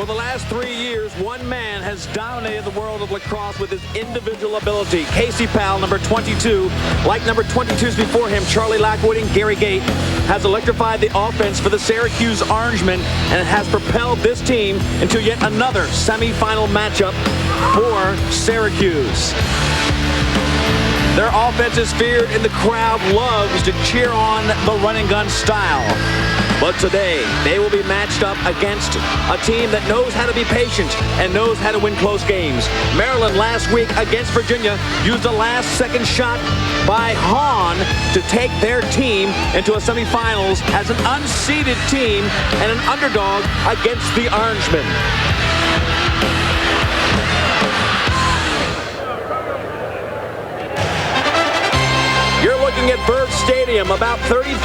For the last 3 years, one man has dominated the world of lacrosse with his individual ability. Casey Powell, number 22, like number 22s before him, Charlie Lockwood and Gary Gate, has electrified the offense for the Syracuse Orangemen and has propelled this team into yet another semifinal matchup for Syracuse. Their offense is feared and the crowd loves to cheer on the run and gun style. But today, they will be matched up against a team that knows how to be patient and knows how to win close games. Maryland last week against Virginia used a last-second shot by Hahn to take their team into a semifinals as an unseeded team and an underdog against the Orangemen. You're looking at Bird Stadium. About 30,000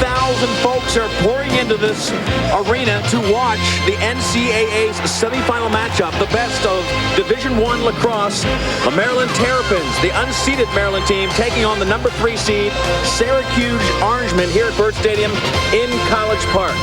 folks are pouring into this arena to watch the NCAA's semifinal matchup, the best of Division I lacrosse. The Maryland Terrapins, the unseeded Maryland team, taking on the number 3 seed Syracuse Orangemen here at Bird Stadium in College Park.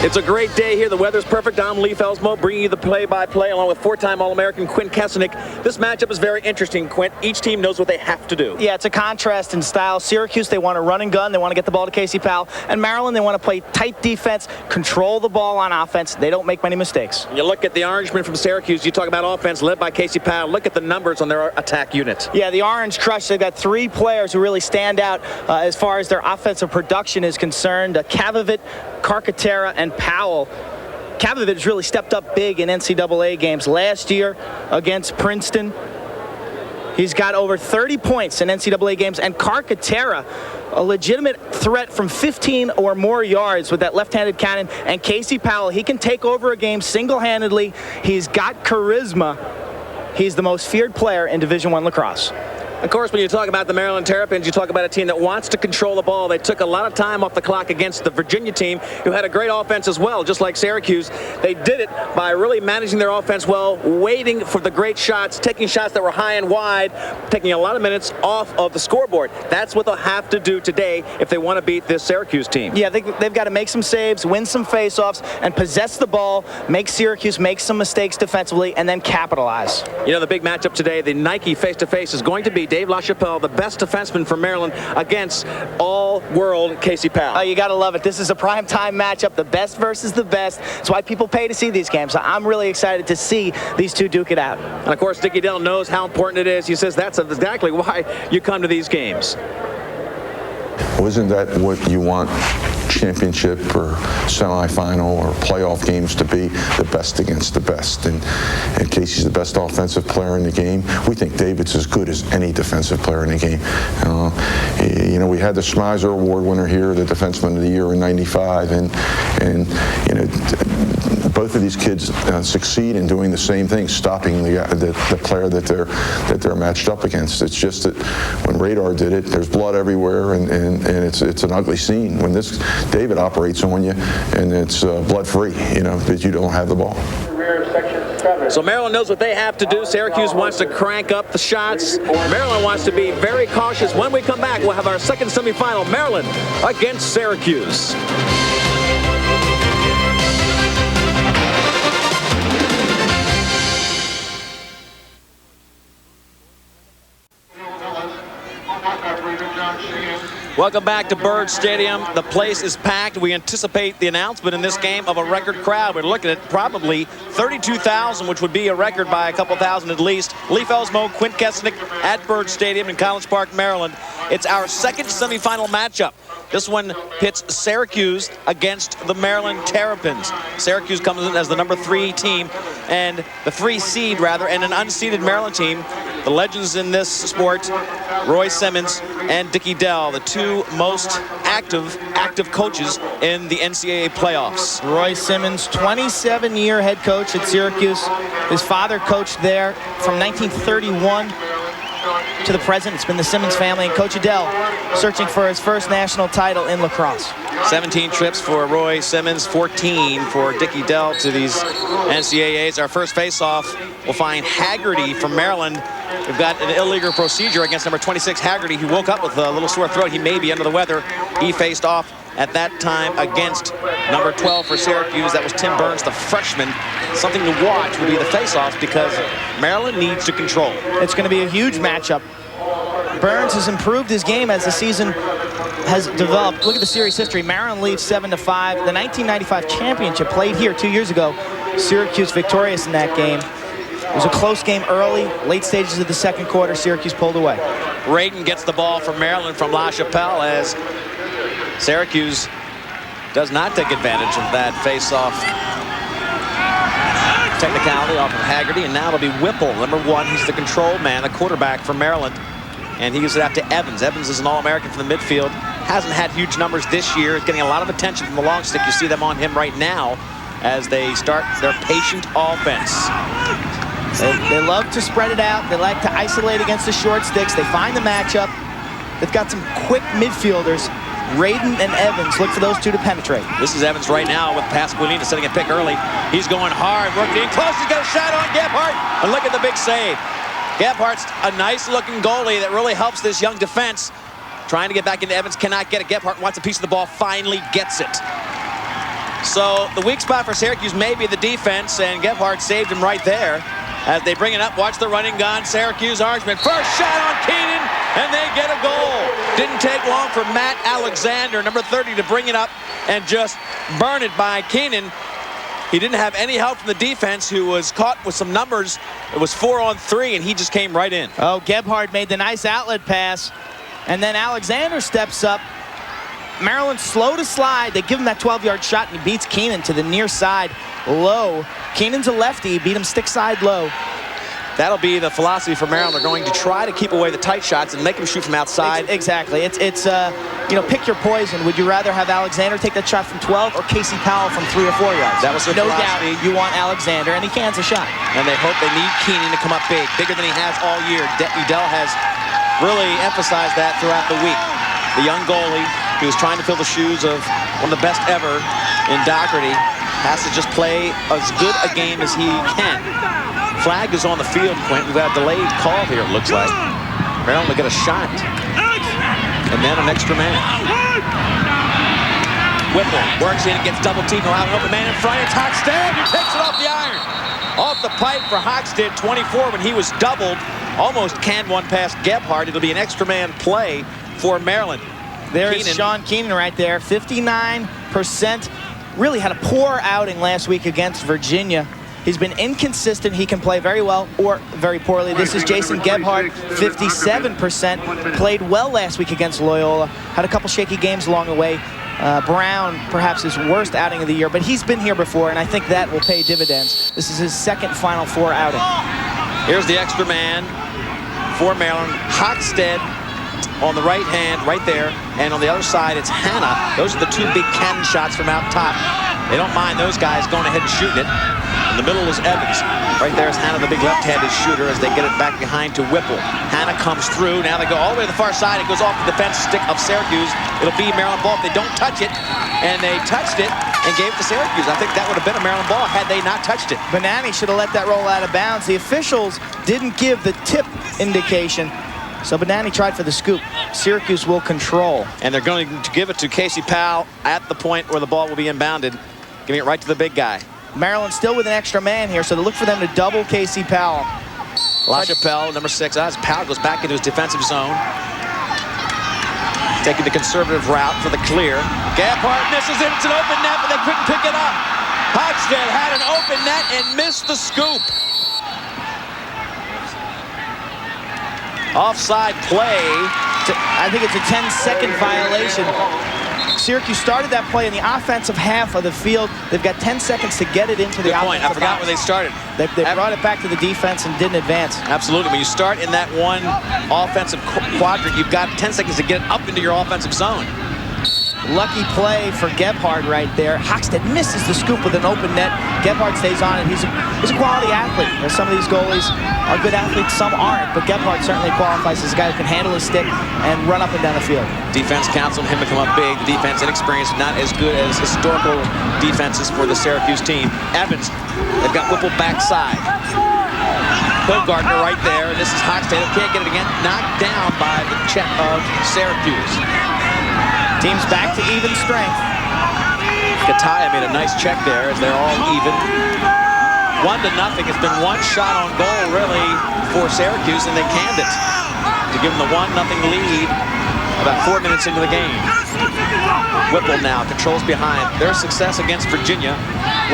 It's a great day here. The weather's perfect. I'm Lee Felsmo bringing you the play-by-play along with 4-time All-American Quint Kesenick. This matchup is very interesting, Quint. Each team knows what they have to do. Yeah, it's a contrast in style. Syracuse, they want to run and gun. They want to get the ball to Casey Powell. And Maryland, they want to play tight defense, control the ball on offense. They don't make many mistakes. You look at the Orangemen from Syracuse. You talk about offense led by Casey Powell. Look at the numbers on their attack unit. Yeah, the Orange Crush, they've got 3 players who really stand out as far as their offensive production is concerned. Kavovit, Carcaterra, and Powell. Kavovit has really stepped up big in NCAA games. Last year against Princeton, he's got over 30 points in NCAA games. And Carcaterra, a legitimate threat from 15 or more yards with that left-handed cannon. And Casey Powell, he can take over a game single-handedly. He's got charisma. He's the most feared player in Division I lacrosse. Of course, when you talk about the Maryland Terrapins, you talk about a team that wants to control the ball. They took a lot of time off the clock against the Virginia team, who had a great offense as well, just like Syracuse. They did it by really managing their offense well, waiting for the great shots, taking shots that were high and wide, taking a lot of minutes off of the scoreboard. That's what they'll have to do today if they want to beat this Syracuse team. Yeah, they've got to make some saves, win some faceoffs, and possess the ball, make Syracuse make some mistakes defensively, and then capitalize. You know, the big matchup today, the Nike face-to-face is going to be Dave LaChapelle, the best defenseman for Maryland, against all-world Casey Powell. Oh, you got to love it. This is a primetime matchup, the best versus the best. That's why people pay to see these games. I'm really excited to see these two duke it out. And, of course, Dickie Dell knows how important it is. He says that's exactly why you come to these games. Wasn't that what you want championship or semifinal or playoff games to be? The best against the best. And Casey's the best offensive player in the game. We think David's as good as any defensive player in the game. You know, we had the Schmeiser Award winner here, the Defenseman of the Year in '95, and you know, both of these kids succeed in doing the same thing, stopping the player that they're matched up against. It's just that when Radar did it, there's blood everywhere, and it's an ugly scene. When this David operates on you, and it's blood-free, you know, because you don't have the ball. So Maryland knows what they have to do. Syracuse wants to crank up the shots. Maryland wants to be very cautious. When we come back, we'll have our second semifinal, Maryland against Syracuse. Welcome back to Bird Stadium. The place is packed. We anticipate the announcement in this game of a record crowd. We're looking at probably 32,000, which would be a record by a couple thousand at least. Lee Felsmo, Quint Kesenick at Bird Stadium in College Park, Maryland. It's our second semifinal matchup. This one pits Syracuse against the Maryland Terrapins. Syracuse comes in as the number 3 team, and the 3 seed rather, and an unseeded Maryland team. The legends in this sport, Roy Simmons and Dickie Dell, the 2 most active coaches in the NCAA playoffs. Roy Simmons, 27-year head coach at Syracuse. His father coached there from 1931 to the present. It's been the Simmons family, and Coach Adele searching for his first national title in lacrosse. 17 trips for Roy Simmons, 14 for Dickie Dell to these NCAAs. Our first face-off will find Haggerty from Maryland. We've got an illegal procedure against number 26, Haggerty, who woke up with a little sore throat. He may be under the weather. He faced off at that time against number 12 for Syracuse. That was Tim Burns, the freshman. Something to watch would be the face-offs because Maryland needs to control. It's going to be a huge matchup. Burns has improved his game as the season has developed. Look at the series history. Maryland leads 7-5. The 1995 championship played here 2 years ago. Syracuse victorious in that game. It was a close game early, late stages of the second quarter. Syracuse pulled away. Radin gets the ball from Maryland from LaChapelle as Syracuse does not take advantage of that face-off technicality off of Haggerty, and now it'll be Whipple, number 1. He's the control man, the quarterback for Maryland, and he gives it out to Evans. Evans is an All-American from the midfield. Hasn't had huge numbers this year. He's getting a lot of attention from the long stick. You see them on him right now as they start their patient offense. They love to spread it out. They like to isolate against the short sticks. They find the matchup. They've got some quick midfielders. Radin and Evans, look for those two to penetrate. This is Evans right now with Pasqualina setting a pick early. He's going hard, working in close. He's got a shot on Gebhardt. And look at the big save. Gebhardt's a nice-looking goalie that really helps this young defense. Trying to get back into Evans, cannot get it. Gebhardt wants a piece of the ball, finally gets it. So the weak spot for Syracuse may be the defense, and Gebhardt saved him right there. As they bring it up, watch the running gun. Syracuse Orangemen. First shot on Keenan, and they get a goal. Didn't take long for Matt Alexander, number 30, to bring it up and just burn it by Keenan. He didn't have any help from the defense, who was caught with some numbers. It was 4-on-3, and he just came right in. Oh, Gebhardt made the nice outlet pass, and then Alexander steps up. Maryland's slow to slide. They give him that 12-yard shot, and he beats Keenan to the near side low. Keenan's a lefty. Beat him stick side low. That'll be the philosophy for Maryland. They're going to try to keep away the tight shots and make them shoot from outside. Exactly. It's you know, pick your poison. Would you rather have Alexander take that shot from 12 or Casey Powell from 3 or 4 yards? That was their philosophy. No doubt you want Alexander, and he cans a shot. And they hope they need Keenan to come up big, bigger than he has all year. Udell has really emphasized that throughout the week. The young goalie, who was trying to fill the shoes of one of the best ever in Doherty, has to just play as good a game as he can. Flag is on the field, Quint. We've got a delayed call here, it looks like. Maryland will get a shot. And then an extra man. Whipple works in and gets double teamed. He'll have an open man in front. It's Hochstadt who takes it off the iron. Off the pipe for Hochstadt, 24 when he was doubled. Almost canned one past Gebhardt. It'll be an extra man play for Maryland. There is Sean Keenan right there, 59%. Really had a poor outing last week against Virginia. He's been inconsistent. He can play very well or very poorly. This is Jason Gebhardt, 57%. Played well last week against Loyola. Had a couple shaky games along the way. Brown, perhaps his worst outing of the year, but he's been here before, and I think that will pay dividends. This is his second Final Four outing. Here's the extra man for Maryland. Hochstadt on the right hand, right there, and on the other side, it's Hanna. Those are the two big cannon shots from out top. They don't mind those guys going ahead and shooting it. In the middle is Evans. Right there is Hanna, the big left-handed shooter, as they get it back behind to Whipple. Hanna comes through. Now they go all the way to the far side. It goes off the defense stick of Syracuse. It'll be Maryland ball if they don't touch it. And they touched it and gave it to Syracuse. I think that would have been a Maryland ball had they not touched it. Banani should have let that roll out of bounds. The officials didn't give the tip indication, so Banani tried for the scoop. Syracuse will control. And they're going to give it to Casey Powell at the point where the ball will be inbounded, giving it right to the big guy. Maryland still with an extra man here, so they look for them to double Casey Powell. LaChapelle, number 6. As Powell goes back into his defensive zone. Taking the conservative route for the clear. Gebhardt misses it. It's an open net, but they couldn't pick it up. Hochstadt had an open net and missed the scoop. Offside play. I think it's a 10-second violation. Syracuse started that play in the offensive half of the field. They've got 10 seconds to get it into the offensive point. I forgot box. where they started. They brought it back to the defense and didn't advance. Absolutely. When you start in that one offensive quadrant, you've got 10 seconds to get it up into your offensive zone. Lucky play for Gebhardt right there. Hochstadt misses the scoop with an open net. Gebhardt stays on it. He's a quality athlete. Some of these goalies are good athletes, some aren't, but Gebhardt certainly qualifies as a guy who can handle his stick and run up and down the field. Defense counseled him to come up big. The defense inexperienced, not as good as historical defenses for the Syracuse team. Evans, they've got Whipple backside. Hilgartner right there. This is Hochstadt. Can't get it again. Knocked down by the check of Syracuse. Team's back to even strength. Kataya made a nice check there as they're all even. 1-0. It's been one shot on goal, really, for Syracuse, and they canned it to give them the 1-0 lead about 4 minutes into the game. Whipple now controls behind. Their success against Virginia,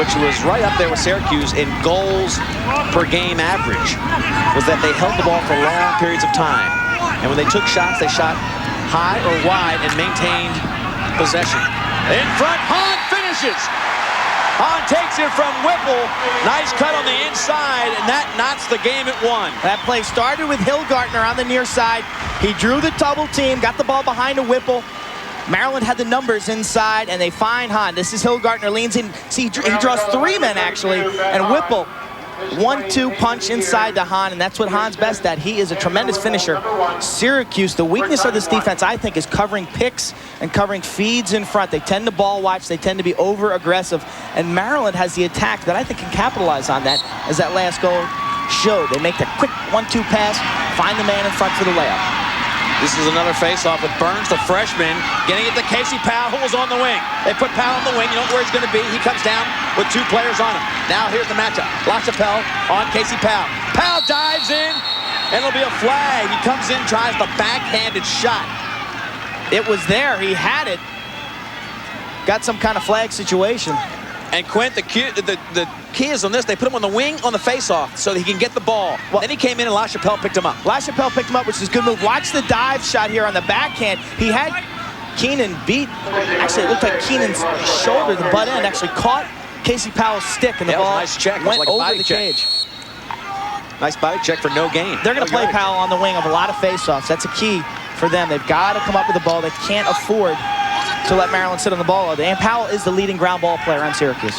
which was right up there with Syracuse in goals per game average, was that they held the ball for long periods of time. And when they took shots, they shot high or wide and maintained possession. In front, Hahn finishes. Hahn takes it from Whipple. Nice cut on the inside, and that knots the game at 1. That play started with Hilgartner on the near side. He drew the double team, got the ball behind a Whipple. Maryland had the numbers inside, and they find Hahn. This is Hilgartner, leans in. See, he draws 3 men, actually, and Whipple, 1-2 punch inside to Hahn, and that's what Hahn's best at. He is a tremendous finisher. Syracuse, the weakness of this defense, I think, is covering picks and covering feeds in front. They tend to ball watch. They tend to be over-aggressive, and Maryland has the attack that I think can capitalize on that, as that last goal showed. They make that quick 1-2 pass, find the man in front for the layup. This is another face-off with Burns, the freshman, getting it to Casey Powell, who was on the wing. They put Powell on the wing. You know where he's going to be. He comes down with 2 players on him. Now here's the matchup. LaChapelle on Casey Powell. Powell dives in, and it'll be a flag. He comes in, tries the backhanded shot. It was there. He had it. Got some kind of flag situation. And Quint, the key is on this. They put him on the wing on the face-off so that he can get the ball. Well, then he came in and LaChapelle picked him up. LaChapelle picked him up, which is a good move. Watch the dive shot here on the backhand. He had Keenan beat. Actually, it looked like Keenan's shoulder, the butt end, actually caught Casey Powell's stick, and the ball nice check. went like over the cage. Nice body check for no gain. They're going to play Powell on the wing of a lot of face-offs. That's a key for them. They've got to come up with the ball. They can't afford to let Maryland sit on the ball all day. And Powell is the leading ground ball player on Syracuse.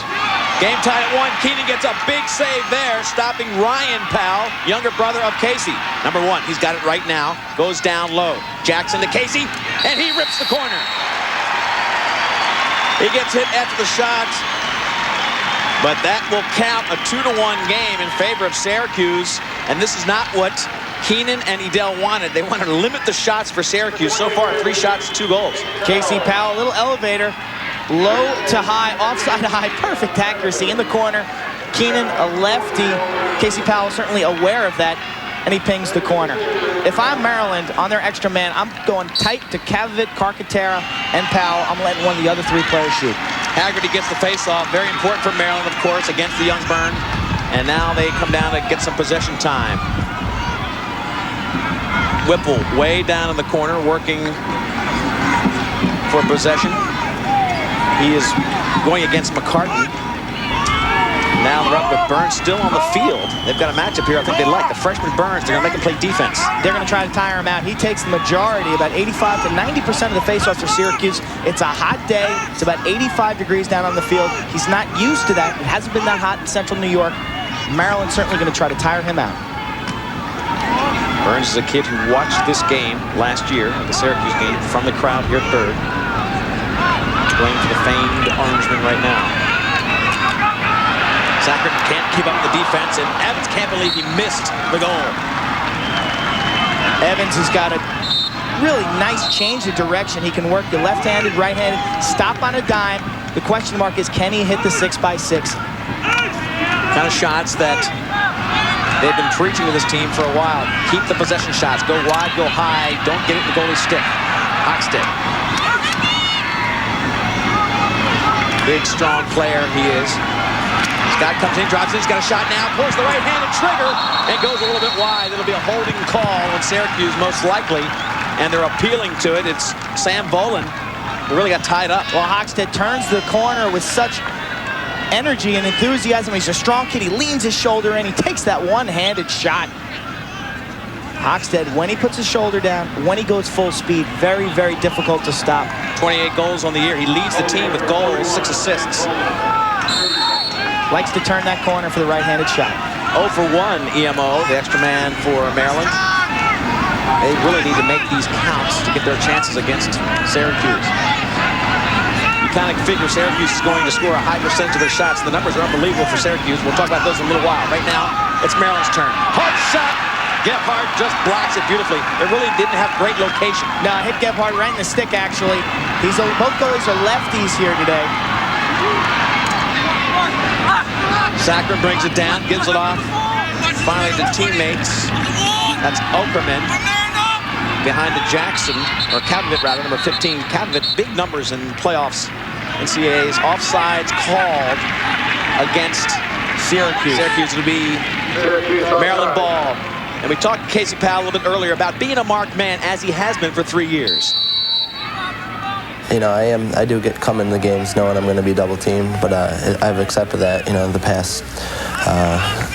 Game tied at 1. Keenan gets a big save there, stopping Ryan Powell, younger brother of Casey. Number 1, he's got it right now. Goes down low. Jackson to Casey, and he rips the corner. He gets hit after the shot, but that will count a 2-1 game in favor of Syracuse. And this is not what Keenan and Edel wanted. They wanted to limit the shots for Syracuse. So far, 3 shots, 2 goals. Casey Powell, a little elevator. Low to high, offside to high, perfect accuracy in the corner. Keenan, a lefty. Casey Powell certainly aware of that, and he pings the corner. If I'm Maryland on their extra man, I'm going tight to Kavovit, Carcaterra, and Powell. I'm letting one of the other 3 players shoot. Haggerty gets the face-off. Very important for Maryland, of course, against the Young Burn. And now they come down to get some possession time. Whipple way down in the corner, working for possession. He is going against McCartney. Now they're up with Burns still on the field. They've got a matchup here I think they like. The freshman Burns, they're going to make him play defense. They're going to try to tire him out. He takes the majority, about 85 to 90% of the faceoffs for Syracuse. It's a hot day. It's about 85 degrees down on the field. He's not used to that. It hasn't been that hot in central New York. Maryland's certainly going to try to tire him out. Burns is a kid who watched this game last year, the Syracuse game, from the crowd here at Bird. Playing for the famed Orangemen right now. Sacker can't keep up the defense, and Evans can't believe he missed the goal. Evans has got a really nice change of direction. He can work the left-handed, right-handed, stop on a dime. The question mark is, can he hit the 6x6? Kind of shots that they've been preaching to this team for a while. Keep the possession shots. Go wide, go high. Don't get it in the goalie's stick. Hochstadt. Big, strong player he is. Scott comes in, drives in, he's got a shot now, pulls the right-handed trigger, and goes a little bit wide. It'll be a holding call on Syracuse, most likely, and they're appealing to it. It's Sam Boland who really got tied up. Well, Hochstadt turns the corner with such energy and enthusiasm. He's a strong kid. He leans his shoulder in. He takes that one-handed shot. Hochstadt, when he puts his shoulder down, when he goes full speed, very, very difficult to stop. 28 goals on the year. He leads the team with goals, 6 assists. Likes to turn that corner for the right-handed shot. 0 for 1 EMO, the extra man for Maryland. They really need to make these counts to get their chances against Syracuse. You kind of figure Syracuse is going to score a high percentage of their shots. The numbers are unbelievable for Syracuse. We'll talk about those in a little while. Right now, it's Maryland's turn. Hard shot. Gebhardt just blocks it beautifully. It really didn't have great location. No, hit Gebhardt right in the stick, actually. Both goalies are lefties here today. Sacker brings it down, gives it off. Finally to teammates. That's Okerman. Behind to Jackson, or Kavovit rather, number 15. Kavovit, big numbers in playoffs. NCAA's offsides called against Syracuse. Syracuse will be Maryland ball. And we talked to Casey Powell a little bit earlier about being a marked man, as he has been for 3 years. You know, I do come in the games knowing I'm going to be double teamed, but I've accepted that, you know, in the past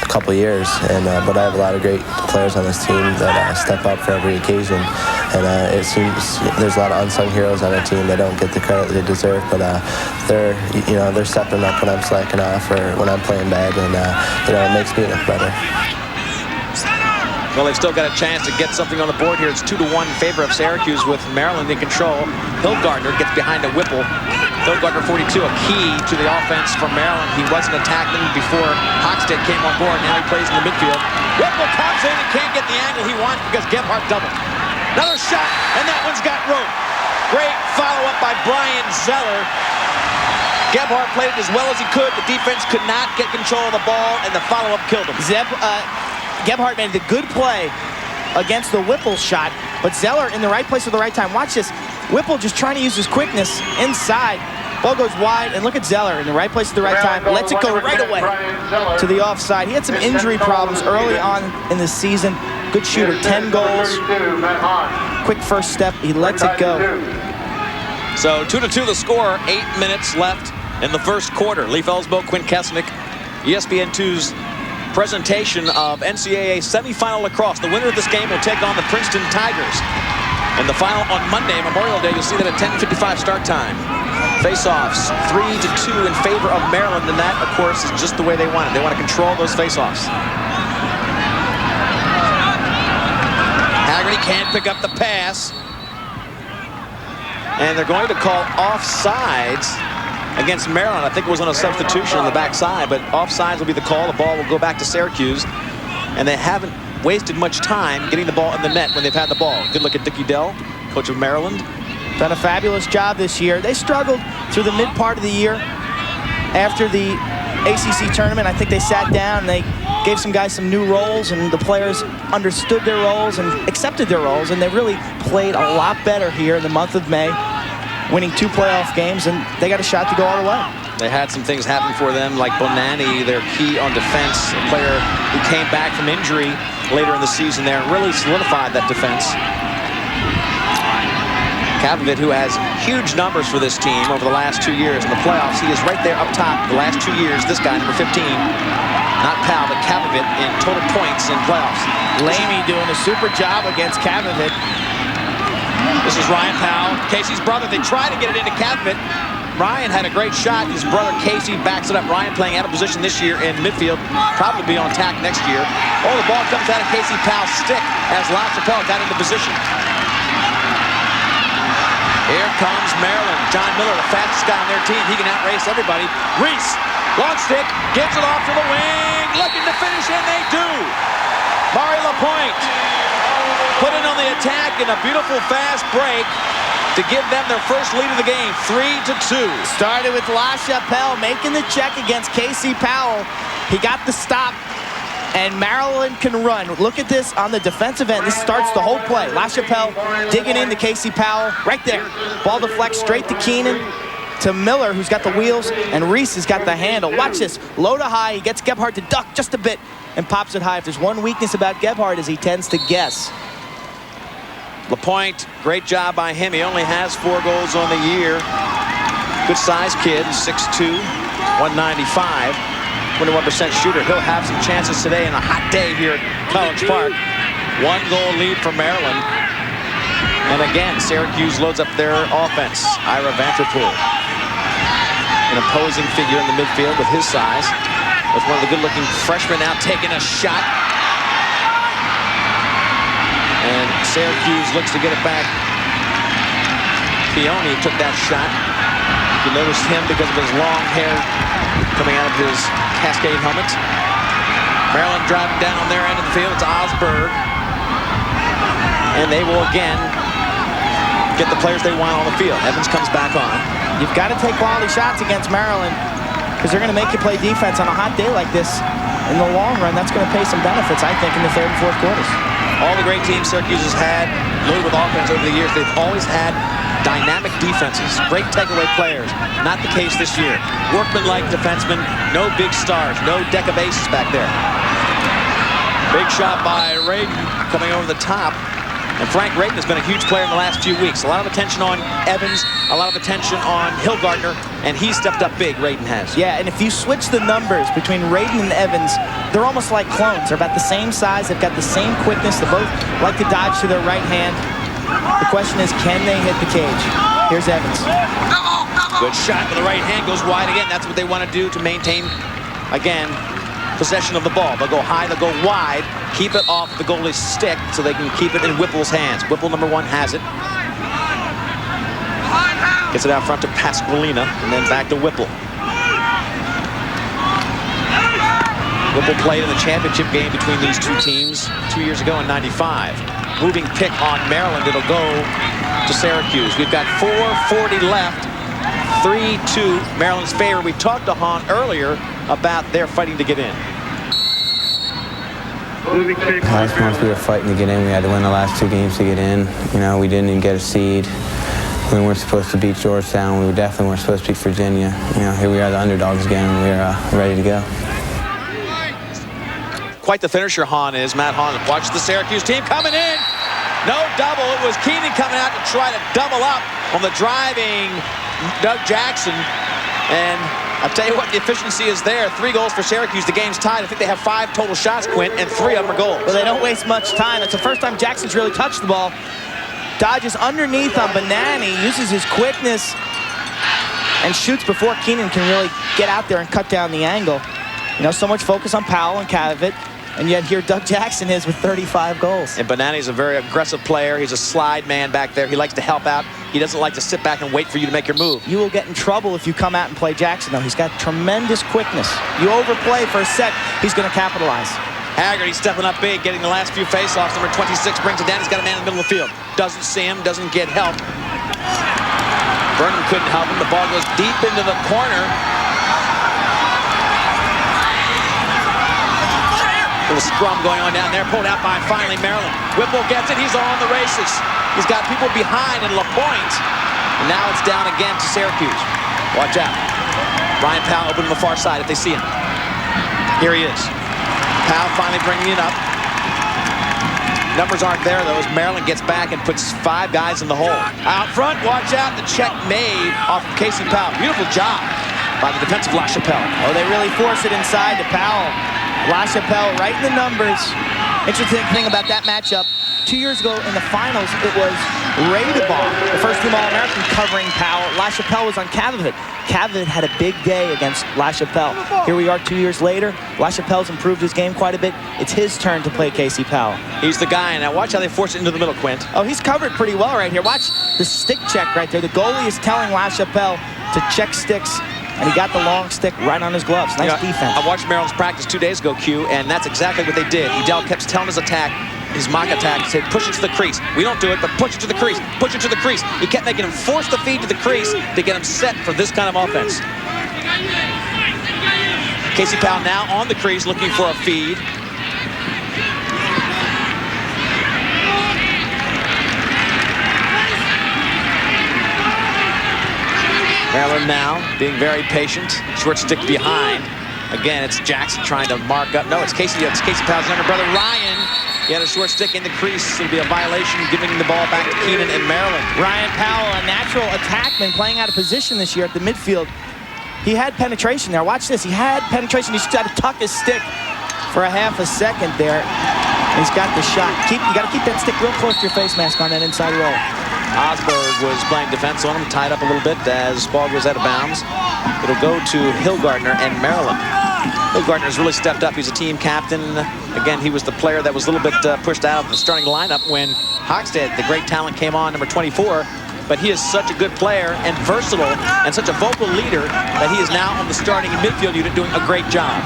couple years. And but I have a lot of great players on this team that step up for every occasion. And it seems there's a lot of unsung heroes on our team that don't get the credit they deserve, but they're stepping up when I'm slacking off or when I'm playing bad, and it makes me look better. Well, they've still got a chance to get something on the board here. It's 2-1 in favor of Syracuse with Maryland in control. Hilgartner gets behind a Whipple. Hilgartner, 42, a key to the offense from Maryland. He wasn't attacking before Hochstadt came on board. Now he plays in the midfield. Whipple comes in and can't get the angle he wants because Gebhardt doubled. Another shot, and that one's got room. Great follow-up by Brian Zeller. Gebhardt played it as well as he could. The defense could not get control of the ball, and the follow-up killed him. Gebhardt made a good play against the Whipple shot, but Zeller in the right place at the right time. Watch this. Whipple just trying to use his quickness inside. Ball goes wide, and look at Zeller in the right place at the right time. Lets it go right away to the offside. He had some injury problems early on in the season. Good shooter, 10 goals. Quick first step, he lets it go. So 2-2 the score, 8 minutes left in the first quarter. Leif Ellsbo, Quinn Kesnick, ESPN2's presentation of NCAA semifinal lacrosse. The winner of this game will take on the Princeton Tigers. And the final on Monday, Memorial Day, you'll see that at 10:55 start time. Face-offs, 3-2 in favor of Maryland, and that, of course, is just the way they want it. They want to control those face-offs. Haggerty can't pick up the pass. And they're going to call offsides against Maryland. I think it was on a substitution on the backside, but offsides will be the call. The ball will go back to Syracuse, and they haven't wasted much time getting the ball in the net when they've had the ball. Good look at Dickie Dell, coach of Maryland. Done a fabulous job this year. They struggled through the mid part of the year. After the ACC tournament, I think they sat down and they gave some guys some new roles, and the players understood their roles and accepted their roles, and they really played a lot better here in the month of May, winning 2 playoff games, and they got a shot to go all the way. They had some things happen for them, like Bonanni, their key on defense, a player who came back from injury later in the season there, really solidified that defense. Kavovit, who has huge numbers for this team over the last 2 years in the playoffs. He is right there up top the last 2 years. This guy, number 15, not Powell, but Kavovit in total points in playoffs. Lamy doing a super job against Kavovit. This is Ryan Powell, Casey's brother. They try to get it into Kavovit. Ryan had a great shot. His brother Casey backs it up. Ryan playing out of position this year in midfield. Probably be on tack next year. Oh, the ball comes out of Casey Powell's stick as LaChapelle got into position. Here comes Maryland. John Miller, the fastest guy on their team. He can outrace everybody. Reese, long stick, gives it off to the wing. Looking to finish, and they do. Mari LaPointe put in on the attack in a beautiful fast break to give them their first lead of the game, 3-2. Started with LaChapelle making the check against Casey Powell. He got the stop, and Maryland can run. Look at this on the defensive end. This starts the whole play. LaChapelle digging into Casey Powell right there. Ball deflects straight to Keenan, to Miller, who's got the wheels, and Reese has got the handle. Watch this, low to high. He gets Gebhardt to duck just a bit and pops it high. If there's one weakness about Gebhardt is he tends to guess. LaPointe, great job by him. He only has 4 goals on the year. Good size kid, 6'2", 195, 21% shooter. He'll have some chances today in a hot day here at College Park. 1 goal lead for Maryland. And again, Syracuse loads up their offense. Ira Vanterpool, an imposing figure in the midfield with his size. With one of the good-looking freshmen now taking a shot. And Syracuse looks to get it back. Pioni took that shot. You noticed him because of his long hair coming out of his Cascade helmet. Maryland driving down on their end of the field. It's Osberg. And they will again get the players they want on the field. Evans comes back on. You've got to take quality shots against Maryland because they're going to make you play defense on a hot day like this. In the long run, that's going to pay some benefits, I think, in the third and fourth quarters. All the great teams Syracuse has had, loaded with offense over the years, they've always had dynamic defenses, great takeaway players. Not the case this year. Workman-like defensemen, no big stars, no deck of aces back there. Big shot by Radin coming over the top. And Frank Radin has been a huge player in the last few weeks. A lot of attention on Evans, a lot of attention on Hilgartner, and he stepped up big, Radin has. Yeah, and if you switch the numbers between Radin and Evans, they're almost like clones. They're about the same size, they've got the same quickness, they both like to dodge to their right hand. The question is, can they hit the cage? Here's Evans. Good shot with the right hand, goes wide again. That's what they want to do to maintain, again, possession of the ball. They'll go high, they'll go wide, keep it off the goalie's stick so they can keep it in Whipple's hands. Whipple, number 1, has it. Gets it out front to Pasqualina, and then back to Whipple. Whipple played in the championship game between these two teams 2 years ago in '95. Moving pick on Maryland, it'll go to Syracuse. We've got 4:40 left, 3-2, Maryland's favor. We talked to Hahn earlier about their fighting to get in. Last month we were fighting to get in. We had to win the last 2 games to get in. You know, we didn't even get a seed. We weren't supposed to beat Georgetown. We definitely weren't supposed to beat Virginia. You know, here we are, the underdogs again, and we're ready to go. Quite the finisher Hahn is. Matt Hahn watches the Syracuse team coming in. No double. It was Keenan coming out to try to double up on the driving Doug Jackson. And I'll tell you what, the efficiency is there. 3 goals for Syracuse. The game's tied. I think they have 5 total shots, Quint, and 3 of them are goals. Well, they don't waste much time. It's the first time Jackson's really touched the ball. Dodges underneath on Banani, uses his quickness, and shoots before Keenan can really get out there and cut down the angle. You know, so much focus on Powell and Kavovit, and yet here Doug Jackson is with 35 goals. And Banani's a very aggressive player. He's a slide man back there. He likes to help out. He doesn't like to sit back and wait for you to make your move. You will get in trouble if you come out and play Jackson, though. He's got tremendous quickness. You overplay for a sec, he's going to capitalize. Haggerty stepping up big, getting the last few faceoffs. Number 26 brings it down. He's got a man in the middle of the field. Doesn't see him, doesn't get help. Burnham couldn't help him. The ball goes deep into the corner. Little scrum going on down there. Pulled out by finally Maryland. Whipple gets it. He's on the races. He's got people behind in LaPointe. And now it's down again to Syracuse. Watch out. Ryan Powell open to the far side if they see him. Here he is. Powell finally bringing it up. Numbers aren't there, though, as Maryland gets back and puts 5 guys in the hole. Out front, watch out. The check made off of Casey Powell. Beautiful job by the defensive LaChapelle. Oh, they really force it inside to Powell. LaChapelle right in the numbers. Interesting thing about that matchup, 2 years ago in the finals, it was Radebaugh, the first team All-American, covering Powell. LaChapelle was on Kavovit. Kavovit had a big day against LaChapelle. Here we are 2 years later. LaChapelle's improved his game quite a bit. It's his turn to play Casey Powell. He's the guy, and now watch how they force it into the middle, Quint. Oh, he's covered pretty well right here. Watch the stick check right there. The goalie is telling LaChapelle to check sticks, and he got the long stick right on his gloves. Nice defense. I watched Maryland's practice 2 days ago, Q, and that's exactly what they did. Edel kept telling his attack, his mock attack, said push it to the crease. We don't do it, but push it to the crease. Push it to the crease. He kept making him force the feed to the crease to get him set for this kind of offense. Casey Powell now on the crease looking for a feed. Maryland now being very patient. Short stick behind. Again, it's Jackson trying to mark up. No, it's Casey Powell's younger brother, Ryan. He had a short stick in the crease. It'll be a violation, giving the ball back to Keenan in Maryland. Ryan Powell, a natural attackman, playing out of position this year at the midfield. He had penetration there. Watch this. He had penetration. He just had to tuck his stick for a half a second there. He's got the shot. You got to keep that stick real close to your face mask on that inside roll. Osberg was playing defense on him, tied up a little bit as ball goes out of bounds. It'll go to Hilgartner and Maryland. Hilgartner's really stepped up. He's a team captain. Again, he was the player that was a little bit pushed out of the starting lineup when Hochstadt, the great talent, came on, number 24. But he is such a good player and versatile and such a vocal leader that he is now on the starting midfield unit doing a great job.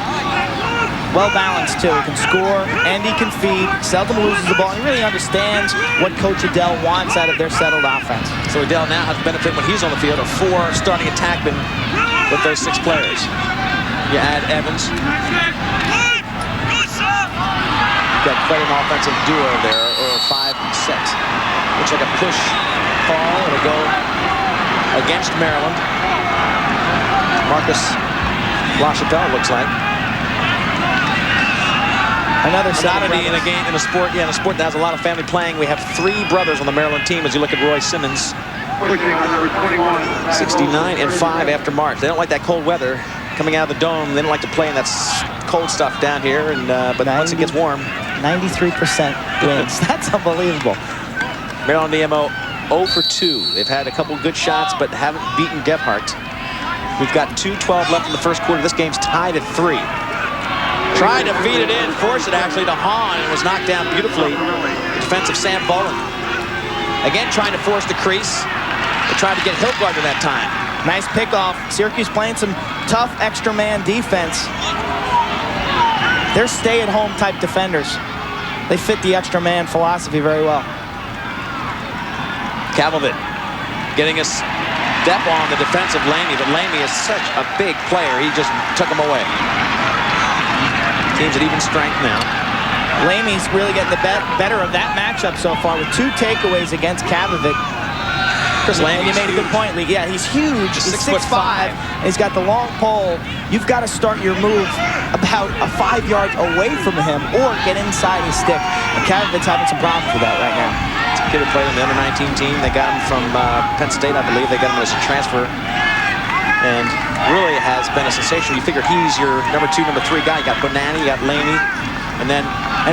Well-balanced, too. He can score, and he can feed. Seldom loses the ball. He really understands what Coach Adele wants out of their settled offense. So Adele now has the benefit when he's on the field of 4 starting attackmen with those 6 players. You add Evans. You've got quite an offensive duo there, or 5 and 6. Looks like a push call. It'll go against Maryland. Marcus LaChapelle looks like. Another oddity in a game, in a sport that has a lot of family playing. We have 3 brothers on the Maryland team as you look at Roy Simmons. 69 and 5 after March. They don't like that cold weather coming out of the dome. They don't like to play in that cold stuff down here, and but once it gets warm. 93% wins. That's unbelievable. Maryland DMO 0 for 2. They've had a couple good shots, but haven't beaten Gebhardt. We've got 2:12 left in the first quarter. This game's tied at 3. Tried to feed it in, force it actually to Hahn, and was knocked down beautifully. The defensive Sam Boland. Again, trying to force the crease. They tried to get Hilgartner that time. Nice pickoff. Syracuse playing some tough extra man defense. They're stay-at-home type defenders. They fit the extra man philosophy very well. Cavalvit getting a step on the defensive Lamey, but Lamey is such a big player. He just took him away. Teams at even strength now. Lamey's really getting the better of that matchup so far with 2 takeaways against Cavalvit. Chris Lamey, you made a good point, Lee. Yeah, he's huge. He's 6'5", and he's got the long pole. You've got to start your move about 5 yards away from him or get inside his stick. And Cavalvit's having some problems with that right now. It's a kid who played on the under-19 team. They got him from Penn State, I believe. They got him as a transfer. And really has been a sensation. You figure he's your number 2, number 3 guy. You got Bonanni, you got Lamey, and then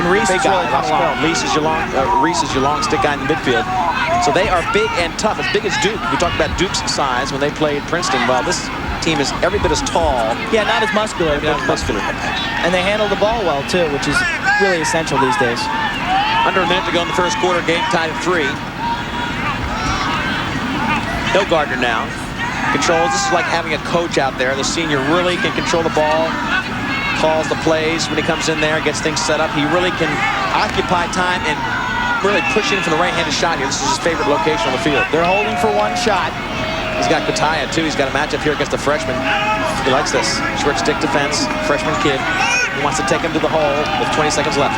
Reese is really Reese is your long stick guy in the midfield. So they are big and tough, as big as Duke. We talked about Duke's size when they played Princeton. Well, this team is every bit as tall. Yeah, not as muscular. Not as muscular. And they handle the ball well, too, which is really essential these days. Under a minute to go in the first quarter, game tied at 3. Hilgartner now controls. This is like having a coach out there. The senior really can control the ball, calls the plays when he comes in there, gets things set up. He really can occupy time and really push in for the right-handed shot here. This is his favorite location on the field. They're holding for 1 shot. He's got Kataya, too. He's got a matchup here against the freshman. He likes this. Short stick defense, freshman kid. He wants to take him to the hole with 20 seconds left.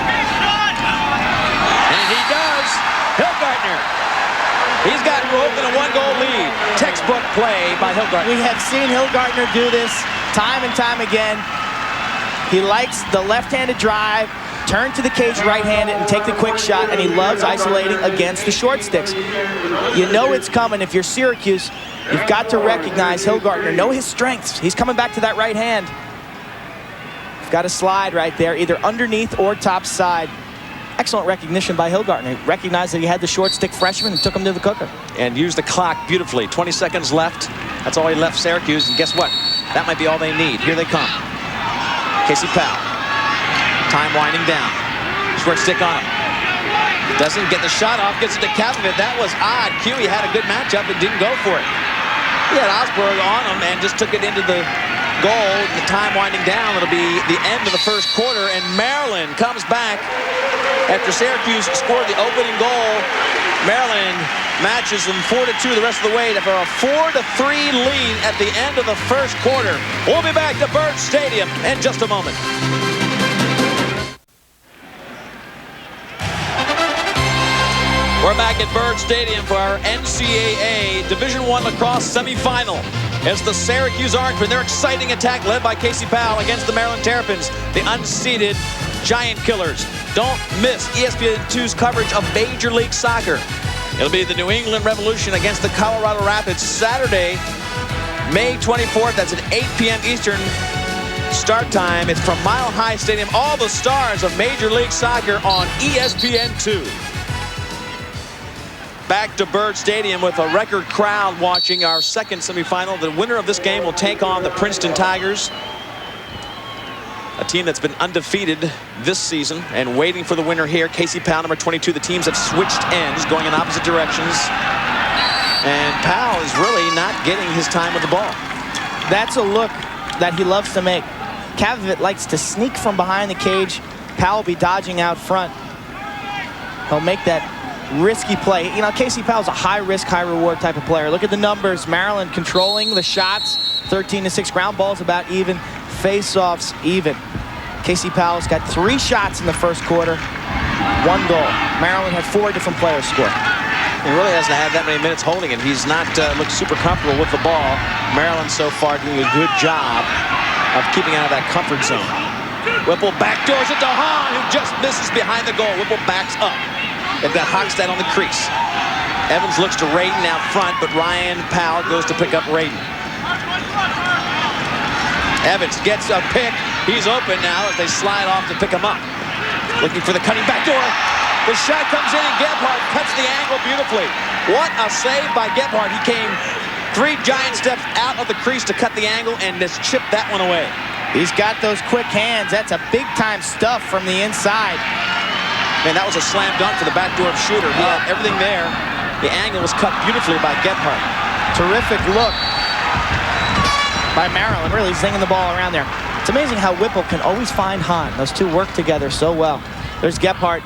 And he does. Hilgartner. He's got open a 1-goal lead. Textbook play by Hilgartner. We have seen Hilgartner do this time and time again. He likes the left-handed drive, turn to the cage right-handed and take the quick shot, and he loves isolating against the short sticks. You know it's coming. If you're Syracuse, you've got to recognize Hilgartner, know his strengths. He's coming back to that right hand. You've got to slide right there, either underneath or top side. Excellent recognition by Hilgartner. He recognized that he had the short stick freshman and took him to the cooker. And used the clock beautifully. 20 seconds left. That's all he left Syracuse, and guess what? That might be all they need. Here they come. Casey Powell. Time winding down. Short stick on him. Doesn't get the shot off. Gets it to Cavalvit. That was odd. Huey had a good matchup but didn't go for it. He had Osberg on him and just took it into the goal. The time winding down. It'll be the end of the first quarter, and Maryland comes back after Syracuse scored the opening goal. Maryland matches them 4-2 the rest of the way for a 4-3 lead at the end of the first quarter. We'll be back to Byrd Stadium in just a moment. We're back at Byrd Stadium for our NCAA Division I lacrosse semifinal. It's the Syracuse Orangemen. Their exciting attack led by Casey Powell against the Maryland Terrapins, the unseeded Giant Killers. Don't miss ESPN2's coverage of Major League Soccer. It'll be the New England Revolution against the Colorado Rapids Saturday, May 24th. That's at 8 p.m. Eastern start time. It's from Mile High Stadium. All the stars of Major League Soccer on ESPN2. Back to Byrd Stadium with a record crowd watching our second semifinal. The winner of this game will take on the Princeton Tigers, a team that's been undefeated this season and waiting for the winner here. Casey Powell, number 22. The teams have switched ends, going in opposite directions. And Powell is really not getting his time with the ball. That's a look that he loves to make. Kavovit likes to sneak from behind the cage. Powell will be dodging out front. He'll make that risky play. You know, Casey Powell's a high-risk, high-reward type of player. Look at the numbers. Maryland controlling the shots. 13-6. Ground balls about even. Face-offs even. Casey Powell's got 3 shots in the first quarter. 1 goal. Maryland had 4 different players score. He really hasn't had that many minutes holding it. He's not looked super comfortable with the ball. Maryland so far doing a good job of keeping out of that comfort zone. Whipple backdoors it to Hahn, who just misses behind the goal. Whipple backs up. They've got Hochstadt on the crease. Evans looks to Radin out front, but Ryan Powell goes to pick up Radin. Evans gets a pick. He's open now as they slide off to pick him up. Looking for the cutting backdoor. The shot comes in and Gebhardt cuts the angle beautifully. What a save by Gebhardt. He came 3 giant steps out of the crease to cut the angle and just chipped that one away. He's got those quick hands. That's a big-time stuff from the inside. Man, that was a slam dunk for the backdoor shooter. He had everything there. The angle was cut beautifully by Gebhardt. Terrific look by Maryland, really zinging the ball around there. It's amazing how Whipple can always find Hahn. Those two work together so well. There's Gebhardt.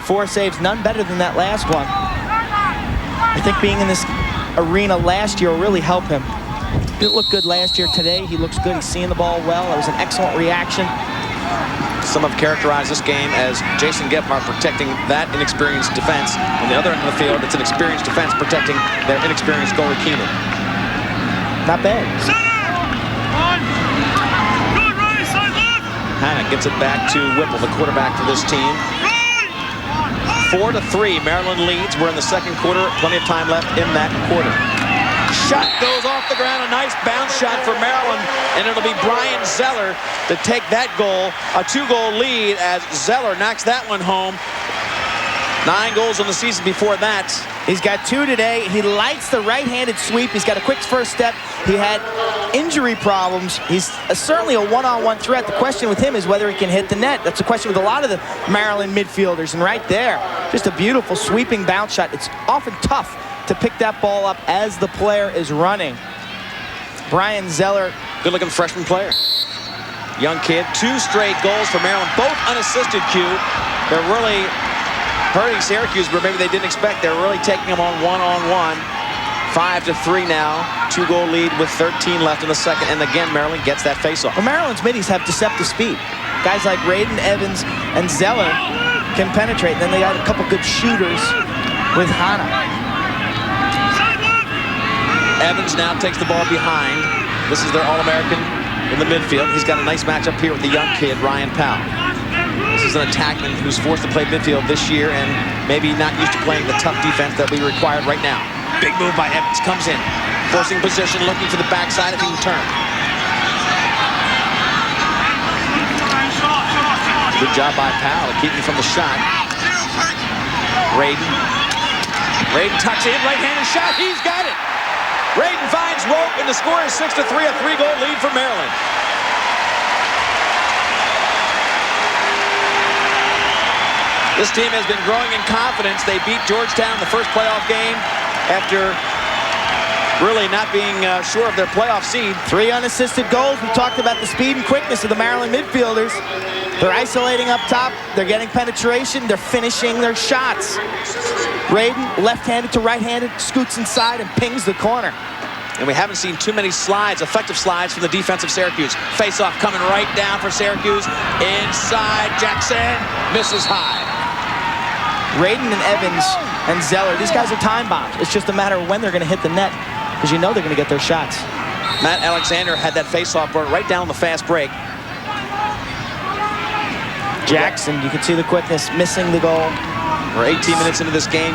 4 saves, none better than that last one. I think being in this arena last year will really help him. Didn't look good last year. Today, he looks good. He's seeing the ball well. That was an excellent reaction. Some have characterized this game as Jason Gebhardt protecting that inexperienced defense. On the other end of the field, it's an experienced defense protecting their inexperienced goalie Keenan. Not bad. Hanna gets it back to Whipple, the quarterback for this team. 4-3, Maryland leads. We're in the second quarter. Plenty of time left in that quarter. Shot goes off the ground. A nice bounce shot for Maryland, and it'll be Brian Zeller to take that goal. A 2-goal lead as Zeller knocks that one home. 9 goals in the season before that. He's got 2 today. He likes the right-handed sweep. He's got a quick first step. He had injury problems. He's certainly a one-on-one threat. The question with him is whether he can hit the net. That's a question with a lot of the Maryland midfielders. And right there, just a beautiful sweeping bounce shot. It's often tough to pick that ball up as the player is running. Brian Zeller. Good-looking freshman player. Young kid. 2 straight goals for Maryland, both unassisted, Q. They're really hurting Syracuse, but maybe they didn't expect. They're really taking them on one-on-one. 5-3 now. 2-goal lead with 13 left in the second. And again, Maryland gets that faceoff. Well, Maryland's middies have deceptive speed. Guys like Radin, Evans, and Zeller can penetrate. And then they got a couple good shooters with Hanna. Evans now takes the ball behind. This is their All-American in the midfield. He's got a nice matchup here with the young kid, Ryan Powell. This is an attackman who's forced to play midfield this year and maybe not used to playing the tough defense that we required right now. Big move by Evans, comes in. Forcing position, looking for the backside if he can turn. Good job by Powell to keep him from the shot. Radin tucks in, right-handed shot, he's got it! Radin finds rope, and the score is 6-3, a 3-goal lead for Maryland. This team has been growing in confidence. They beat Georgetown in the first playoff game after really not being sure of their playoff seed. 3 unassisted goals. We talked about the speed and quickness of the Maryland midfielders. They're isolating up top. They're getting penetration. They're finishing their shots. Radin, left-handed to right-handed, scoots inside and pings the corner. And we haven't seen too many slides, effective slides from the defense of Syracuse. Face-off coming right down for Syracuse. Inside, Jackson misses high. Radin and Evans and Zeller, these guys are time bombs. It's just a matter of when they're going to hit the net, because you know they're going to get their shots. Matt Alexander had that face-off burn right down on the fast break. Jackson, you can see the quickness, missing the goal. We're 18 minutes into this game.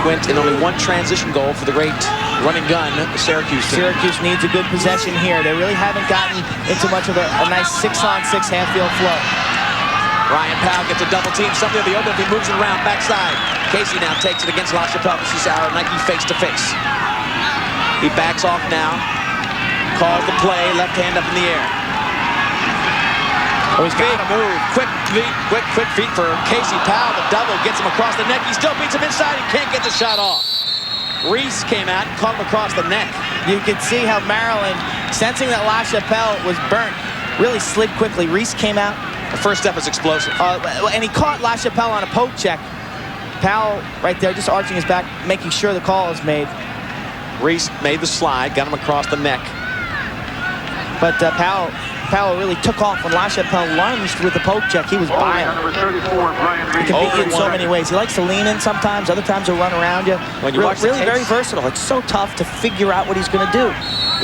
Quint, and only 1 transition goal for the great running gun, the Syracuse team. Syracuse needs a good possession here. They really haven't gotten into much of a nice 6-on-6 half-field flow. Ryan Powell gets a double team, something of the open. He moves it around backside. Casey now takes it against LaChapelle. This is our Nike face-to-face. He backs off now. Calls the play, left hand up in the air. Oh, he's got a move. Quick feet for Casey Powell. The double gets him across the neck. He still beats him inside. He can't get the shot off. Reese came out and caught him across the neck. You can see how Maryland, sensing that LaChapelle was burnt, really slid quickly. Reese came out. The first step is explosive. And he caught LaChapelle on a poke check. Powell right there just arching his back, making sure the call is made. Reese made the slide, got him across the neck. But Powell really took off when LaChapelle lunged with the poke check. He was by him. He can beat you in so many ways. He likes to lean in sometimes. Other times he'll run around you. When you watch the really tapes, very versatile. It's so tough to figure out what he's going to do.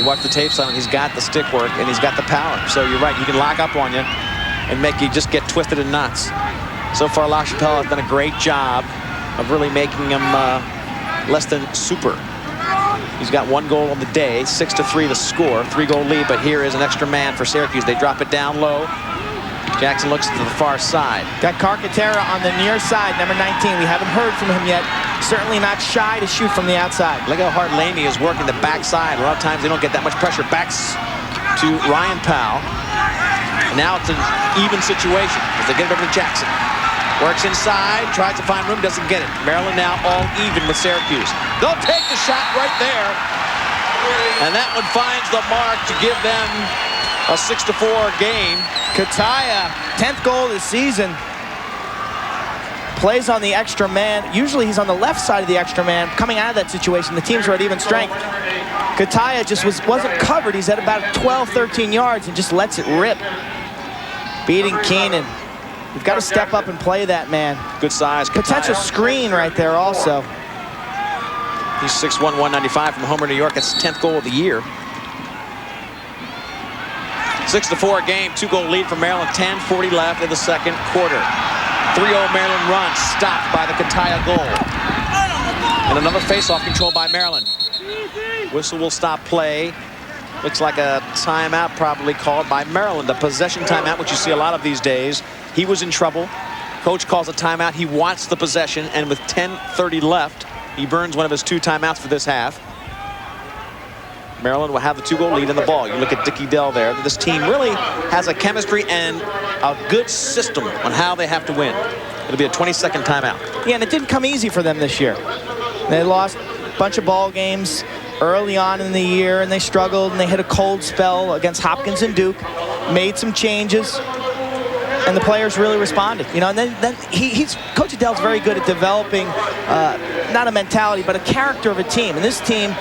You watch the tapes on him, he's got the stick work and he's got the power. So you're right, he can lock up on you and make you just get twisted in knots. So far, LaChapelle has done a great job of really making him less than super. He's got 1 goal on the day, 6-3 to score, 3-goal lead, but here is an extra man for Syracuse. They drop it down low. Jackson looks to the far side. Got Carcaterra on the near side, number 19. We haven't heard from him yet. Certainly not shy to shoot from the outside. Look how hard Laney is working the backside. A lot of times they don't get that much pressure. Backs to Ryan Powell. And now it's an even situation as they get it over to Jackson. Works inside, tries to find room, doesn't get it. Maryland now all even with Syracuse. They'll take the shot right there. And that one finds the mark to give them a 6-4 game. Kataya, 10th goal this season. Plays on the extra man. Usually he's on the left side of the extra man. Coming out of that situation, the teams are at even strength. Kataya just wasn't covered. He's at about 12, 13 yards and just lets it rip. Beating Keenan. You've got to step up and play that man. Good size. Potential screen right there also. He's 6'1", 195 from Homer, New York. That's his 10th goal of the year. 6-4 game, 2-goal lead for Maryland. 10:40 left in the second quarter. 3-0 Maryland run stopped by the Kataya goal. And another face-off controlled by Maryland. Whistle will stop play. Looks like a timeout probably called by Maryland. A possession timeout, which you see a lot of these days. He was in trouble. Coach calls a timeout. He wants the possession, and with 10:30 left, he burns one of his 2 timeouts for this half. Maryland will have the 2-goal lead in the ball. You look at Dickie Dell there. This team really has a chemistry and a good system on how they have to win. It'll be a 20-second timeout. Yeah, and it didn't come easy for them this year. They lost a bunch of ball games early on in the year, and they struggled, and they hit a cold spell against Hopkins and Duke, made some changes, and the players really responded. You know, and then Coach Adele's very good at developing not a mentality, but a character of a team. And this team,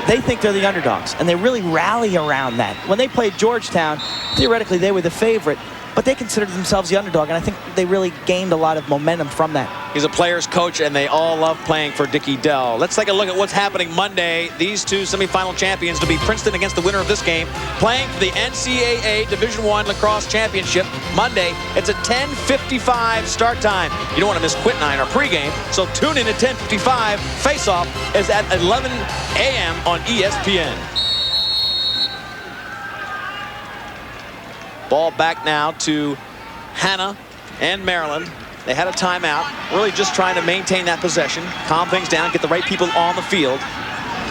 they think they're the underdogs, and they really rally around that. When they played Georgetown, theoretically they were the favorite, but they considered themselves the underdog, and I think they really gained a lot of momentum from that. He's a player's coach, and they all love playing for Dickie Dell. Let's take a look at what's happening Monday. These 2 semifinal champions to be Princeton against the winner of this game, playing for the NCAA Division I Lacrosse Championship Monday. It's a 10:55 start time. You don't want to miss Quint and I in our pregame, so tune in at 10:55. Face-off is at 11 a.m. on ESPN. Ball back now to Hanna and Maryland. They had a timeout, really just trying to maintain that possession, calm things down, get the right people on the field.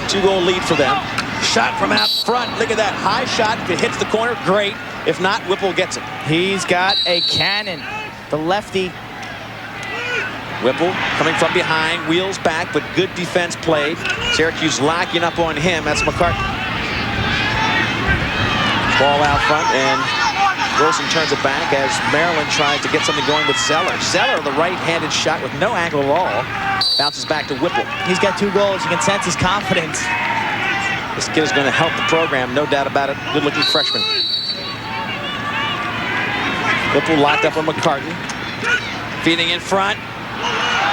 2-goal lead for them. Shot from out front. Look at that high shot. If it hits the corner, great. If not, Whipple gets it. He's got a cannon. The lefty. Whipple coming from behind, wheels back, but good defense played. Syracuse locking up on him. That's McCartney. Ball out front, and Wilson turns it back as Maryland tries to get something going with Zeller. Zeller, the right-handed shot with no angle at all. Bounces back to Whipple. He's got 2 goals. You can sense his confidence. This kid is going to help the program, no doubt about it. Good-looking freshman. Whipple locked up on McCartney. Feeding in front.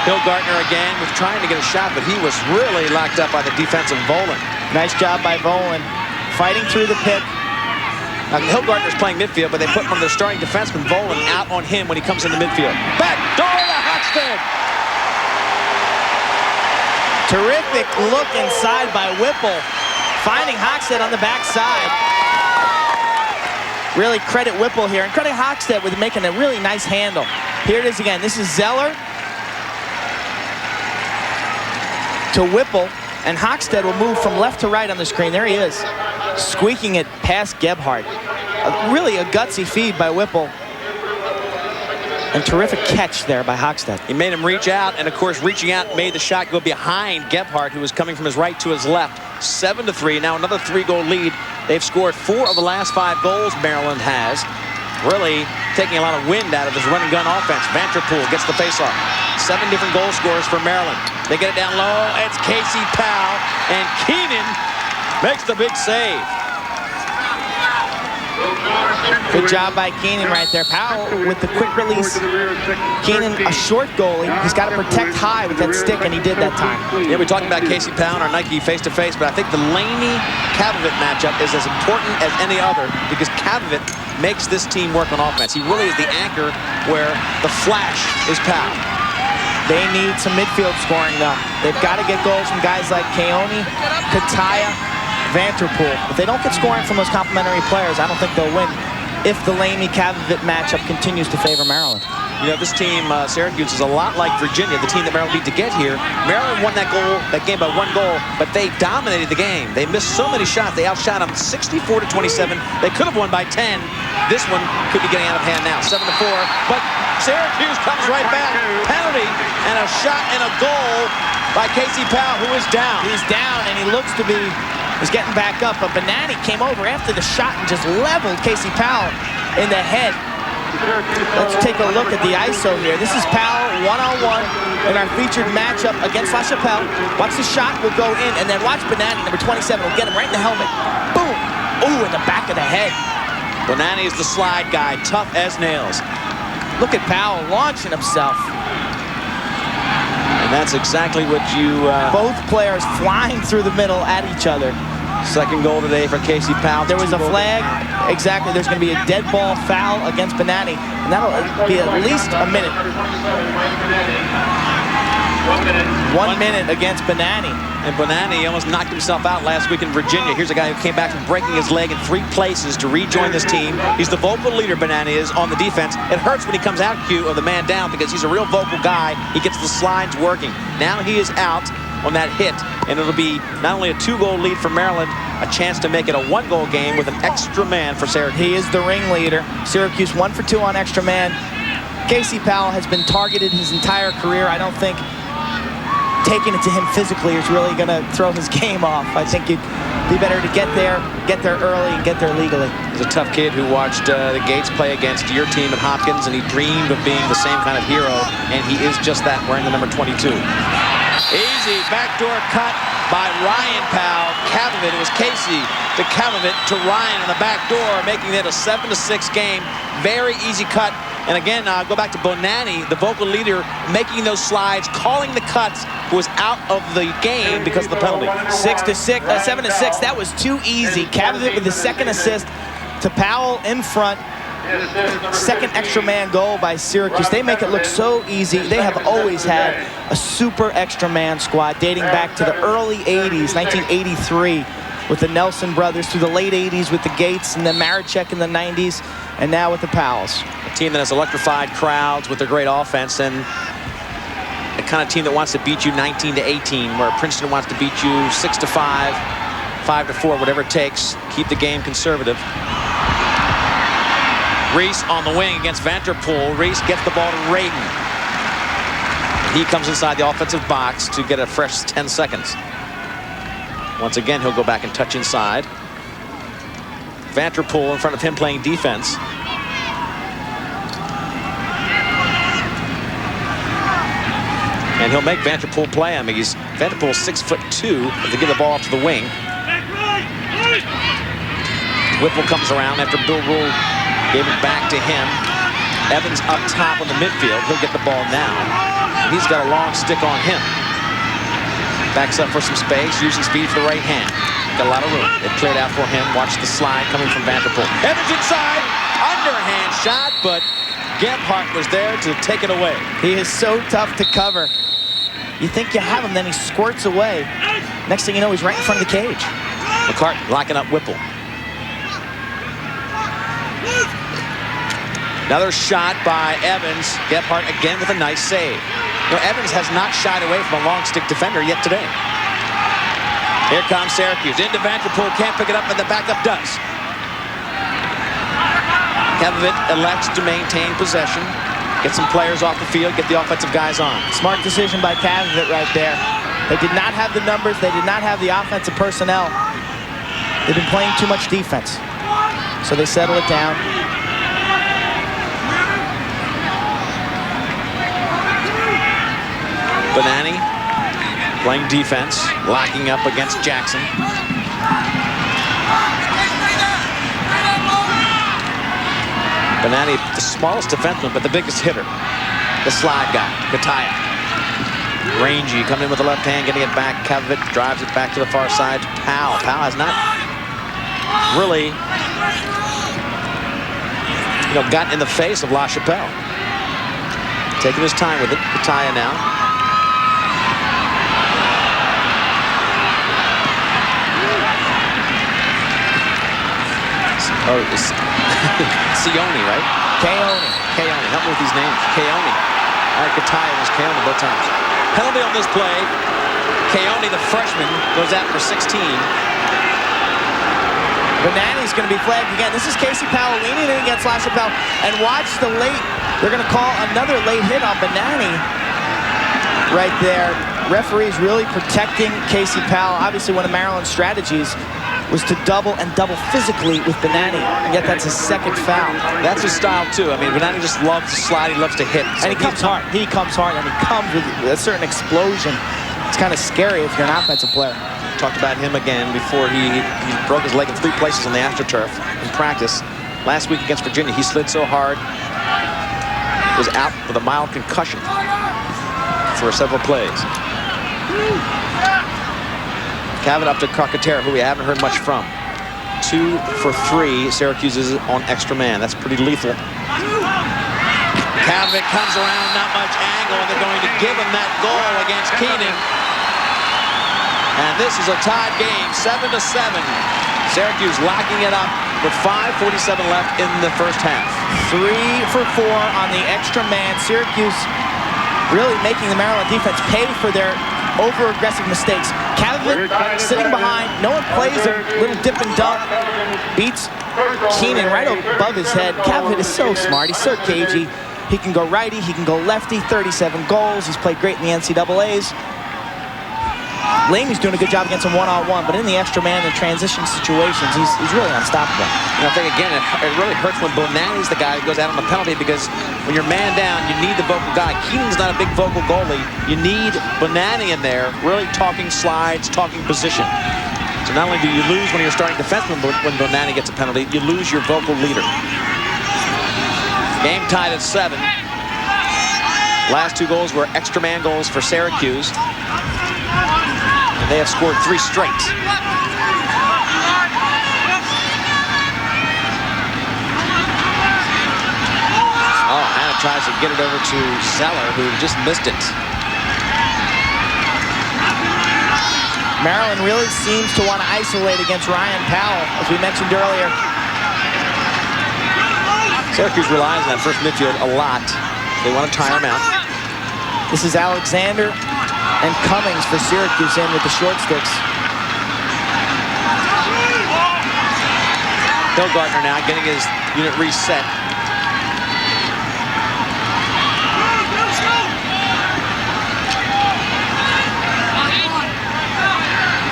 Hilgartner again was trying to get a shot, but he was really locked up by the defensive Volan. Nice job by Volan. Fighting through the pit. Now, Hilgartner's playing midfield, but they put one of their starting defensemen, Volan, out on him when he comes into midfield. Back door to Hochstadt. Terrific look inside by Whipple. Finding Hochstadt on the backside. Really credit Whipple here, and credit Hochstadt with making a really nice handle. Here it is again. This is Zeller to Whipple, and Hochstadt will move from left to right on the screen. There he is, squeaking it past Gebhardt. Really a gutsy feed by Whipple. And terrific catch there by Hochstadt. He made him reach out, and of course reaching out made the shot go behind Gebhardt, who was coming from his right to his left. 7-3. Now another 3-goal lead. They've scored 4 of the last 5 goals Maryland has. Really taking a lot of wind out of this run and gun offense. Vanterpool gets the faceoff. 7 different goal scorers for Maryland. They get it down low. It's Casey Powell, and Keenan makes the big save. Good job by Keenan right there. Powell with the quick release. Keenan, a short goalie. He's got to protect high with that stick, and he did that time. Yeah, we're talking about Casey Powell and our Nike face-to-face, but I think the Laney-Kavovit matchup is as important as any other because Kavovit makes this team work on offense. He really is the anchor where the flash is Powell. They need some midfield scoring, though. They've got to get goals from guys like Keone, Kataya, Vanterpool. If they don't get scoring from those complementary players, I don't think they'll win if the Laney-Kavovit matchup continues to favor Maryland. You know, this team, Syracuse, is a lot like Virginia, the team that Maryland beat to get here. Maryland won that game by 1 goal, but they dominated the game. They missed so many shots. They outshot them 64-27. They could have won by 10. This one could be getting out of hand now, 7-4. But Syracuse comes right back. Penalty and a shot and a goal by Casey Powell, who is down. He's down, and he looks to be getting back up. But Benani came over after the shot and just leveled Casey Powell in the head. Let's take a look at the ISO here. This is Powell one-on-one in our featured matchup against La Chapelle. Watch the shot will go in, and then watch Benani, number 27, will get him right in the helmet. Boom! Ooh, in the back of the head. Benani is the slide guy, tough as nails. Look at Powell launching himself. And that's exactly what you... Both players flying through the middle at each other. Second goal today for Casey Powell. There was a flag. Exactly. There's going to be a dead ball foul against Benani, and that'll be at least a minute. 1 minute against Benani. And Benani almost knocked himself out last week in Virginia. Here's a guy who came back from breaking his leg in 3 places to rejoin this team. He's the vocal leader, Benani is, on the defense. It hurts when he comes out of the man down because he's a real vocal guy. He gets the slides working. Now he is out on that hit, and it'll be not only a 2-goal lead for Maryland, a chance to make it a 1-goal game with an extra man for Syracuse. He is the ringleader. Syracuse 1 for 2 on extra man. Casey Powell has been targeted his entire career. I don't think taking it to him physically is really going to throw his game off. I think it'd be better to get there early, and get there legally. He's a tough kid who watched the Gates play against your team at Hopkins, and he dreamed of being the same kind of hero, and he is just that, wearing the number 22. Easy backdoor cut by Ryan Powell. Kavovit, it was Casey to Kavovit to Ryan on the back door, making it a 7-6 game. Very easy cut. And again, go back to Bonanni, the vocal leader, making those slides, calling the cuts, who was out of the game because of the penalty. 7-6. That was too easy. Kavovit with the second assist to Powell in front. Second extra man goal by Syracuse. They make it look so easy. They have always had a super extra man squad dating back to the early 80s, 1983 with the Nelson brothers, through the late 80s with the Gates and the Maricek in the 90s, and now with the Powells. A team that has electrified crowds with their great offense, and a kind of team that wants to beat you 19-18, where Princeton wants to beat you 6-5, 5-4, whatever it takes. Keep the game conservative. Reese on the wing against Vanterpool. Reese gets the ball to Radin. He comes inside the offensive box to get a fresh 10 seconds. Once again, he'll go back and touch inside. Vanterpool in front of him playing defense. And he'll make Vanterpool play him. Vanterpool's 6'2", to give the ball off to the wing. Whipple comes around after Bill Rule gave it back to him. Evans up top on the midfield. He'll get the ball now. He's got a long stick on him. Backs up for some space, using speed for the right hand. Got a lot of room. It cleared out for him. Watch the slide coming from Vanterpool. Evans inside. Underhand shot, but Gebhardt was there to take it away. He is so tough to cover. You think you have him, then he squirts away. Next thing you know, he's right in front of the cage. McCart locking up Whipple. Another shot by Evans. Gebhardt again with a nice save. You know, Evans has not shied away from a long stick defender yet today. Here comes Syracuse. Into Vanterpool. Can't pick it up, but the backup does. Kavovit elects to maintain possession. Get some players off the field. Get the offensive guys on. Smart decision by Kavovit right there. They did not have the numbers. They did not have the offensive personnel. They've been playing too much defense. So they settle it down. Benani playing defense, locking up against Jackson. Benani, the smallest defenseman, but the biggest hitter. The slide guy, Kataya. Rangy coming in with the left hand, getting it back. Kavovit drives it back to the far side. Powell. Powell has not really, gotten in the face of LaChapelle. Taking his time with it. Kataya now. Oh, it's Sione, right? Keone. Help me with these names. Keone. All right, Kataya was Keone both times. Penalty on this play. Keone, the freshman, goes out for 16. Benani's going to be flagged again. This is Casey Powell leaning in against LaChapelle. And watch the late. They're going to call another late hit on Benani right there. Referees really protecting Casey Powell. Obviously, one of Maryland's strategies was to double physically with Benani, and yet that's his second foul. That's his style, too. I mean, Benani just loves to slide. He loves to hit. So and he comes hard. He comes hard, and he comes with a certain explosion. It's kind of scary if you're an offensive player. Talked about him again before he broke his leg in 3 places on the AstroTurf in practice. Last week against Virginia, he slid so hard, was out with a mild concussion for several plays. Kavovit up to Carcaterra, who we haven't heard much from. 2 for 3. Syracuse is on extra man. That's pretty lethal. Kavovit comes around, not much angle, and they're going to give him that goal against Keenan. And this is a tied game, 7-7. Syracuse locking it up with 5:47 left in the first half. 3 for 4 on the extra man. Syracuse really making the Maryland defense pay for their over-aggressive mistakes. Kavovit sitting behind. No one plays a little dip and dunk. Beats Keenan right above his head. Kavovit is so smart. He's so cagey. He can go righty. He can go lefty. 37 goals. He's played great in the NCAAs. Lamey's doing a good job against him one-on-one, but in the extra man and transition situations, he's really unstoppable. And I think, again, it really hurts when Bonanni's the guy who goes out on the penalty, because when you're man down, you need the vocal guy. Keenan's not a big vocal goalie. You need Bonanni in there, really talking slides, talking position. So not only do you lose when you're starting defenseman, but when Bonanni gets a penalty, you lose your vocal leader. Game tied at 7. Last 2 goals were extra man goals for Syracuse. They have scored 3 straight. Oh, Hanna tries to get it over to Zeller, who just missed it. Maryland really seems to want to isolate against Ryan Powell, as we mentioned earlier. Syracuse relies on that first midfield a lot. They want to tire him out. This is Alexander and Cummings for Syracuse in with the short sticks. Hilgartner now getting his unit reset.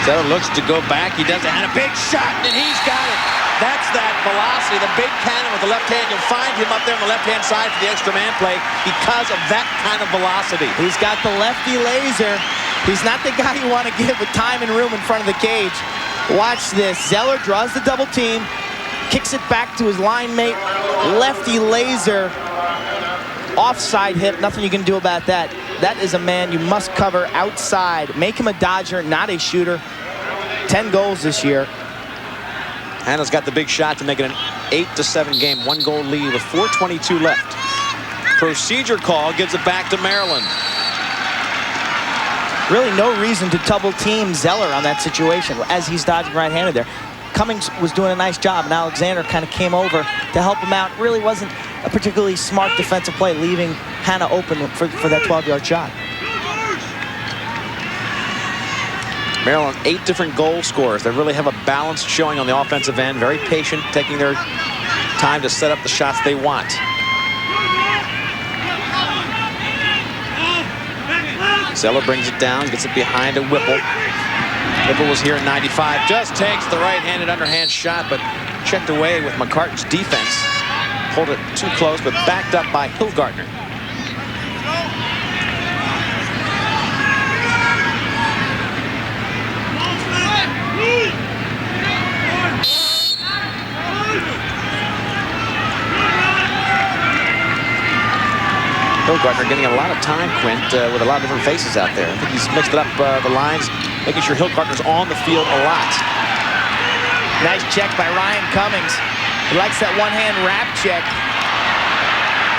Zeller looks to go back. He does it, and a big shot, and he's got it. That's that velocity, the big cannon with the left hand. You'll find him up there on the left-hand side for the extra man play because of that kind of velocity. He's got the lefty laser. He's not the guy you want to give with time and room in front of the cage. Watch this. Zeller draws the double team, kicks it back to his line mate. Lefty laser, offside hip. Nothing you can do about that. That is a man you must cover outside. Make him a dodger, not a shooter. 10 goals this year. Hanna's got the big shot to make it an 8-7 game. 1-goal lead with 4:22 left. Procedure call gives it back to Maryland. Really no reason to double team Zeller on that situation as he's dodging right-handed there. Cummings was doing a nice job, and Alexander kind of came over to help him out. Really wasn't a particularly smart defensive play, leaving Hanna open for that 12-yard shot. Maryland, 8 different goal scorers. They really have a balanced showing on the offensive end. Very patient, taking their time to set up the shots they want. Zeller brings it down, gets it behind a Whipple. Whipple was here in 95, just takes the right-handed underhand shot, but checked away with McCartan's defense. Pulled it too close, but backed up by Hilgartner. Hilgartner getting a lot of time, Quint, with a lot of different faces out there. I think he's mixed it up the lines, making sure Hilgartner's on the field a lot. Nice check by Ryan Cummings. He likes that one-hand wrap check.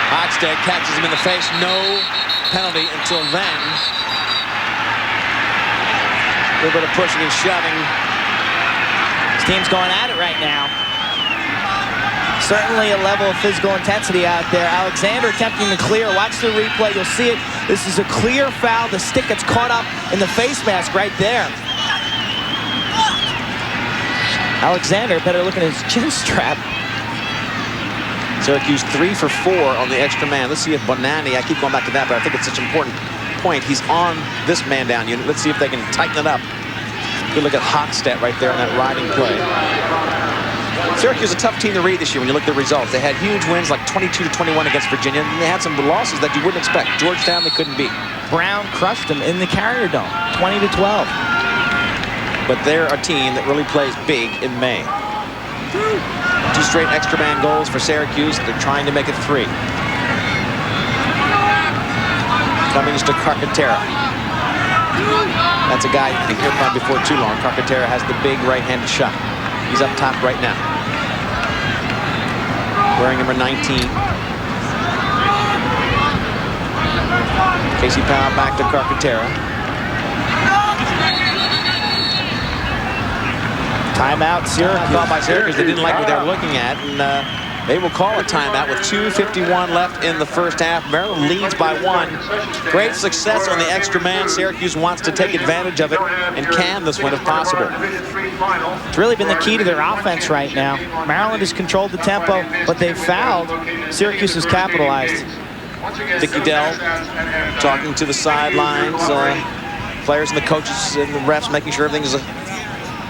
Hochstadt catches him in the face. No penalty until then. A little bit of pushing and shoving. This team's going at it right now. Certainly a level of physical intensity out there. Alexander attempting to clear. Watch the replay. You'll see it. This is a clear foul. The stick gets caught up in the face mask right there. Alexander better look at his chin strap. Syracuse 3 for 4 on the extra man. Let's see if Bonanni, I keep going back to that, but I think it's such an important point. He's on this man down unit. Let's see if they can tighten it up. Good look at Hochstadt right there on that riding play. Syracuse is a tough team to read this year when you look at the results. They had huge wins like 22-21 against Virginia, and they had some losses that you wouldn't expect. Georgetown they couldn't beat. Brown crushed them in the Carrier Dome, 20-12. But they're a team that really plays big in May. 2 straight extra man goals for Syracuse. They're trying to make it 3. Cummings to Carcaterra. That's a guy you can hear from before too long. Carcaterra has the big right-handed shot. He's up top right now. Wearing number 19. Casey Powell back to Carcaterra. Timeout, Syracuse. Called by Syracuse. They didn't like what they were looking at, and they will call a timeout with 2:51 left in the first half. Maryland leads by 1. Great success on the extra man. Syracuse wants to take advantage of it and can this one if possible. It's really been the key to their offense right now. Maryland has controlled the tempo, but they've fouled. Syracuse has capitalized. Dickie Dell talking to the sidelines. Players and the coaches and the refs making sure everything is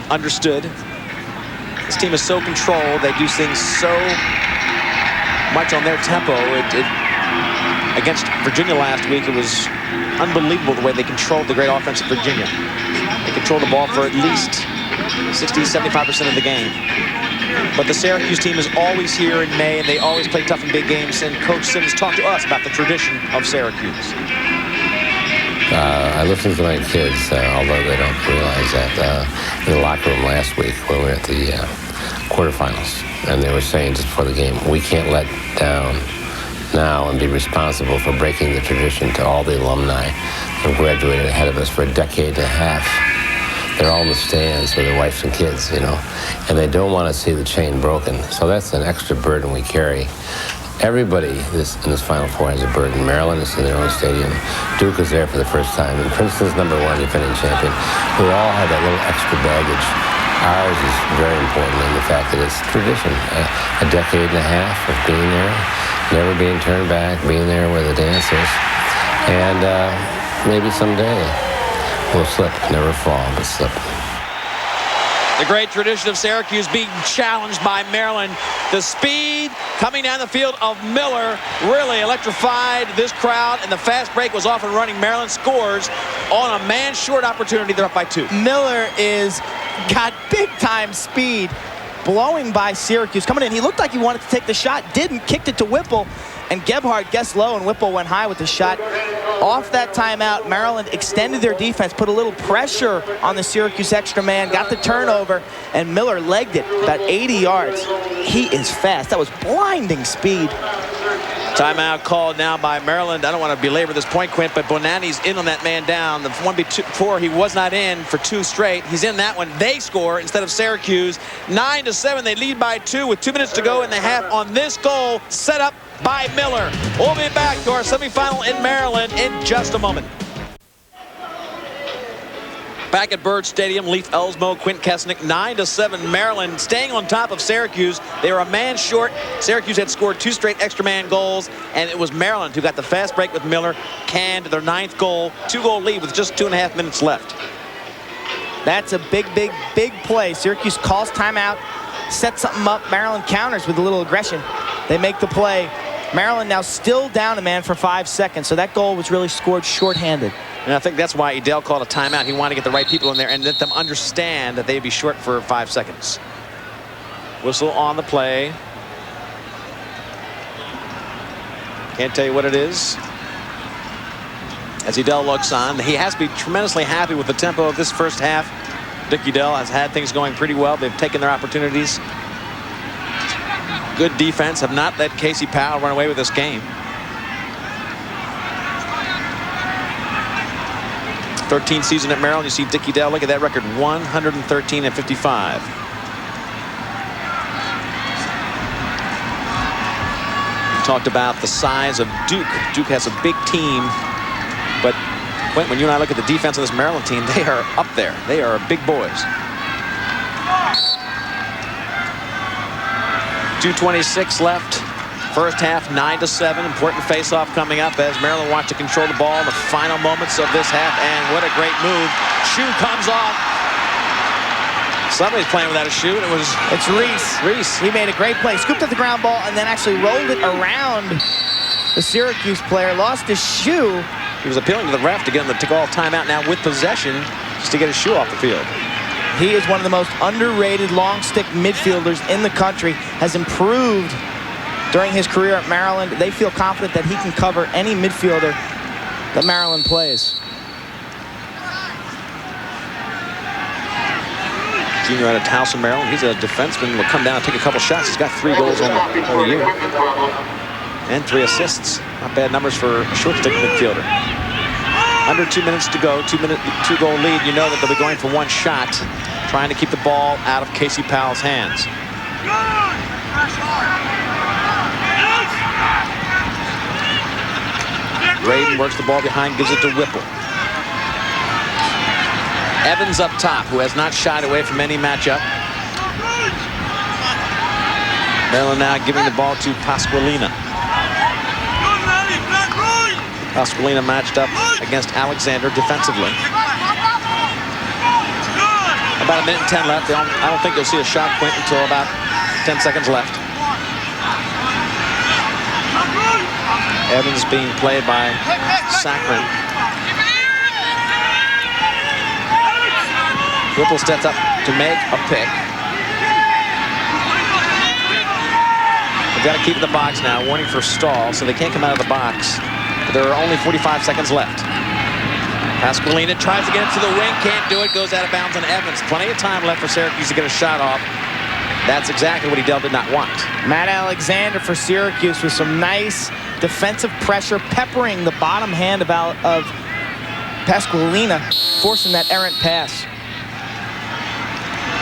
understood. This team is so controlled. They do things so much on their tempo. Against Virginia last week, it was unbelievable the way they controlled the great offense of Virginia. They controlled the ball for at least 60-75% of the game. But the Syracuse team is always here in May, and they always play tough in big games. And Coach Simmons talked to us about the tradition of Syracuse. I listened to my kids, although they don't realize that, in the locker room last week when we were at the quarterfinals. And they were saying just before the game, we can't let down now and be responsible for breaking the tradition to all the alumni who graduated ahead of us for a decade and a half. They're all in the stands with their wives and kids, you know, and they don't want to see the chain broken. So that's an extra burden we carry. Everybody in this Final Four has a burden. Maryland is in their own stadium. Duke is there for the first time. And Princeton's #1 defending champion. We all have that little extra baggage. Ours is very important in the fact that it's tradition. A decade and a half of being there, never being turned back, being there where the dance is. And maybe someday we'll slip. Never fall, but slip. The great tradition of Syracuse being challenged by Maryland. The speed coming down the field of Miller really electrified this crowd, and the fast break was off and running. Maryland scores on a man-short opportunity. They're up by 2. Miller got big-time speed, blowing by Syracuse. Coming in, he looked like he wanted to take the shot, didn't, kicked it to Whipple, and Gebhardt guessed low, and Whipple went high with the shot. Off that timeout, Maryland extended their defense, put a little pressure on the Syracuse extra man, got the turnover, and Miller legged it about 80 yards. He is fast. That was blinding speed. Timeout called now by Maryland. I don't want to belabor this point, Quint, but Bonanni's in on that man down. The one before he was not in for 2 straight. He's in that one. They score instead of Syracuse. 9-7. They lead by 2 with 2 minutes to go in the half on this goal set up by Miller. We'll be back to our semifinal in Maryland in just a moment. Back at Bird Stadium, Leaf Elsmo, Quint Kesnick, 9-7 Maryland, staying on top of Syracuse. They were a man short. Syracuse had scored 2 straight extra man goals, and it was Maryland who got the fast break with Miller, canned their 9th goal, 2-goal lead with just 2.5 minutes left. That's a big play. Syracuse calls timeout, sets something up. Maryland counters with a little aggression. They make the play. Maryland now still down a man for 5 seconds, so that goal was really scored shorthanded. And I think that's why Edel called a timeout. He wanted to get the right people in there and let them understand that they'd be short for 5 seconds. Whistle on the play. Can't tell you what it is. As Edel looks on, he has to be tremendously happy with the tempo of this first half. Dick Edel has had things going pretty well. They've taken their opportunities. Good defense, have not let Casey Powell run away with this game. 13th season at Maryland. You see Dick Edel, look at that record, 113-55. We talked about the size of Duke. Duke has a big team, but when you and I look at the defense of this Maryland team, they are up there. They are big boys. 2:26 left. First half, 9-7. Important face-off coming up as Maryland wants to control the ball in the final moments of this half. And what a great move. Shoe comes off. Somebody's playing without a shoe, and it's Reese. Reese. He made a great play. Scooped up the ground ball and then actually rolled it around the Syracuse player. Lost his shoe. He was appealing to the ref to get him to call timeout now with possession just to get his shoe off the field. He is one of the most underrated long stick midfielders in the country. Has improved during his career at Maryland. They feel confident that he can cover any midfielder that Maryland plays. Junior out of Towson, Maryland. He's a defenseman. Will come down and take a couple shots. He's got 3 goals on the year and 3 assists. Not bad numbers for a short stick midfielder. Under 2 minutes to go, 2-goal lead. You know that they'll be going for 1 shot, trying to keep the ball out of Casey Powell's hands. Graydon works the ball behind, gives it to Whipple. Evans up top, who has not shied away from any matchup. Maryland now giving the ball to Pasqualina. Pasqualina matched up against Alexander defensively. About 1 minute and 10 left. I don't think you'll see a shot, Quint, until about 10 seconds left. Evans being played by Saccharin. Whipple steps up to make a pick. They've got to keep in the box now. Warning for stall, so they can't come out of the box. But there are only 45 seconds left. Pasqualina tries to get it to the wing, can't do it, goes out of bounds on Evans. Plenty of time left for Syracuse to get a shot off. That's exactly what Edel did not want. Matt Alexander for Syracuse with some nice defensive pressure, peppering the bottom hand of Pasqualina, forcing that errant pass.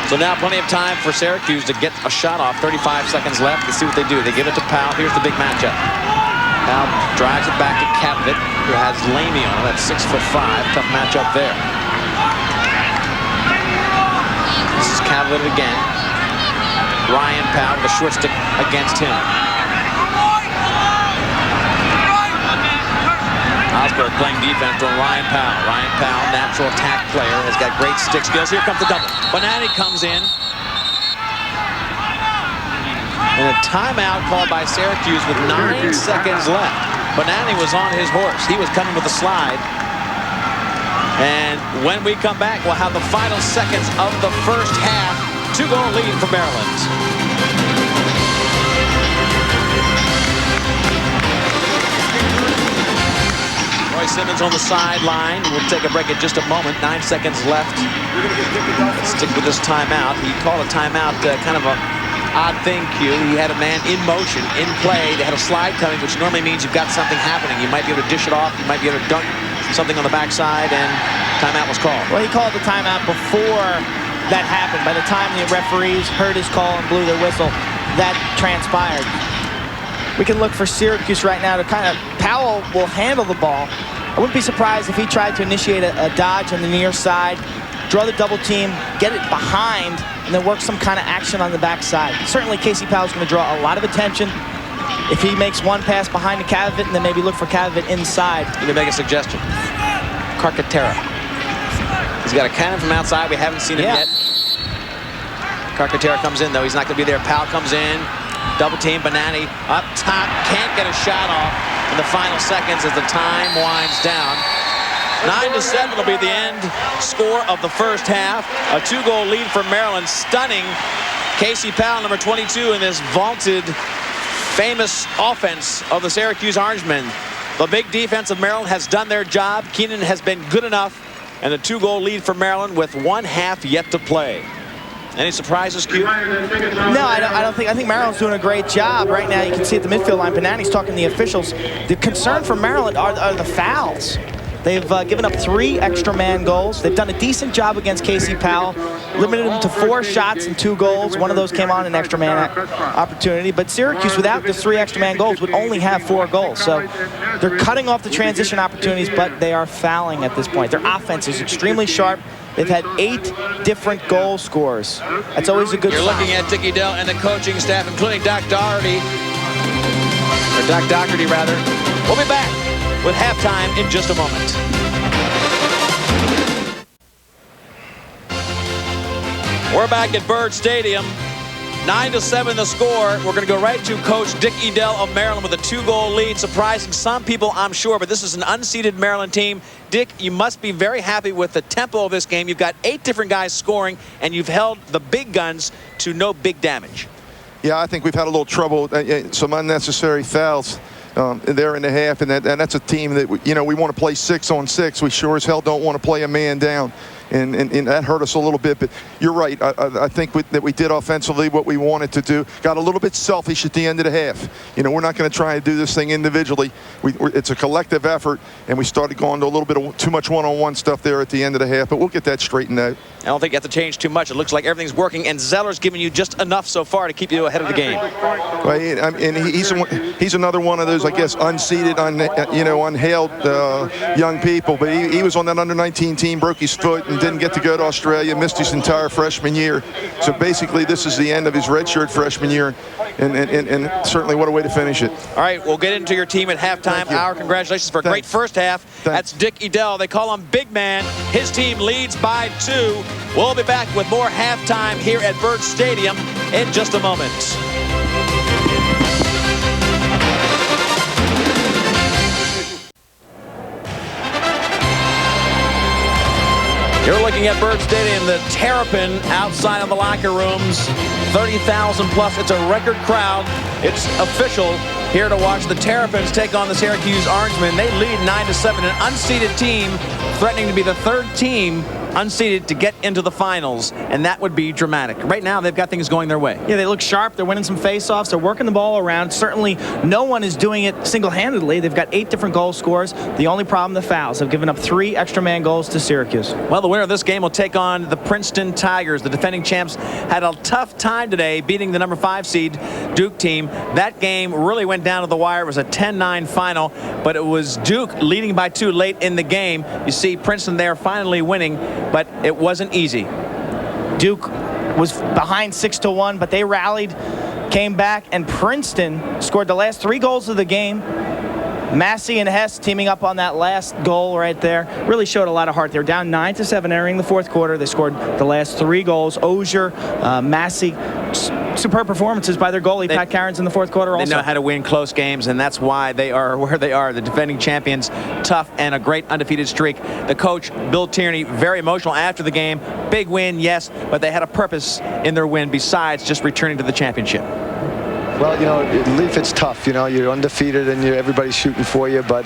So now plenty of time for Syracuse to get a shot off. 35 seconds left. Let's see what they do. They give it to Powell. Here's the big matchup. Powell drives it back to Cavavit, who has Lamy on. That's 6'5". Tough matchup there. This is Cavavit again. Ryan Powell, the short stick against him. Osberg playing defense on Ryan Powell. Ryan Powell, natural attack player, has got great stick skills. Here comes the double. Bonanni comes in. And a timeout called by Syracuse with 9 seconds left. Bonanni was on his horse. He was coming with a slide. And when we come back, we'll have the final seconds of the first half. 2-goal lead for Maryland. Roy Simmons on the sideline. We'll take a break in just a moment. 9 seconds left. Stick with this timeout. He called a timeout, kind of a odd thing, Q. He had a man in motion, in play. They had a slide coming, which normally means you've got something happening. You might be able to dish it off. You might be able to dunk something on the backside, and timeout was called. Well, he called the timeout before that happened. By the time the referees heard his call and blew their whistle, that transpired. We can look for Syracuse right now to kind of, Powell will handle the ball. I wouldn't be surprised if he tried to initiate a dodge on the near side. draw the double team, get it behind, and then work some kind of action on the backside. Certainly Casey Powell's going to draw a lot of attention. If he makes one pass behind to Kavovit and then maybe look for Kavovit inside. You can make a suggestion. Carcaterra. He's got a cannon from outside. We haven't seen him yet. Carcaterra comes in, though. He's not going to be there. Powell comes in. Double team. Banani up top. Can't get a shot off in the final seconds as the time winds down. 9-7 will be the end score of the first half. A 2-goal lead for Maryland, stunning Casey Powell, number 22, in this vaunted, famous offense of the Syracuse Orangemen. The big defense of Maryland has done their job. Keenan has been good enough, and a 2-goal lead for Maryland with 1 half yet to play. Any surprises, Q? No, I don't think. I think Maryland's doing a great job right now. You can see at the midfield line, Banani's talking to the officials. The concern for Maryland are the fouls. They've given up 3 extra man goals. They've done a decent job against Casey Powell, limited him to 4 shots and 2 goals. One of those came on an extra man opportunity. But Syracuse, without the 3 extra man goals, would only have 4 goals. So they're cutting off the transition opportunities, but they are fouling at this point. Their offense is extremely sharp. They've had 8 different goal scorers. That's always a good sign. You're looking at Dick Edel and the coaching staff, including Doc Doherty, or Doc Doherty, rather. We'll be back with halftime in just a moment. We're back at Byrd Stadium. 9-7 the score. We're going to go right to Coach Dick Edel of Maryland with a 2-goal lead. Surprising some people, I'm sure, but this is an unseeded Maryland team. Dick, you must be very happy with the tempo of this game. You've got 8 different guys scoring, and you've held the big guns to no big damage. Yeah, I think we've had a little trouble, some unnecessary fouls there in the half, and that's a team that, we want to play 6-on-6. We sure as hell don't want to play a man down. And that hurt us a little bit, but you're right. I think that we did offensively what we wanted to do. Got a little bit selfish at the end of the half. We're not going to try and do this thing individually. It's a collective effort, and we started going to a little bit of too much one-on-one stuff there at the end of the half, but we'll get that straightened out. I don't think you have to change too much. It looks like everything's working, and Zeller's giving you just enough so far to keep you ahead of the game. Right, and he's another one of those, I guess, unseeded, unhailed young people, but he was on that under-19 team, broke his foot, and didn't get to go to Australia, missed his entire freshman year. So basically this is the end of his redshirt freshman year, and certainly what a way to finish it. All right, we'll get into your team at halftime. Our congratulations for a great first half. That's Dick Edel. They call him Big Man. His team leads by 2. We'll be back with more halftime here at Byrd Stadium in just a moment. You're looking at Byrd Stadium, the Terrapin outside of the locker rooms. 30,000 plus. It's a record crowd. It's official. Here to watch the Terrapins take on the Syracuse Orangemen. They lead 9-7. An unseeded team threatening to be the 3rd team unseeded to get into the finals, and that would be dramatic. Right now, they've got things going their way. Yeah, they look sharp. They're winning some face-offs. They're working the ball around. Certainly, no one is doing it single-handedly. They've got 8 different goal scorers. The only problem, the fouls. They've given up 3 extra man goals to Syracuse. Well, the winner of this game will take on the Princeton Tigers. The defending champs had a tough time today beating the number 5 seed Duke team. That game really went down to the wire. It was a 10-9 final, but it was Duke leading by 2 late in the game. You see Princeton there finally winning, but it wasn't easy. Duke was behind 6-1, but they rallied, came back, and Princeton scored the last 3 goals of the game. Massey and Hess teaming up on that last goal right there really showed a lot of heart. They were down 9-7 entering the 4th quarter. They scored the last 3 goals. Ozier, Massey, superb performances by their goalie, Pat Cairns, in the 4th quarter also. They know how to win close games, and that's why they are where they are. The defending champions, tough, and a great undefeated streak. The coach, Bill Tierney, very emotional after the game. Big win, yes, but they had a purpose in their win besides just returning to the championship. Well, Leaf, it's tough. You're undefeated and everybody's shooting for you. But,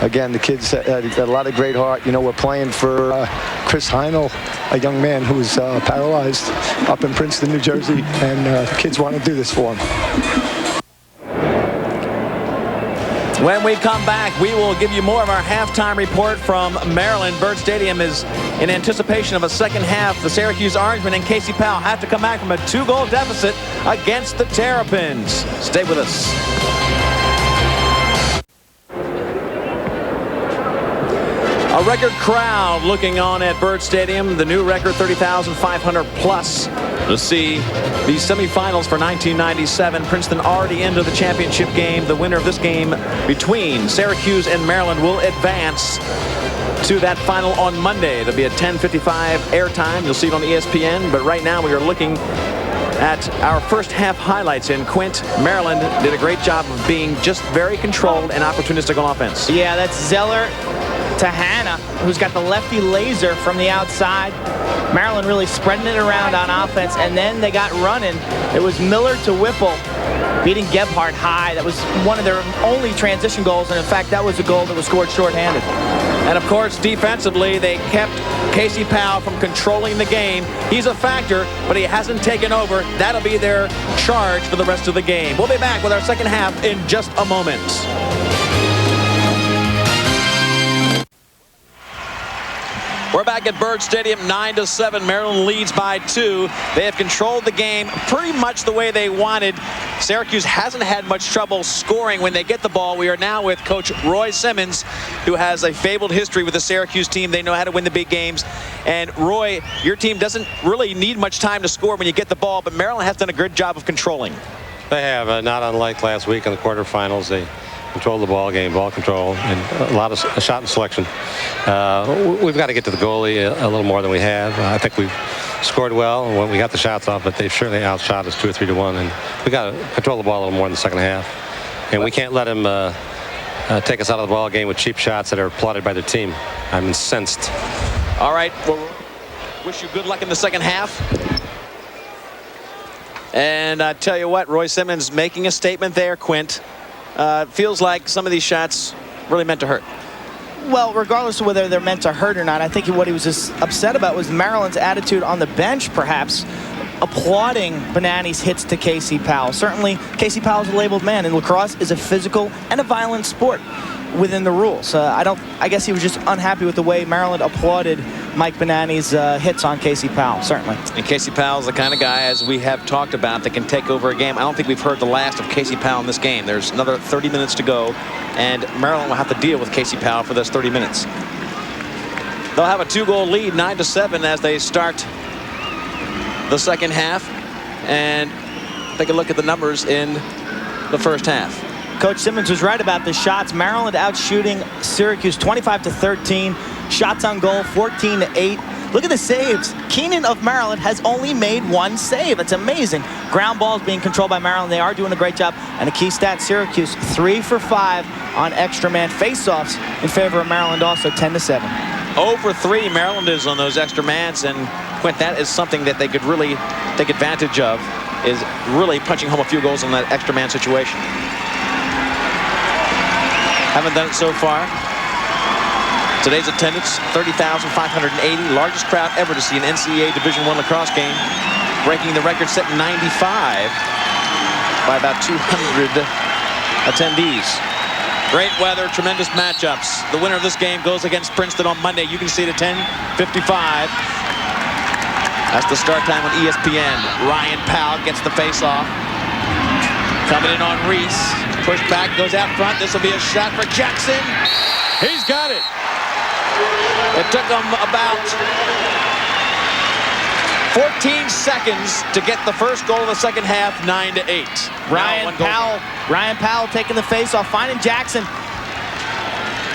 again, the kids got a lot of great heart. We're playing for Chris Heinel, a young man who's paralyzed up in Princeton, New Jersey. And kids want to do this for him. When we come back, we will give you more of our halftime report from Maryland. Byrd Stadium is in anticipation of a second half. The Syracuse Orangemen and Casey Powell have to come back from a 2-goal deficit against the Terrapins. Stay with us. A record crowd looking on at Byrd Stadium. The new record, 30,500 plus, to see the semifinals for 1997. Princeton already into the championship game. The winner of this game between Syracuse and Maryland will advance to that final on Monday. It'll be at 10:55 airtime. You'll see it on ESPN. But right now we are looking at our first half highlights. In Quint, Maryland did a great job of being just very controlled and opportunistic on offense. Yeah, that's Zeller to Hanna, who's got the lefty laser from the outside. Maryland really spreading it around on offense, and then they got running. It was Miller to Whipple, beating Gebhardt high. That was one of their only transition goals, and in fact, that was a goal that was scored shorthanded. And of course, defensively, they kept Casey Powell from controlling the game. He's a factor, but he hasn't taken over. That'll be their charge for the rest of the game. We'll be back with our second half in just a moment. We're back at Byrd Stadium, 9-7. Maryland leads by 2. They have controlled the game pretty much the way they wanted. Syracuse hasn't had much trouble scoring when they get the ball. We are now with Coach Roy Simmons, who has a fabled history with the Syracuse team. They know how to win the big games. And Roy, your team doesn't really need much time to score when you get the ball, but Maryland has done a good job of contrling. They have, not unlike last week in the quarterfinals. They controlled the ball game, ball control, and a lot of shot and selection. We've got to get to the goalie a little more than we have. I think we've scored well when we got the shots off, but they certainly outshot us 2 or 3 to 1, and we got to control the ball a little more in the second half. And we can't let them take us out of the ball game with cheap shots that are plotted by their team. I'm incensed. All right, well, wish you good luck in the second half. And I tell you what, Roy Simmons making a statement there, Quint. Feels like some of these shots really meant to hurt. Well, regardless of whether they're meant to hurt or not, I think what he was just upset about was Maryland's attitude on the bench, perhaps, applauding Banani's hits to Casey Powell. Certainly, Casey Powell's a labeled man, and lacrosse is a physical and a violent sport within the rules. I guess he was just unhappy with the way Maryland applauded Mike Banani's hits on Casey Powell, certainly. And Casey Powell's the kind of guy, as we have talked about, that can take over a game. I don't think we've heard the last of Casey Powell in this game. There's another 30 minutes to go, and Maryland will have to deal with Casey Powell for those 30 minutes. They'll have a 2-goal lead, 9-7, as they start the second half. And take a look at the numbers in the first half. Coach Simmons was right about the shots. Maryland out shooting Syracuse 25-13. Shots on goal 14-8. Look at the saves. Keenan of Maryland has only made 1 save. It's amazing. Ground balls being controlled by Maryland. They are doing a great job. And a key stat, Syracuse 3 for 5 on extra man face-offs in favor of Maryland, also 10-7. 0 for 3 Maryland is on those extra mans, and Quint, that is something that they could really take advantage of, is really punching home a few goals in that extra man situation. Haven't done it so far. Today's attendance, 30,580, largest crowd ever to see an NCAA Division I lacrosse game, breaking the record set in '95 by about 200 attendees. Great weather, tremendous matchups. The winner of this game goes against Princeton on Monday. You can see it at 10:55. That's the start time on ESPN. Ryan Powell gets the face-off. Coming in on Reese. Pushed back, goes out front. This will be a shot for Jackson. He's got it. It took him about 14 seconds to get the first goal of the second half, 9-8. Ryan Powell taking the face-off, finding Jackson.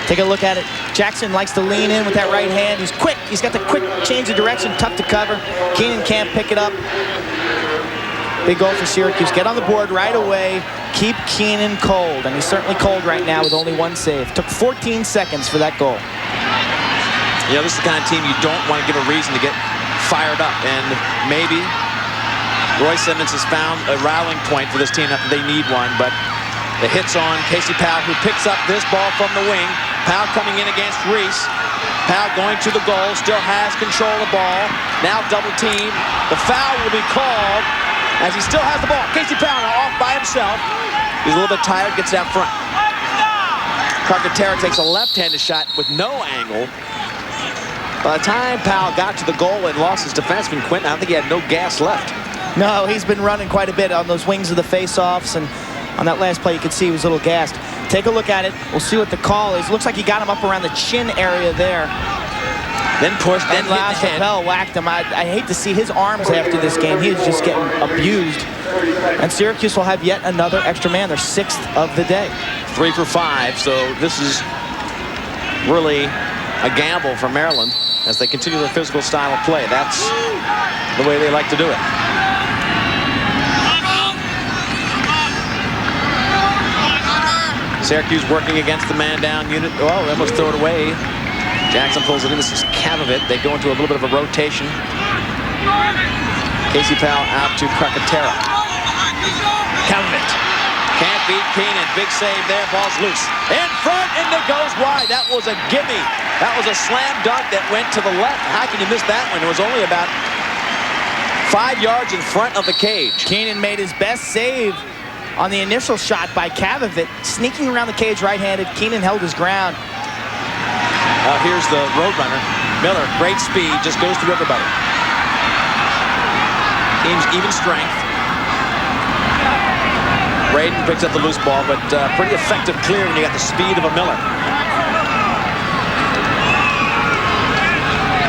Take a look at it. Jackson likes to lean in with that right hand. He's quick. He's got the quick change of direction, tough to cover. Keenan can't pick it up. Big goal for Syracuse. Get on the board right away. Keep Keenan cold, and he's certainly cold right now with only 1 save. Took 14 seconds for that goal. You know, this is the kind of team you don't want to give a reason to get fired up, and maybe Roy Simmons has found a rallying point for this team after they need one, but the hits on Casey Powell, who picks up this ball from the wing. Powell coming in against Reese. Powell going to the goal, still has control of the ball. Now double team. The foul will be called as he still has the ball. Casey Powell off by himself. He's a little bit tired, gets out front. Carcaterra takes a left-handed shot with no angle. By the time Powell got to the goal and lost his defenseman, Quentin, I don't think he had no gas left. No, he's been running quite a bit on those wings of the face-offs, and On that last play, you could see he was a little gassed. Take a look at it. We'll see what the call is. Looks like he got him up around the chin area there. Then pushed, then hit the head. Powell whacked him. I hate to see his arms after this game. He is just getting abused. And Syracuse will have yet another extra man, their 6th of the day. 3 for 5, so this is really a gamble for Maryland as they continue their physical style of play. That's the way they like to do it. Syracuse working against the man-down unit. Oh, they almost throw it away. Jackson pulls it in. This is Kavovit. They go into a little bit of a rotation. Casey Powell out to Carcaterra. Kavovit can't beat Keenan. Big save there. Ball's loose. In front, and it goes wide. That was a gimme. That was a slam dunk that went to the left. How can you miss that one? It was only about 5 yards in front of the cage. Keenan made his best save on the initial shot by Kavovit. Sneaking around the cage right-handed. Keenan held his ground. Here's the Roadrunner. Miller, great speed, just goes through everybody. Team's even strength. Braden picks up the loose ball, but pretty effective clear when you got the speed of a Miller.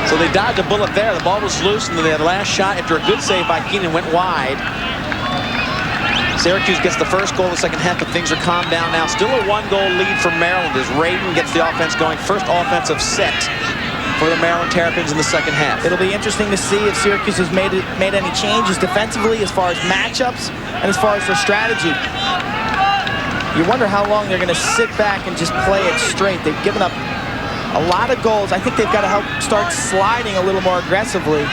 So they dodged a bullet there. The ball was loose, and the last shot after a good save by Keenan went wide. Syracuse gets the first goal of the second half, but things are calmed down now. Still a 1-goal lead for Maryland as Raiden gets the offense going. First offensive set for the Maryland Terrapins in the second half. It'll be interesting to see if Syracuse has made any changes defensively as far as matchups and as far as their strategy. You wonder how long they're going to sit back and just play it straight. They've given up a lot of goals. I think they've got to help start sliding a little more aggressively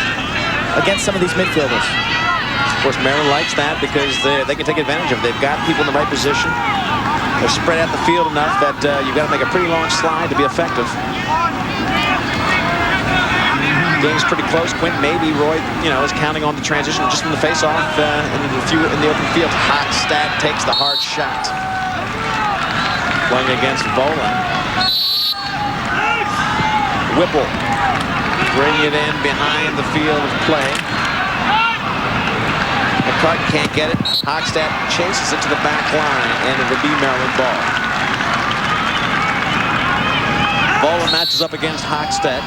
against some of these midfielders. Of course, Maryland likes that because they can take advantage of it. They've got people in the right position. They're spread out the field enough that you've got to make a pretty long slide to be effective. Game's pretty close. Quint maybe Roy, is counting on the transition just from the face-off in the open field. Hochstadt takes the hard shot. Playing against Volan. Whipple bringing it in behind the field of play. McCartan can't get it. Hochstadt chases it to the back line, and it will be Maryland ball. Volan matches up against Hochstadt.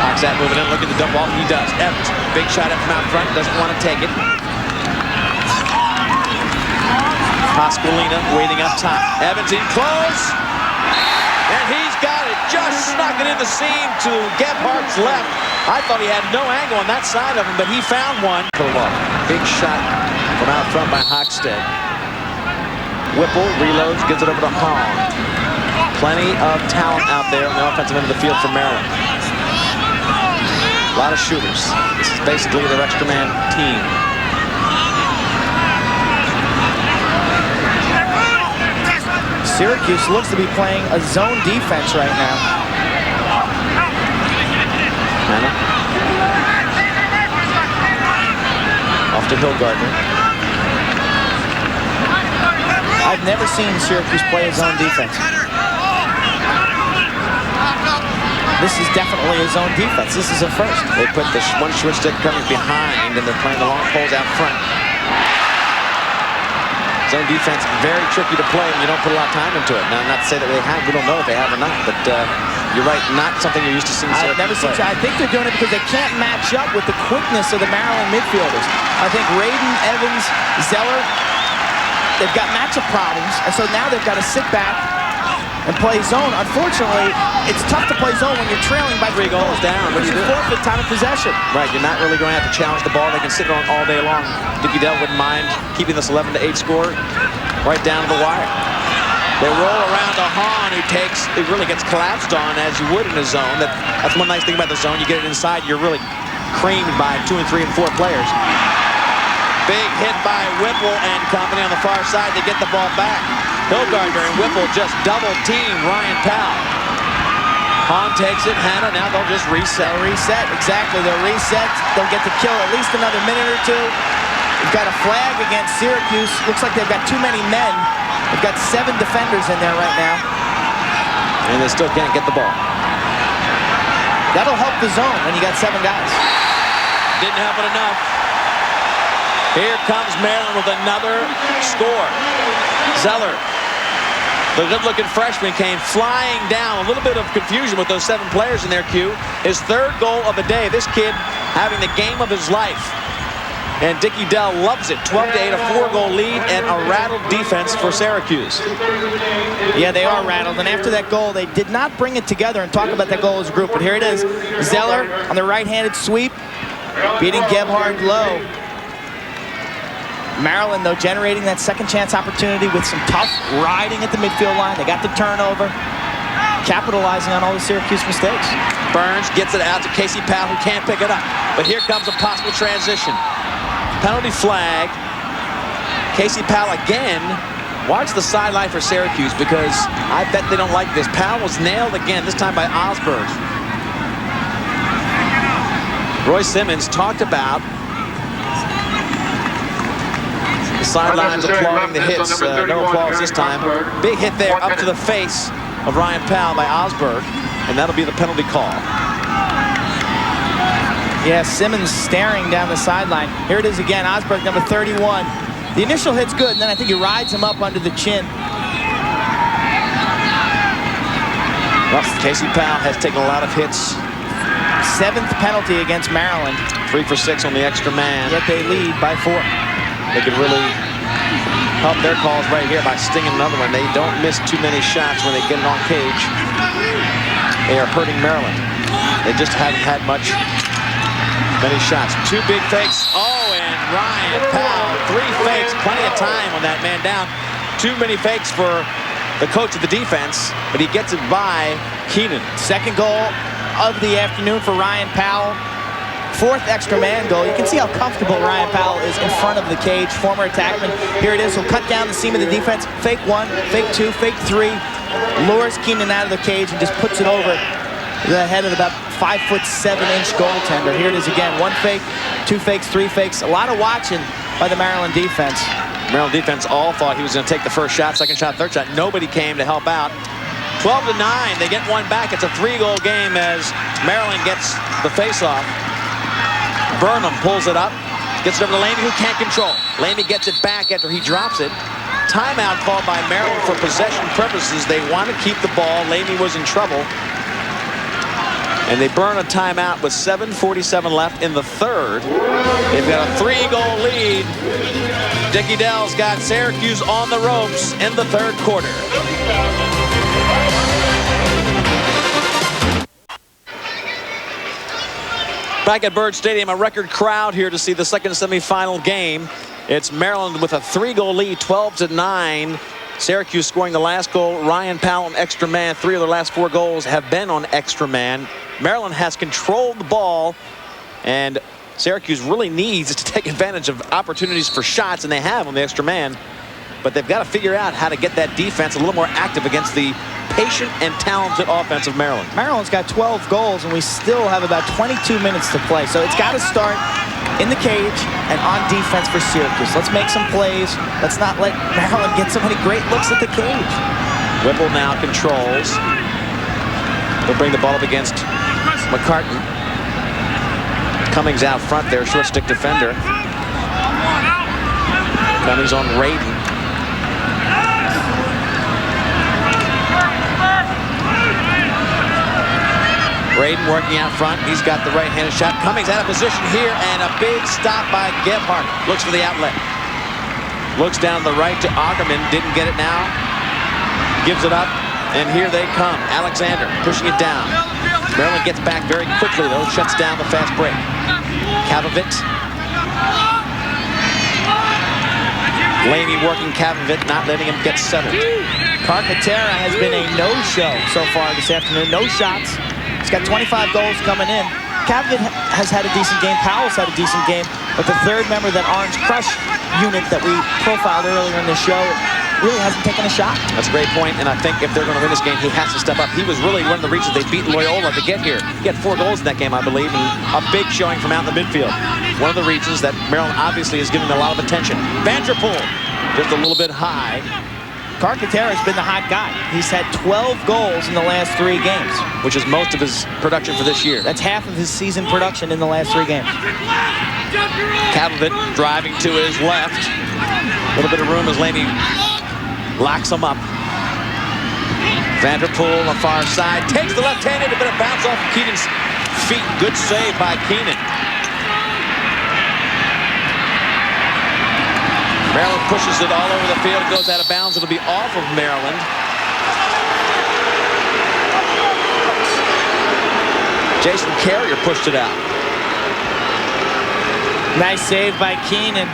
Hochstadt moving in, looking to dump off. He does. Evans, big shot up from out front, doesn't want to take it. Pasqualina waiting up top. Evans in close. And he's got it. Just snuck it in the seam to Gebhardt's left. I thought he had no angle on that side of him, but he found one. Big shot from out front by Hochstadt. Whipple reloads, gives it over to Hahn. Plenty of talent out there on the offensive end of the field for Maryland. A lot of shooters. This is basically their extra man team. Syracuse looks to be playing a zone defense right now. Hanna. Off to Hilgartner. I've never seen Syracuse play a zone defense. This is definitely a zone defense. This is a first. They put the one short stick coming behind, and they're playing the long poles out front. Zone defense, very tricky to play when you don't put a lot of time into it. Now, not to say that they have, we don't know if they have or not, but you're right, not something you're used to seeing. I've never seen. I think they're doing it because they can't match up with the quickness of the Maryland midfielders. I think Raiden, Evans, Zeller, they've got matchup problems, and so now they've got to sit back and play zone. Unfortunately, it's tough to play zone when you're trailing by 3 goals down. When you forfeit time of possession. Right, you're not really going to have to challenge the ball. They can sit on all day long. Dickey Dell wouldn't mind keeping this 11-8 score right down to the wire. They roll around to Hahn, who really gets collapsed on as you would in a zone. That's one nice thing about the zone. You get it inside, you're really creamed by 2 and 3 and 4 players. Big hit by Whipple and company on the far side. They get the ball back. Hilgartner and Whipple just double team Ryan Powell. Hahn takes it. Hanna, now they'll just reset. Exactly. They'll reset. They'll get to kill at least another minute or two. They've got a flag against Syracuse. Looks like they've got too many men. They've got 7 defenders in there right now. And they still can't get the ball. That'll help the zone when you got 7 guys. didn't help it enough. Here comes Maryland with another score. Zeller, the good-looking freshman, came flying down. A little bit of confusion with those 7 players in their queue. His 3rd goal of the day. This kid having the game of his life. And Dickie Dell loves it. 12-8, a 4-goal lead, and a rattled defense for Syracuse. Yeah, they are rattled. And after that goal, they did not bring it together and talk about that goal as a group. But here it is. Zeller on the right-handed sweep, beating Gebhard low. Maryland, though, generating that second chance opportunity with some tough riding at the midfield line. They got the turnover, capitalizing on all the Syracuse mistakes. Burns gets it out to Casey Powell, who can't pick it up. But here comes a possible transition. Penalty flag. Casey Powell again. Watch the sideline for Syracuse, because I bet they don't like this. Powell was nailed again, this time by Osberg. Roy Simmons talked about the sidelines applauding the hits. No applause this time. Big hit there up to the face of Ryan Powell by Osberg, and that'll be the penalty call. Yeah, Simmons staring down the sideline. Here it is again, Osberg, number 31. The initial hit's good, and then I think he rides him up under the chin. Well, Casey Powell has taken a lot of hits. 7th penalty against Maryland. 3 for 6 on the extra man. Yet they lead by 4. They could really help their calls right here by stinging another one. They don't miss too many shots when they get it on cage. They are hurting Maryland. They just haven't had many shots. 2 big fakes. Oh, and Ryan Powell, 3 fakes. Plenty of time on that man down. Too many fakes for the coach of the defense, but he gets it by Keenan. 2nd goal of the afternoon for Ryan Powell. 4th extra man goal. You can see how comfortable Ryan Powell is in front of the cage. Former attackman. Here it is. He'll cut down the seam of the defense. Fake 1, fake 2, fake 3. Lures Keenan out of the cage and just puts it over the head of about 5'7" goaltender. Here it is again. 1 fake, 2 fakes, 3 fakes. A lot of watching by the Maryland defense. Maryland defense all thought he was going to take the first shot, second shot, third shot. Nobody came to help out. 12-9. They get one back. It's a 3-goal game as Maryland gets the faceoff. Burnham pulls it up, gets it over to Lamy, who can't control. Lamy gets it back after he drops it. Timeout called by Maryland for possession purposes. They want to keep the ball. Lamy was in trouble. And they burn a timeout with 7:47 left in the 3rd. They've got a 3-goal lead. Dickie Dell's got Syracuse on the ropes in the 3rd quarter. Back at Byrd Stadium, a record crowd here to see the second semifinal game. It's Maryland with a 3-goal lead, 12-9. Syracuse scoring the last goal. Ryan Powell on extra man. 3 of their last 4 goals have been on extra man. Maryland has controlled the ball, and Syracuse really needs to take advantage of opportunities for shots, and they have on the extra man. But they've got to figure out how to get that defense a little more active against the patient and talented offense of Maryland. Maryland's got 12 goals, and we still have about 22 minutes to play. So it's got to start in the cage and on defense for Syracuse. Let's make some plays. Let's not let Maryland get so many great looks at the cage. Whipple now controls. They'll bring the ball up against McCartan. Cummings out front there, short stick defender. Cummings on Radin. Radin working out front. He's got the right-handed shot. Cummings out of position here, and a big stop by Gebhard. Looks for the outlet. Looks down the right to Augerman. Didn't get it now. Gives it up, and here they come. Alexander pushing it down. Maryland gets back very quickly, though. Shuts down the fast break. Kavovit. Lamy working Kavovit, not letting him get settled. Carcaterra has been a no-show so far this afternoon. No shots. He's got 25 goals coming in. Kavovit has had a decent game. Powell's had a decent game. But the 3rd member of that Orange Crush unit that we profiled earlier in the show really hasn't taken a shot. That's a great point, and I think if they're going to win this game, he has to step up. He was really one of the reasons they beat Loyola to get here. He had 4 goals in that game, I believe, and a big showing from out in the midfield. One of the reasons that Maryland obviously is giving a lot of attention. Vanderpool just a little bit high. Carcaterra's been the hot guy. He's had 12 goals in the last 3 games. Which is most of his production for this year. That's half of his season production in the last 3 games. Kavovit driving to his left. A little bit of room as Laney locks him up. Vanderpool on the far side. Takes the left-handed, a bit of bounce off of Keenan's feet. Good save by Keenan. Maryland pushes it all over the field. It goes out of bounds. It'll be off of Maryland. Jason Carrier pushed it out. Nice save by Keenan.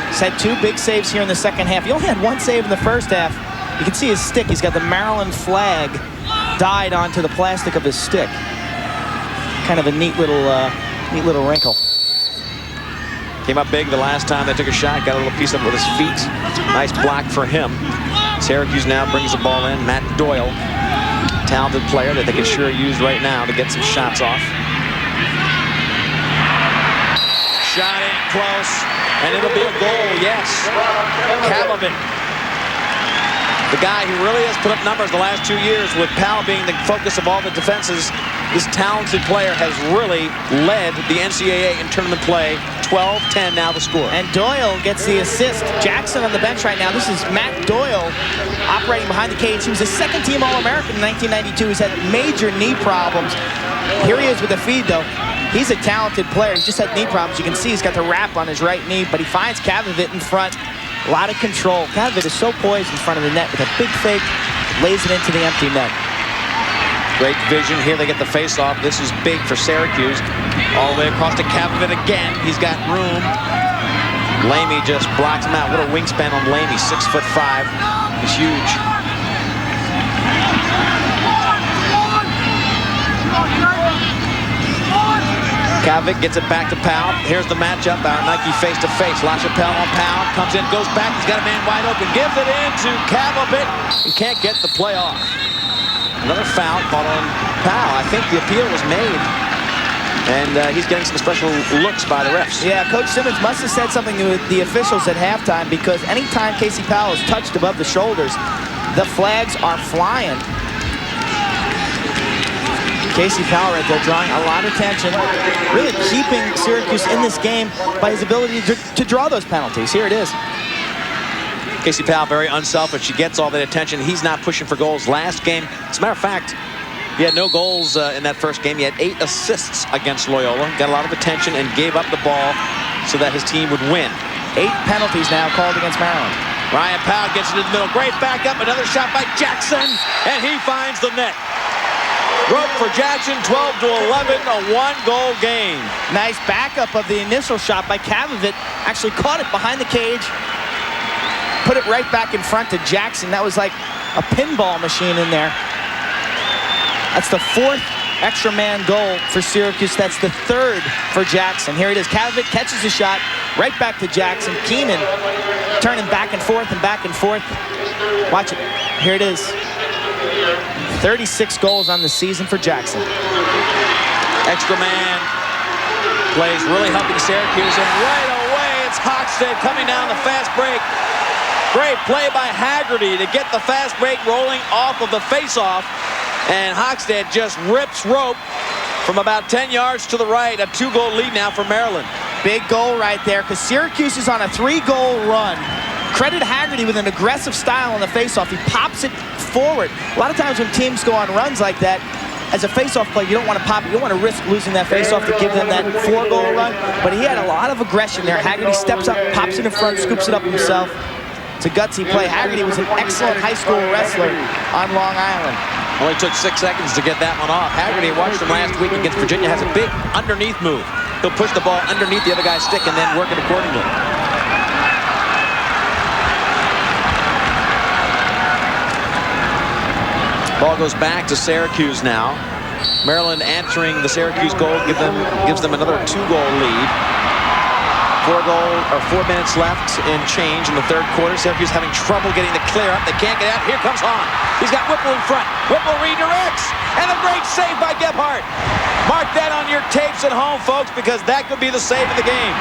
He's had 2 big saves here in the second half. He only had 1 save in the first half. You can see his stick. He's got the Maryland flag dyed onto the plastic of his stick. Kind of a neat little wrinkle. Came up big the last time they took a shot. Got a little piece of it with his feet. Nice block for him. Syracuse now brings the ball in. Matt Doyle, talented player that they can sure use right now to get some shots off. Shot in close, and it'll be a goal, yes. Kavovit, the guy who really has put up numbers the last 2 years with Powell being the focus of all the defenses. This talented player has really led the NCAA in tournament play. 12-10 now the score. And Doyle gets the assist. Jackson on the bench right now. This is Matt Doyle operating behind the cage. He was a second-team All-American in 1992. He's had major knee problems. Here he is with the feed, though. He's a talented player. He's just had knee problems. You can see he's got the wrap on his right knee, but he finds Kavovit in front. A lot of control. Kavovit is so poised in front of the net with a big fake. Lays it into the empty net. Great vision. Here they get the face-off. This is big for Syracuse. All the way across to Kavovit again. He's got room. Lamey just blocks him out. What a wingspan on Lamey. 6'5". He's huge. Kavovit gets it back to Powell. Here's the matchup. Nike face-to-face. LaChapelle on Powell. Comes in, goes back. He's got a man wide open. Gives it in to Kavovit. He can't get the play off. Another foul called on Powell. I think the appeal was made. And he's getting some special looks by the refs. Yeah, Coach Simmons must have said something to the officials at halftime, because anytime Casey Powell is touched above the shoulders, the flags are flying. Casey Powell right there drawing a lot of attention, really keeping Syracuse in this game by his ability to draw those penalties. Here it is. Casey Powell, very unselfish. He gets all that attention. He's not pushing for goals. Last game, as a matter of fact, he had no goals in that first game. He had 8 assists against Loyola. Got a lot of attention and gave up the ball so that his team would win. 8 penalties now called against Maryland. Ryan Powell gets it in the middle. Great backup. Another shot by Jackson. And he finds the net. Rope for Jackson, 12-11, a 1-goal game. Nice backup of the initial shot by Kavovit. Actually caught it behind the cage. Put it right back in front to Jackson. That was like a pinball machine in there. That's the 4th extra man goal for Syracuse. That's the 3rd for Jackson. Here it is. Kavovit catches the shot right back to Jackson. Keenan turning back and forth and back and forth. Watch it. Here it is. 36 goals on the season for Jackson. Extra man plays really helping Syracuse. And right away, it's Hochstadt coming down the fast break. Great play by Haggerty to get the fast break rolling off of the face-off. And Hochstadt just rips rope from about 10 yards to the right. A 2-goal lead now for Maryland. Big goal right there, because Syracuse is on a 3-goal run. Credit Haggerty with an aggressive style on the face-off. He pops it forward. A lot of times when teams go on runs like that, as a face-off player, you don't want to pop it. You don't want to risk losing that face-off to give them that 4-goal run. But he had a lot of aggression there. Haggerty steps up, pops it in front, scoops it up himself. It's a gutsy play. Haggerty was an excellent high school wrestler on Long Island. Only took 6 seconds to get that one off. Haggerty, watched him last week against Virginia, has a big underneath move. He'll push the ball underneath the other guy's stick and then work it accordingly. Ball goes back to Syracuse now. Maryland answering the Syracuse goal, gives them another 2-goal lead. 4 minutes left in change in the 3rd quarter. Syracuse having trouble getting the clear up. They can't get out. Here comes Hahn. He's got Whipple in front. Whipple redirects. And a great save by Gebhardt. Mark that on your tapes at home, folks, because that could be the save of the game.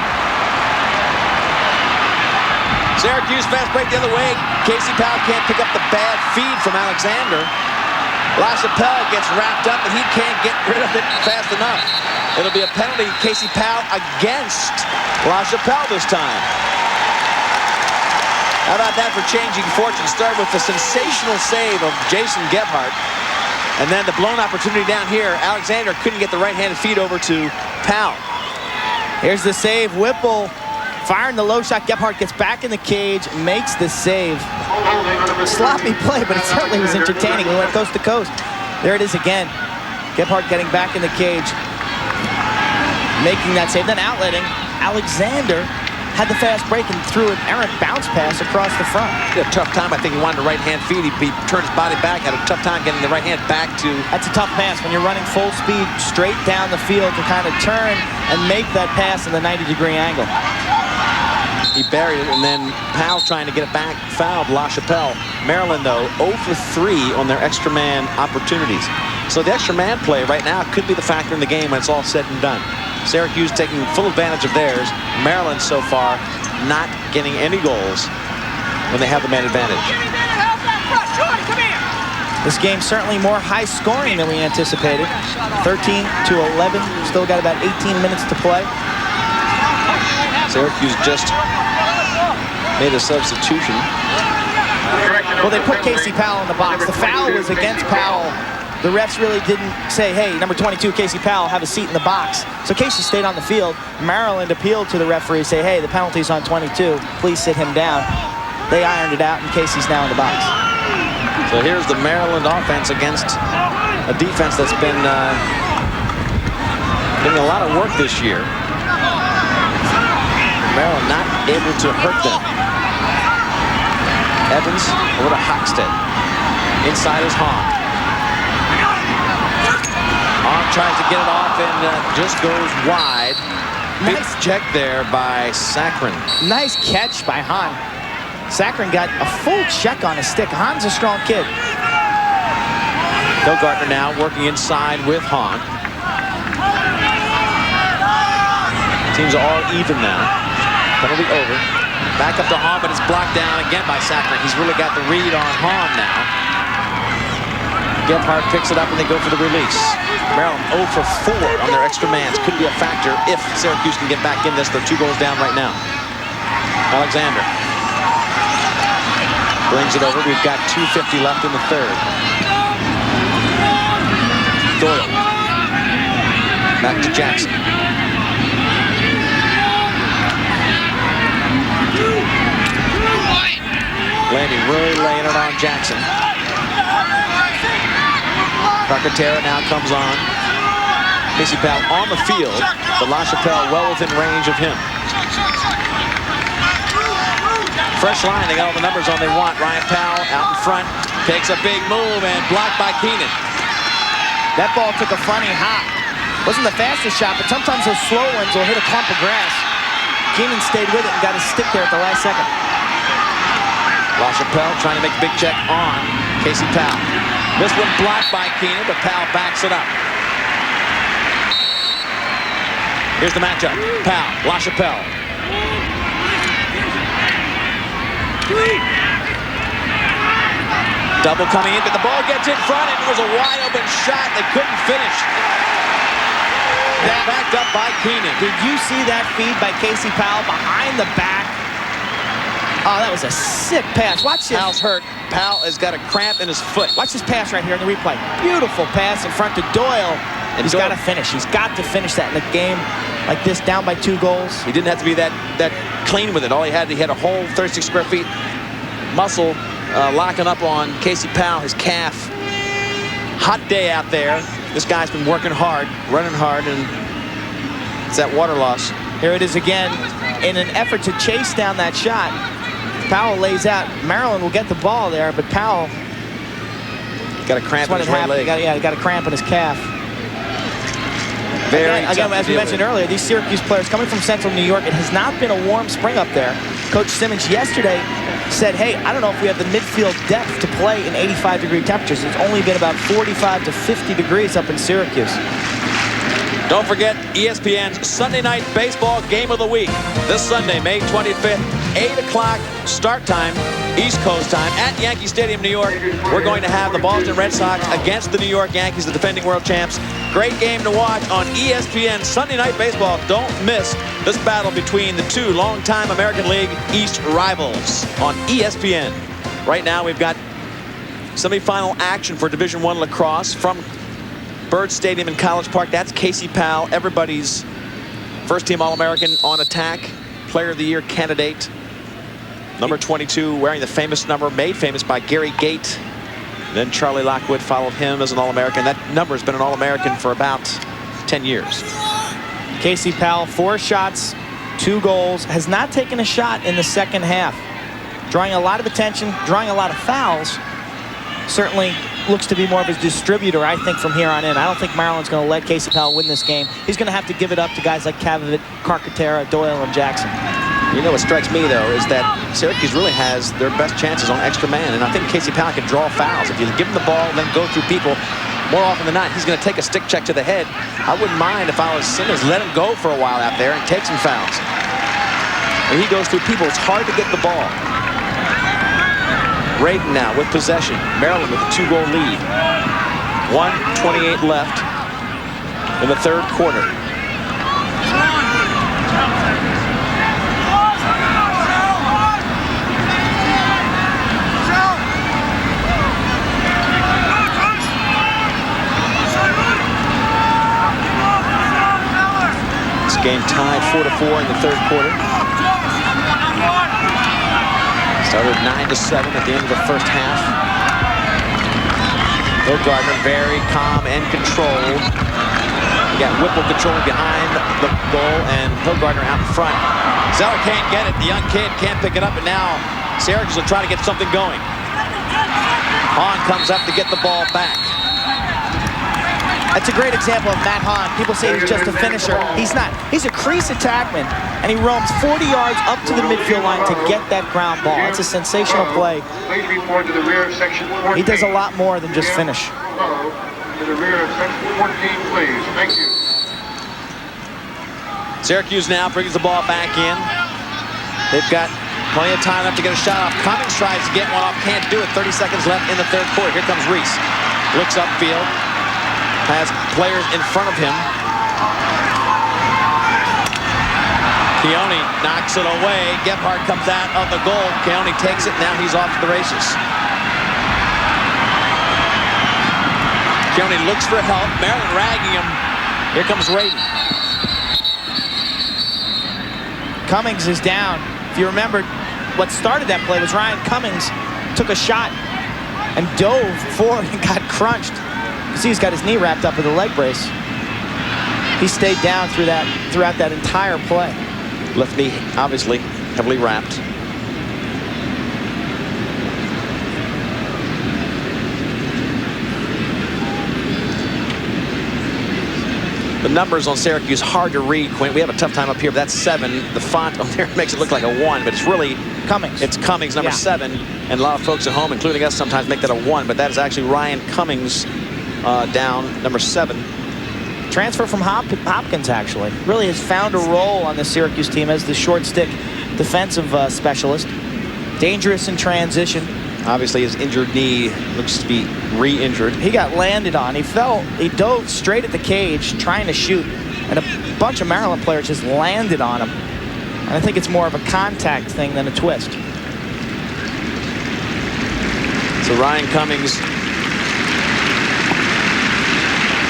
Syracuse fast break the other way. Casey Powell can't pick up the bad feed from Alexander. LaChapelle gets wrapped up, and he can't get rid of it fast enough. It'll be a penalty, Casey Powell against LaChapelle this time. How about that for changing fortune? Start with the sensational save of Jason Gebhardt. And then the blown opportunity down here. Alexander couldn't get the right-handed feed over to Powell. Here's the save. Whipple firing the low shot. Gebhardt gets back in the cage, makes the save. Sloppy play, but it certainly was entertaining. We went coast to coast. There it is again. Gebhardt getting back in the cage, making that save, then outletting. Alexander had the fast break and threw an errant bounce pass across the front. He had a tough time. I think he wanted a right-hand feed. He turned his body back, had a tough time getting the right hand back to... That's a tough pass when you're running full speed straight down the field to kind of turn and make that pass in the 90-degree angle. He buried it, and then Powell trying to get it back, fouled LaChapelle. Maryland, though, 0 for 3 on their extra man opportunities. So the extra man play right now could be the factor in the game when it's all said and done. Syracuse taking full advantage of theirs. Maryland so far not getting any goals when they have the man advantage. This game's certainly more high scoring than we anticipated. 13-11, still got about 18 minutes to play. Syracuse just made a substitution. Well, they put Casey Powell in the box. The foul was against Powell. The refs really didn't say, hey, number 22, Casey Powell, have a seat in the box. So Casey stayed on the field. Maryland appealed to the referee, say, hey, the penalty's on 22. Please sit him down. They ironed it out, and Casey's now in the box. So here's the Maryland offense against a defense that's been getting a lot of work this year. Maryland not able to hurt them. Evans over to Hochstadt. Inside is Hahn. Hahn tries to get it off and just goes wide. Nice check there by Saccharin. Nice catch by Hahn. Saccharin got a full check on his stick. Hahn's a strong kid. Hilgartner now working inside with Hahn. Teams are all even now. Penalty over. Back up to Hahn, but it's blocked down again by Saccharin. He's really got the read on Hahn now. Gebhardt picks it up and they go for the release. Maryland 0 for 4 on their extra mans. Could be a factor if Syracuse can get back in this. They're 2 goals down right now. Alexander brings it over. We've got 2:50 left in the third. Doyle. Back to Jackson. Landy really laying it on Jackson. Carcaterra now comes on. Casey Powell on the field, but LaChapelle well within range of him. Fresh line, they got all the numbers on they want. Ryan Powell out in front, takes a big move and blocked by Keenan. That ball took a funny hop. Wasn't the fastest shot, but sometimes those slow ones will hit a clump of grass. Keenan stayed with it and got his stick there at the last second. LaChapelle trying to make a big check on Casey Powell. This one blocked by Keenan, but Powell backs it up. Here's the matchup. Powell, LaChapelle. Double coming in, but the ball gets in front, and it was a wide open shot. They couldn't finish. That backed up by Keenan. Did you see that feed by Casey Powell behind the back? Oh, that was a sick pass. Watch this. Powell's hurt. Powell has got a cramp in his foot. Watch this pass right here in the replay. Beautiful pass in front to Doyle. And he's got to finish. He's got to finish that in a game like this, down by 2 goals. He didn't have to be that clean with it. All he had a whole 36 square feet muscle locking up on Casey Powell, his calf. Hot day out there. This guy's been working hard, running hard, and it's that water loss. Here it is again. In an effort to chase down that shot, Powell lays out. Maryland will get the ball there, but Powell got a cramp in his right leg. He got a cramp in his calf. Again, as we mentioned earlier, these Syracuse players coming from Central New York, it has not been a warm spring up there. Coach Simmons yesterday said, hey, I don't know if we have the midfield depth to play in 85-degree temperatures. It's only been about 45 to 50 degrees up in Syracuse. Don't forget ESPN's Sunday Night Baseball Game of the Week. This Sunday, May 25th, 8 o'clock start time, East Coast time, at Yankee Stadium, New York. We're going to have the Boston Red Sox against the New York Yankees, the defending world champs. Great game to watch on ESPN Sunday Night Baseball. Don't miss this battle between the two longtime American League East rivals on ESPN. Right now, we've got semifinal action for Division I lacrosse from Byrd Stadium in College Park. That's Casey Powell, everybody's first-team All-American on attack, Player of the Year candidate. Number 22, wearing the famous number, made famous by Gary Gait. Then Charlie Lockwood followed him as an All-American. That number has been an All-American for about 10 years. Casey Powell, 4 shots, 2 goals, has not taken a shot in the second half. Drawing a lot of attention, drawing a lot of fouls. Certainly looks to be more of a distributor, I think, from here on in. I don't think Maryland's going to let Casey Powell win this game. He's going to have to give it up to guys like Cavavit, Carcaterra, Doyle, and Jackson. You know what strikes me, though, is that Syracuse really has their best chances on extra man, and I think Casey Powell can draw fouls. If you give him the ball and then go through people, more often than not, he's going to take a stick check to the head. I wouldn't mind if I was Simmons, let him go for a while out there and take some fouls. When he goes through people, it's hard to get the ball. Raiden now with possession. Maryland with a 2-goal lead. 1:28 left in the third quarter. Game tied 4-4 in the third quarter. Started 9-7 at the end of the first half. Hilgartner very calm and controlled. You got Whipple controlling behind the goal and Hilgartner out in front. Zeller can't get it. The young kid can't pick it up, and now Syracuse will try to get something going. Hahn comes up to get the ball back. That's a great example of Matt Hahn. People say he's just a finisher. He's not. He's a crease attackman, and he roams 40 yards up to the midfield line to get that ground ball. It's a sensational play. Please report to the rear of section 14. He does a lot more than just finish. To the rear of section 14, please. Thank you. Syracuse now brings the ball back in. They've got plenty of time left to get a shot off. Cummings tries to get one off, can't do it. 30 seconds left in the third quarter. Here comes Reese. Looks upfield. Has players in front of him. Keone knocks it away. Gebhardt comes out of the goal. Keone takes it. Now he's off to the races. Keone looks for help. Maryland ragging him. Here comes Raiden. Cummings is down. If you remember, what started that play was Ryan Cummings took a shot and dove forward and got crunched. You see he's got his knee wrapped up with a leg brace. He stayed down throughout that entire play. Left knee, obviously, heavily wrapped. The numbers on Syracuse hard to read, Quint. We have a tough time up here, but that's 7. The font on there makes it look like a 1, but it's really Cummings. It's Cummings, number 7. And a lot of folks at home, including us, sometimes make that a 1, but that is actually Ryan Cummings down, number 7. Transfer from Hopkins, actually. Really has found a role on the Syracuse team as the short stick defensive specialist. Dangerous in transition. Obviously, his injured knee looks to be re-injured. He got landed on. He dove straight at the cage trying to shoot, and a bunch of Maryland players just landed on him. And I think it's more of a contact thing than a twist. So Ryan Cummings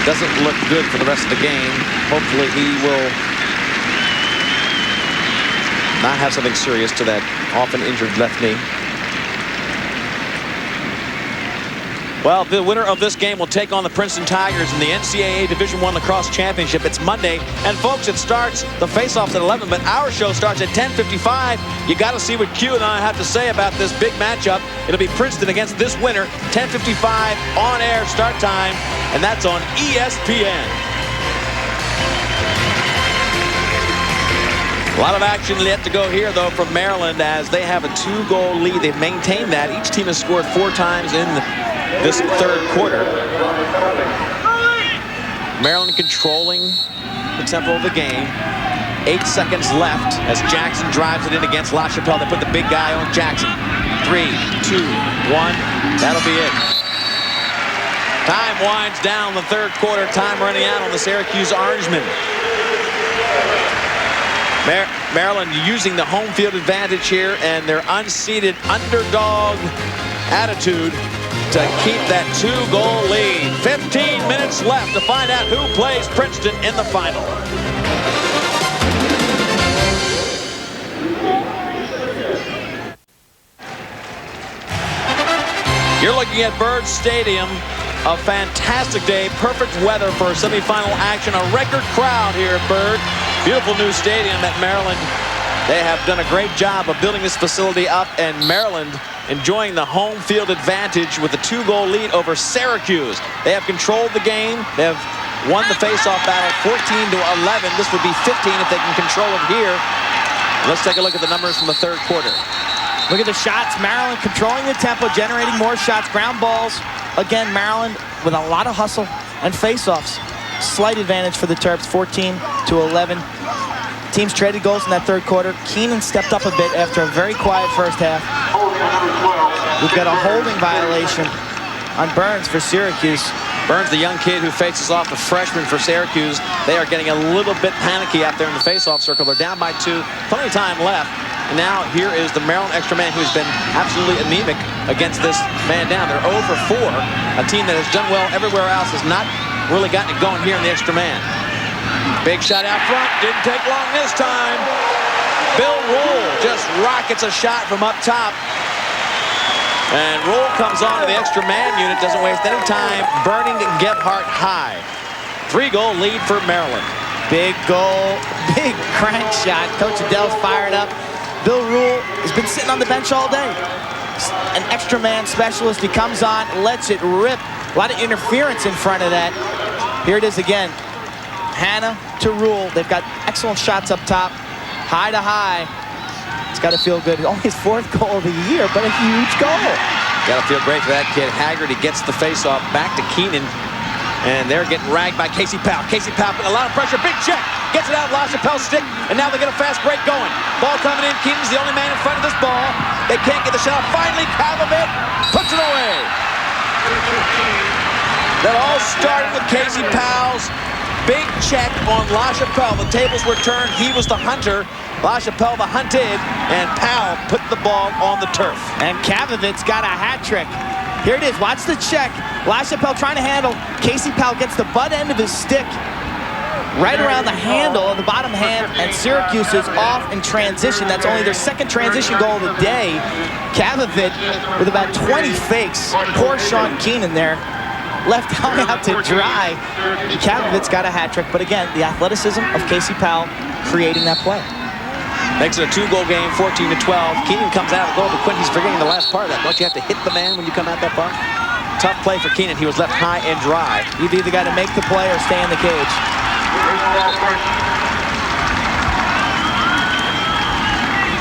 doesn't look good for the rest of the game. Hopefully he will not have something serious to that often injured left knee. Well, the winner of this game will take on the Princeton Tigers in the NCAA Division I Lacrosse Championship. It's Monday, and folks, it starts, the face-off's at 11, but our show starts at 10:55. You got to see what Q and I have to say about this big matchup. It'll be Princeton against this winner, 10:55 on-air start time, and that's on ESPN. A lot of action yet to go here, though, from Maryland as they have a 2-goal lead. They've maintained that. Each team has scored 4 times in this third quarter. Maryland controlling the tempo of the game. 8 seconds left as Jackson drives it in against LaChapelle. They put the big guy on Jackson. 3, 2, 1. That'll be it. Time winds down the third quarter. Time running out on the Syracuse Orangemen. Maryland using the home field advantage here and their unseeded underdog attitude to keep that 2-goal lead. 15 minutes left to find out who plays Princeton in the final. You're looking at Byrd Stadium. A fantastic day, perfect weather for semifinal action. A record crowd here at Byrd. Beautiful new stadium at Maryland. They have done a great job of building this facility up, and Maryland enjoying the home field advantage with a 2-goal lead over Syracuse. They have controlled the game. They have won the face-off battle 14-11. This would be 15 if they can control it here. Let's take a look at the numbers from the third quarter. Look at the shots. Maryland controlling the tempo, generating more shots, ground balls. Again, Maryland with a lot of hustle and face-offs. Slight advantage for the Terps, 14-11. Teams traded goals in that third quarter. Keenan stepped up a bit after a very quiet first half. We've got a holding violation on Burns for Syracuse. Burns, the young kid who faces off the freshman for Syracuse. They are getting a little bit panicky out there in the face-off circle. They're down by 2. Plenty of time left. And now here is the Maryland extra man who's been absolutely anemic against this man down. They're 0 for 4. A team that has done well everywhere else has not really gotten it going here in the extra man. Big shot out front. Didn't take long this time. Bill Rule just rockets a shot from up top. And Rule comes on to the extra man unit. Doesn't waste any time. Burning Gebhardt high. 3-goal lead for Maryland. Big goal. Big crank shot. Coach Adele's fired up. Bill Rule has been sitting on the bench all day. An extra man specialist. He comes on, lets it rip. A lot of interference in front of that. Here it is again. Hanna to Rule. They've got excellent shots up top. High to high. It's got to feel good. Only his 4th goal of the year, but a huge goal. Got to feel great for that kid. Haggerty gets the face-off back to Keenan. And they're getting ragged by Casey Powell. Casey Powell putting a lot of pressure. Big check. Gets it out of LaChapelle's stick. And now they get a fast break going. Ball coming in. Keenan's the only man in front of this ball. They can't get the shot. Finally, Kavovit puts it away. That all started with Casey Powell's big check on LaChapelle. The tables were turned. He was the hunter. LaChapelle the hunted. And Powell put the ball on the turf. And Kavovit's got a hat trick. Here it is. Watch the check. LaChapelle trying to handle. Casey Powell gets the butt end of his stick right around the handle of the bottom hand, and Syracuse is off in transition. That's only their 2nd transition goal of the day. Kavovit with about 20 fakes. Poor Sean Keenan there. Left out to dry. Kavovit's got a hat trick, but again, the athleticism of Casey Powell creating that play. Makes it a 2-goal game, 14-12. Keenan comes out of the goal, but Quinty's forgetting the last part of that. Don't you have to hit the man when you come out that far? Tough play for Keenan. He was left high and dry. You've either got to make the play or stay in the cage.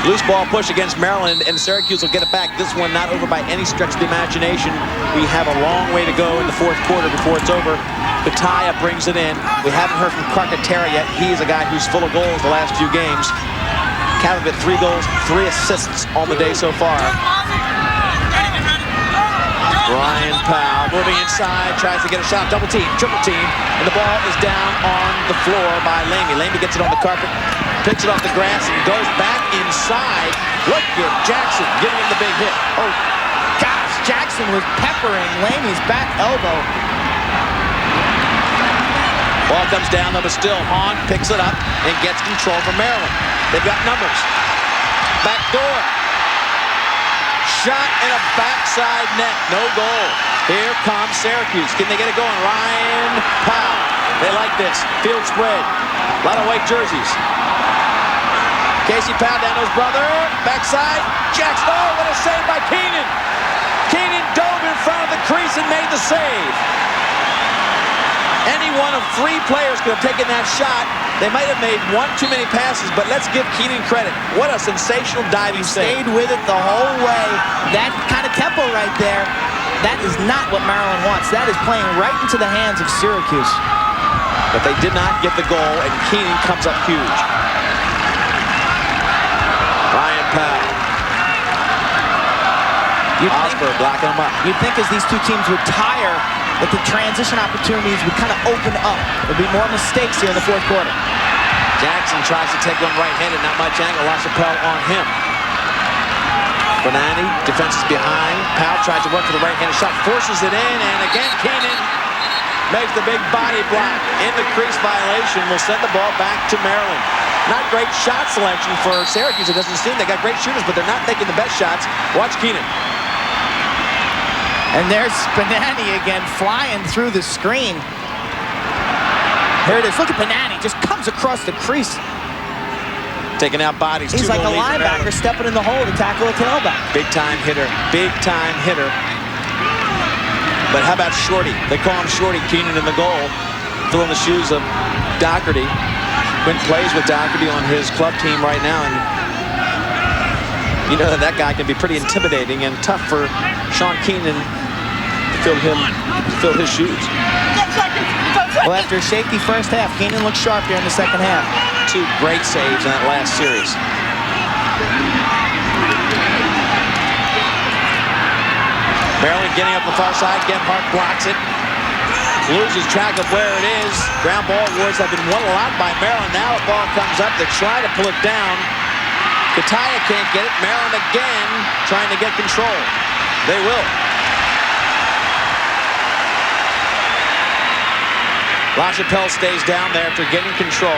Loose ball push against Maryland, and Syracuse will get it back. This one not over by any stretch of the imagination. We have a long way to go in the 4th quarter before it's over. Bataya brings it in. We haven't heard from Carcaterra yet. He is a guy who's full of goals the last few games. Kavovit, 3 goals, 3 assists on the day so far. Brian Powell moving inside, tries to get a shot, double team, triple team, and the ball is down on the floor by Lamey. Lamey gets it on the carpet, picks it off the grass, and goes back inside. Look at Jackson giving him the big hit. Oh, gosh, Jackson was peppering Lamey's back elbow. Ball comes down, though, but still Hahn picks it up and gets control from Maryland. They've got numbers. Back door. Shot in a backside net. No goal. Here comes Syracuse. Can they get it going? Ryan Powell. They like this. Field spread. A lot of white jerseys. Casey Powell down to his brother. Backside. Jackson. Oh, what a save by Keenan. Keenan dove in front of the crease and made the save. Any one of 3 players could have taken that shot. They might have made 1 too many passes, but let's give Keenan credit. What a sensational diving save. Stayed with it the whole way. That kind of tempo right there, that is not what Maryland wants. That is playing right into the hands of Syracuse. But they did not get the goal, and Keenan comes up huge. Osberg blocking him up. You'd think as these two teams would tire, that the transition opportunities would kind of open up. There'd be more mistakes here in the fourth quarter. Jackson tries to take one right-handed, not much angle. LaChapelle on him. Bonani, defense is behind. Powell tries to work for the right-handed shot, forces it in, and again Keenan makes the big body block. In the crease violation will send the ball back to Maryland. Not great shot selection for Syracuse. It doesn't seem they got great shooters, but they're not taking the best shots. Watch Keenan. And there's Bonani again flying through the screen. Here it is. Look at Bonani. Just comes across the crease. Taking out bodies. He's like a linebacker stepping in the hole to tackle a tailback. Big-time hitter. Big-time hitter. But how about Shorty? They call him Shorty. Keenan in the goal. Filling the shoes of Doherty. Quinn plays with Doherty on his club team right now. And you know that guy can be pretty intimidating and tough for Sean Keenan to fill his shoes. Well, after a shaky first half, Keenan looks sharp here in the second half. 2 great saves in that last series. Maryland getting up the far side. Gebhardt blocks it. Loses track of where it is. Ground ball awards have been won a lot by Maryland. Now a ball comes up. They try to pull it down. Kataya can't get it. Maryland again trying to get control. They will. LaChapelle stays down there after getting control.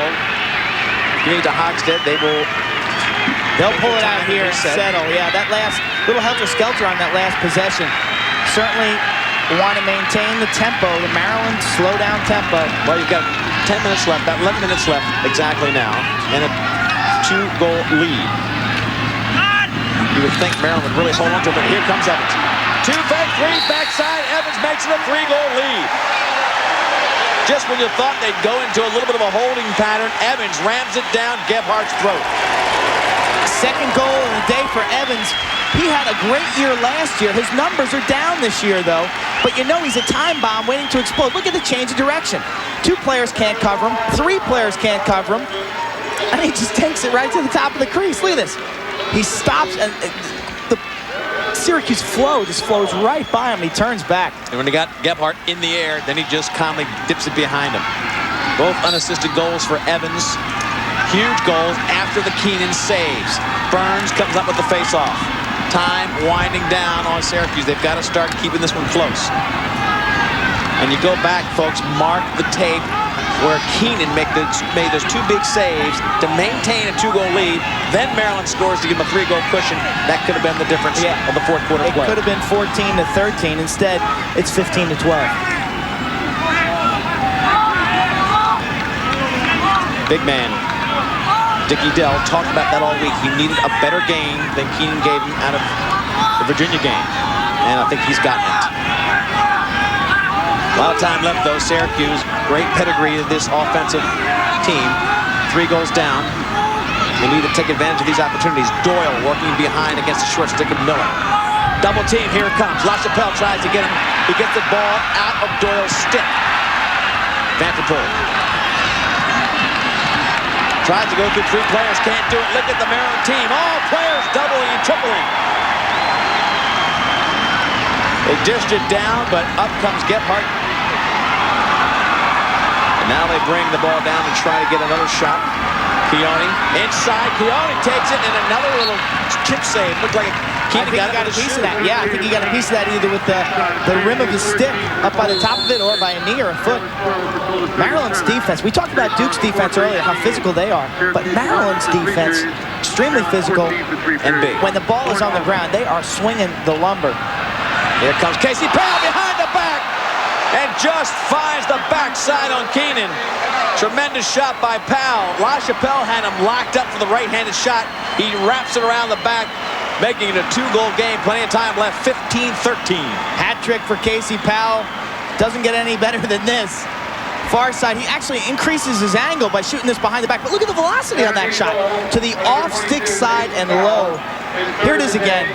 Give it to Hochstadt. They'll pull it out here and settle. Yeah, that last little helter-skelter on that last possession. Certainly want to maintain the tempo, the Maryland slow-down tempo. Well, you've got 10 minutes left, about 11 minutes left exactly now, and a 2-goal lead. You would think Maryland would really hold on to it, but here comes Evans. 2 fake, 3 backside. Evans makes it a 3-goal lead. Just when you thought they'd go into a little bit of a holding pattern, Evans rams it down Gebhardt's throat. Second goal in the day for Evans. He had a great year last year. His numbers are down this year, though. But you know he's a time bomb waiting to explode. Look at the change of direction. 2 players can't cover him. 3 players can't cover him. And he just takes it right to the top of the crease. Look at this. He stops, and the Syracuse flow just flows right by him. He turns back. And when he got Gebhardt in the air, then he just calmly dips it behind him. Both unassisted goals for Evans. Huge goals after the Keenan saves. Burns comes up with the face-off. Time winding down on Syracuse. They've got to start keeping this one close. And you go back, folks, mark the tape where Keenan made those 2 big saves to maintain a 2-goal lead. Then Maryland scores to give him a 3-goal cushion. That could have been the difference of the fourth quarter play. It could have been 14-13. Instead, it's 15-12. Big man Dickie Dell talked about that all week. He needed a better game than Keenan gave him out of the Virginia game. And I think he's gotten it. A lot of time left, though. Syracuse, great pedigree of this offensive team. 3 goals down. They need to take advantage of these opportunities. Doyle working behind against the short stick of Miller. Double team, here it comes. LaChapelle tries to get him. He gets the ball out of Doyle's stick. Vanderpool tries to go through 3 players, can't do it. Look at the Maryland team. All players doubling and tripling. They dished it down, but up comes Gebhardt. And now they bring the ball down and try to get another shot. Keone inside. Keone takes it, and another little chip save. Looked like Keenan got a piece of that. Yeah, I think he got a piece of that either with the rim of his stick up by the top of it or by a knee or a foot. Maryland's defense, we talked about Duke's defense earlier, how physical they are. But Maryland's defense, extremely physical and big. When the ball is on the ground, they are swinging the lumber. Here comes Casey Powell behind the back and just finds the backside on Keenan. Tremendous shot by Powell. LaChapelle had him locked up for the right-handed shot. He wraps it around the back, making it a 2-goal game. Plenty of time left, 15-13. Hat trick for Casey Powell. Doesn't get any better than this. Far side, he actually increases his angle by shooting this behind the back. But look at the velocity on that shot. To the off-stick side and low. Here it is again.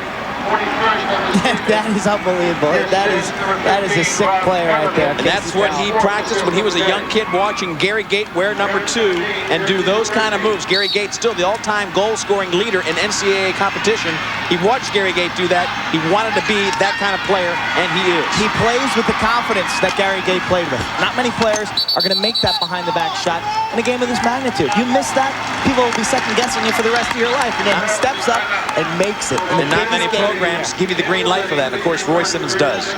That is unbelievable. That is a sick player right there. And that's what he practiced when he was a young kid, watching Gary Gait wear number 2 and do those kind of moves. Gary Gait still the all-time goal-scoring leader in NCAA competition. He watched Gary Gait do that. He wanted to be that kind of player, and he is. He plays with the confidence that Gary Gait played with. Not many players are going to make that behind-the-back shot in a game of this magnitude. You miss that, people will be second-guessing you for the rest of your life. And then he steps up and makes it. And not many programs give you the green light for that. And of course, Roy Simmons does.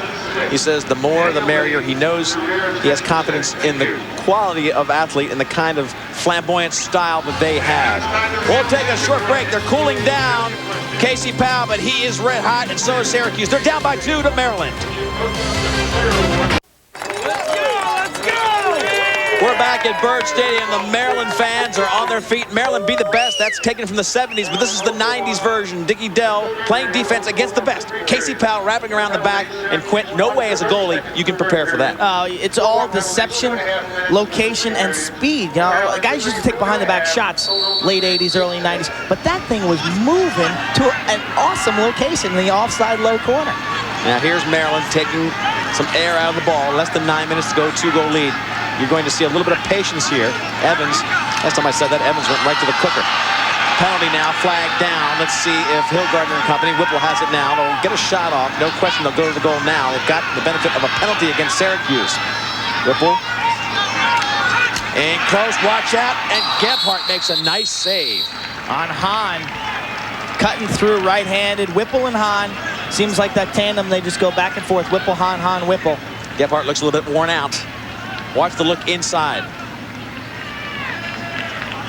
He says the more, the merrier. He knows he has confidence in the quality of athlete and the kind of flamboyant style that they have. We'll take a short break. They're cooling down Casey Powell, but he is red hot, and so is Syracuse. They're down by 2 to Maryland. We're back at Byrd Stadium. The Maryland fans are on their feet. Maryland be the best. That's taken from the 70s, but this is the 90s version. Dickie Dell playing defense against the best. Casey Powell wrapping around the back, and Quint, no way as a goalie you can prepare for that. It's all deception, location, and speed. You know, guys used to take behind-the-back shots late 80s, early 90s, but that thing was moving to an awesome location in the offside low corner. Now here's Maryland taking some air out of the ball. Less than 9 minutes to go, 2-goal lead. You're going to see a little bit of patience here. Evans, last time I said that, Evans went right to the cooker. Penalty now, flag down. Let's see if Hilgartner and company, Whipple has it now. They'll get a shot off. No question they'll go to the goal now. They've got the benefit of a penalty against Syracuse. Whipple. In close, watch out, and Gebhardt makes a nice save. On Hahn, cutting through right-handed. Whipple and Hahn. Seems like that tandem, they just go back and forth. Whipple-Hahn, Hahn-Whipple. Gebhardt looks a little bit worn out. Watch the look inside.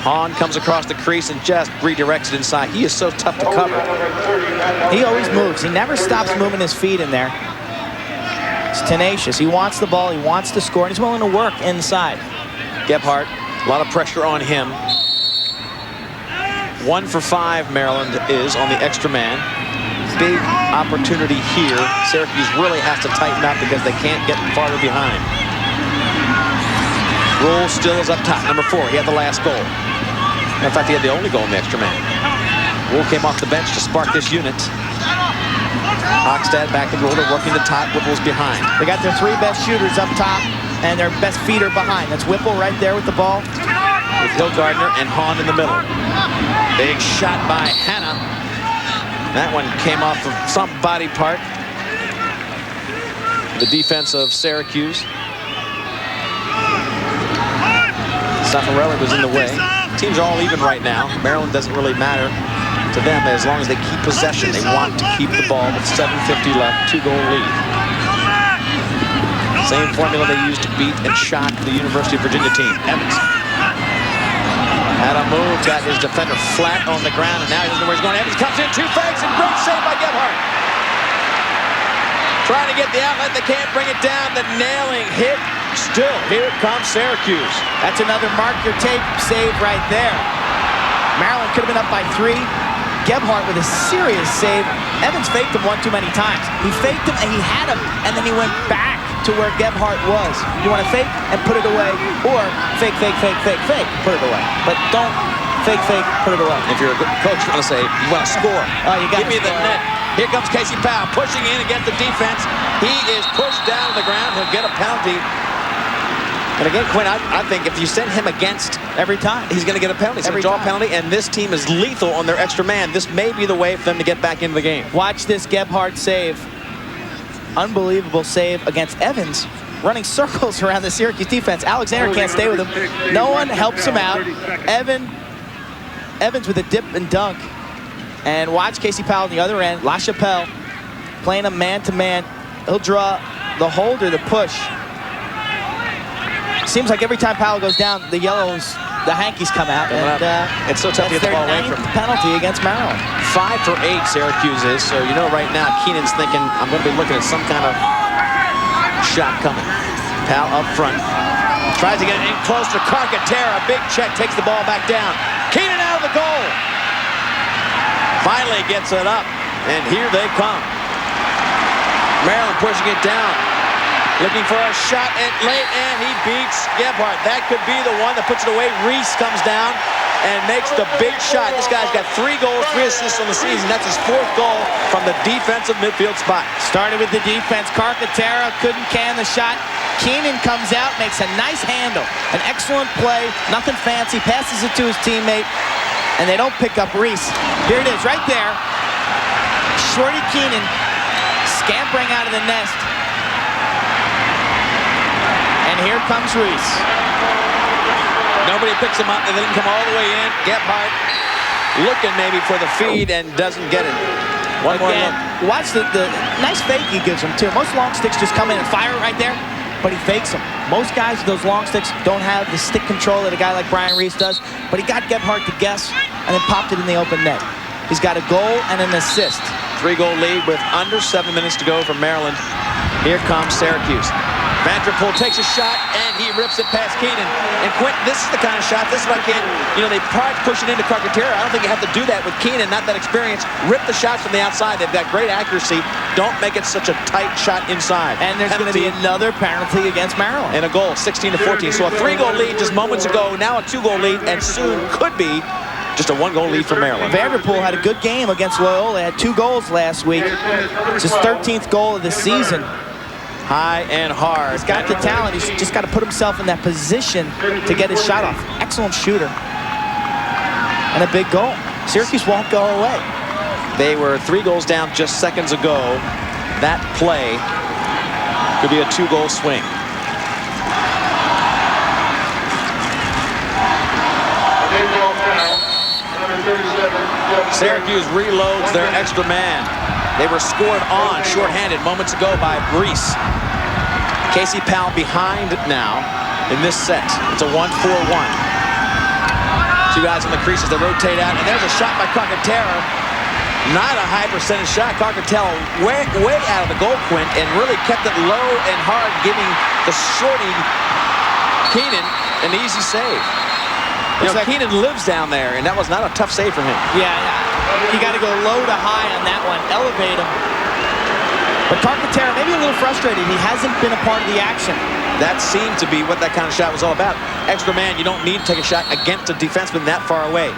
Hahn comes across the crease and just redirects it inside. He is so tough to cover. He always moves. He never stops moving his feet in there. He's tenacious. He wants the ball. He wants to score. And he's willing to work inside. Gebhardt, a lot of pressure on him. 1 for 5, Maryland is on the extra man. Big opportunity here. Syracuse really has to tighten up because they can't get farther behind. Rule still is up top, number 4. He had the last goal. In fact, he had the only goal in the extra man. Rule came off the bench to spark this unit. Hochstadt back to goal. They're working the top. Whipple's behind. They got their 3 best shooters up top and their best feeder behind. That's Whipple right there with the ball. With Hilgartner and Hahn in the middle. Big shot by Hanna. That one came off of some body part. The defense of Syracuse. Safarelli was in the way. Teams are all even right now. Maryland doesn't really matter to them as long as they keep possession. They want to keep the ball with 7:50 left, 2-goal lead. Same formula they used to beat and shock the University of Virginia team. Evans had a move, got his defender flat on the ground, and now he doesn't know where he's going. Evans comes in, 2 fakes, and great save by Gebhardt. Trying to get the outlet, they can't bring it down. The nailing hit. Still, here comes Syracuse. That's another mark your tape save right there. Maryland could have been up by 3. Gebhardt with a serious save. Evans faked him 1 too many times. He faked him and he had him, and then he went back to where Gebhardt was. You want to fake and put it away, or fake, fake, fake, fake, fake, put it away. But don't fake, fake, put it away. If you're a good coach, you want to say, you want to score. You got Give me the net. Here comes Casey Powell pushing in against the defense. He is pushed down to the ground. He'll get a penalty. And again, Quinn, I think if you send him against every time, he's going to get a penalty. He's going to draw a penalty, and this team is lethal on their extra man. This may be the way for them to get back into the game. Watch this Gebhardt save. Unbelievable save against Evans, running circles around the Syracuse defense. Alexander can't stay with him. No one helps him out. Evans with a dip and dunk. And watch Casey Powell on the other end. LaChapelle playing a man-to-man. He'll draw the holder, the push. Seems like every time Powell goes down, the yellows, the hankies come out. It's so tough to get the ball away from him. Penalty against Maryland. 5 for 8 Syracuse is. So you know right now Keenan's thinking, I'm going to be looking at some kind of shot coming. Powell up front. Tries to get it in close to Carcaterra. Big check, takes the ball back down. Keenan out of the goal. Finally gets it up. And here they come. Maryland pushing it down. Looking for a shot at late, and he beats Gebhardt. That could be the one that puts it away. Reese comes down. and makes the big shot. This guy's got 3 goals, 3 assists on the season. That's his 4th goal from the defensive midfield spot. Started with the defense. Carcaterra couldn't can the shot. Keenan comes out, makes a nice handle. An excellent play, nothing fancy, passes it to his teammate, and they don't pick up Reese. Here it is, right there. Shorty Keenan scampering out of the nest. And here comes Reese. Nobody picks him up. They didn't come all the way in. Gebhardt looking maybe for the feed and doesn't get it. One more look. Watch the nice fake he gives him, too. Most long sticks just come in and fire right there, but he fakes them. Most guys with those long sticks don't have the stick control that a guy like Brian Reese does, but he got Gebhardt to guess and then popped it in the open net. He's got a goal and an assist. 3-goal lead with under 7 minutes to go from Maryland. Here comes Syracuse. Vanderpool takes a shot, and he rips it past Keenan. And Quentin, this is the kind of shot, this is what I can't, you know, they try to push it into Carcaterra. I don't think you have to do that with Keenan, not that experience. Rip the shots from the outside. They've got great accuracy. Don't make it such a tight shot inside. And there's going to be another penalty against Maryland. And a goal, 16-14. So a 3-goal lead just moments ago, now a 2-goal lead, and soon could be just a 1-goal lead for Maryland. Vanderpool had a good game against Loyola. They had 2 goals last week. It's his 13th goal of the season. High and hard. He's got the talent. He's just got to put himself in that position to get his shot off. Excellent shooter. And a big goal. Syracuse won't go away. They were 3 goals down just seconds ago. That play could be a 2-goal swing. Syracuse reloads their extra man. They were scored on shorthanded moments ago by Reese. Casey Powell behind now in this set. It's a 1-4-1. 2 guys in the creases. They rotate out, and there's a shot by Carcaterra. Not a high percentage shot. Carcaterra way out of the goal, Quint, and really kept it low and hard, giving the shorty Keenan an easy save. You know, Keenan lives down there, and that was not a tough save for him. Yeah, you got to go low to high on that one, elevate him. But Carcaterra, maybe a little frustrated. He hasn't been a part of the action. That seemed to be what that kind of shot was all about. Extra man, you don't need to take a shot against a defenseman that far away.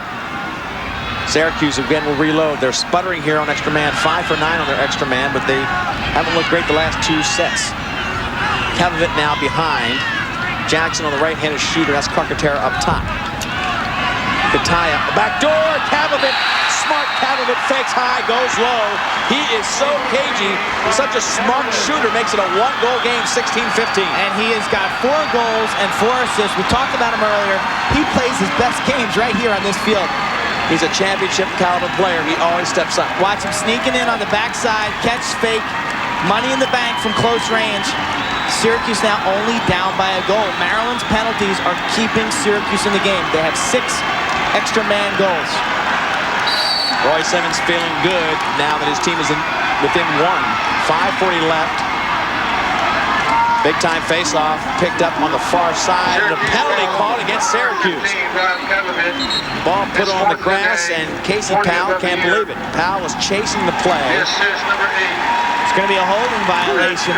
Syracuse again will reload. They're sputtering here on extra man, 5 for 9 on their extra man, but they haven't looked great the last 2 sets. Kavovit now behind. Jackson on the right-handed shooter. That's Carcaterra up top. Kataya, back door, Kavovit, smart Kavovit, fakes high, goes low. He is so cagey, such a smart shooter, makes it a 1-goal game, 16-15. And he has got 4 goals and 4 assists. We talked about him earlier. He plays his best games right here on this field. He's a championship caliber player. He always steps up. Watch him sneaking in on the backside, catch fake, money in the bank from close range. Syracuse now only down by a goal. Maryland's penalties are keeping Syracuse in the game. They have 6 extra man goals. Roy Simmons feeling good now that his team is within 1. 5:40 left. Big time face-off picked up on the far side. And a penalty called against Syracuse. Ball put on the grass, and Casey Powell can't believe it. Powell was chasing the play. It's going to be a holding violation.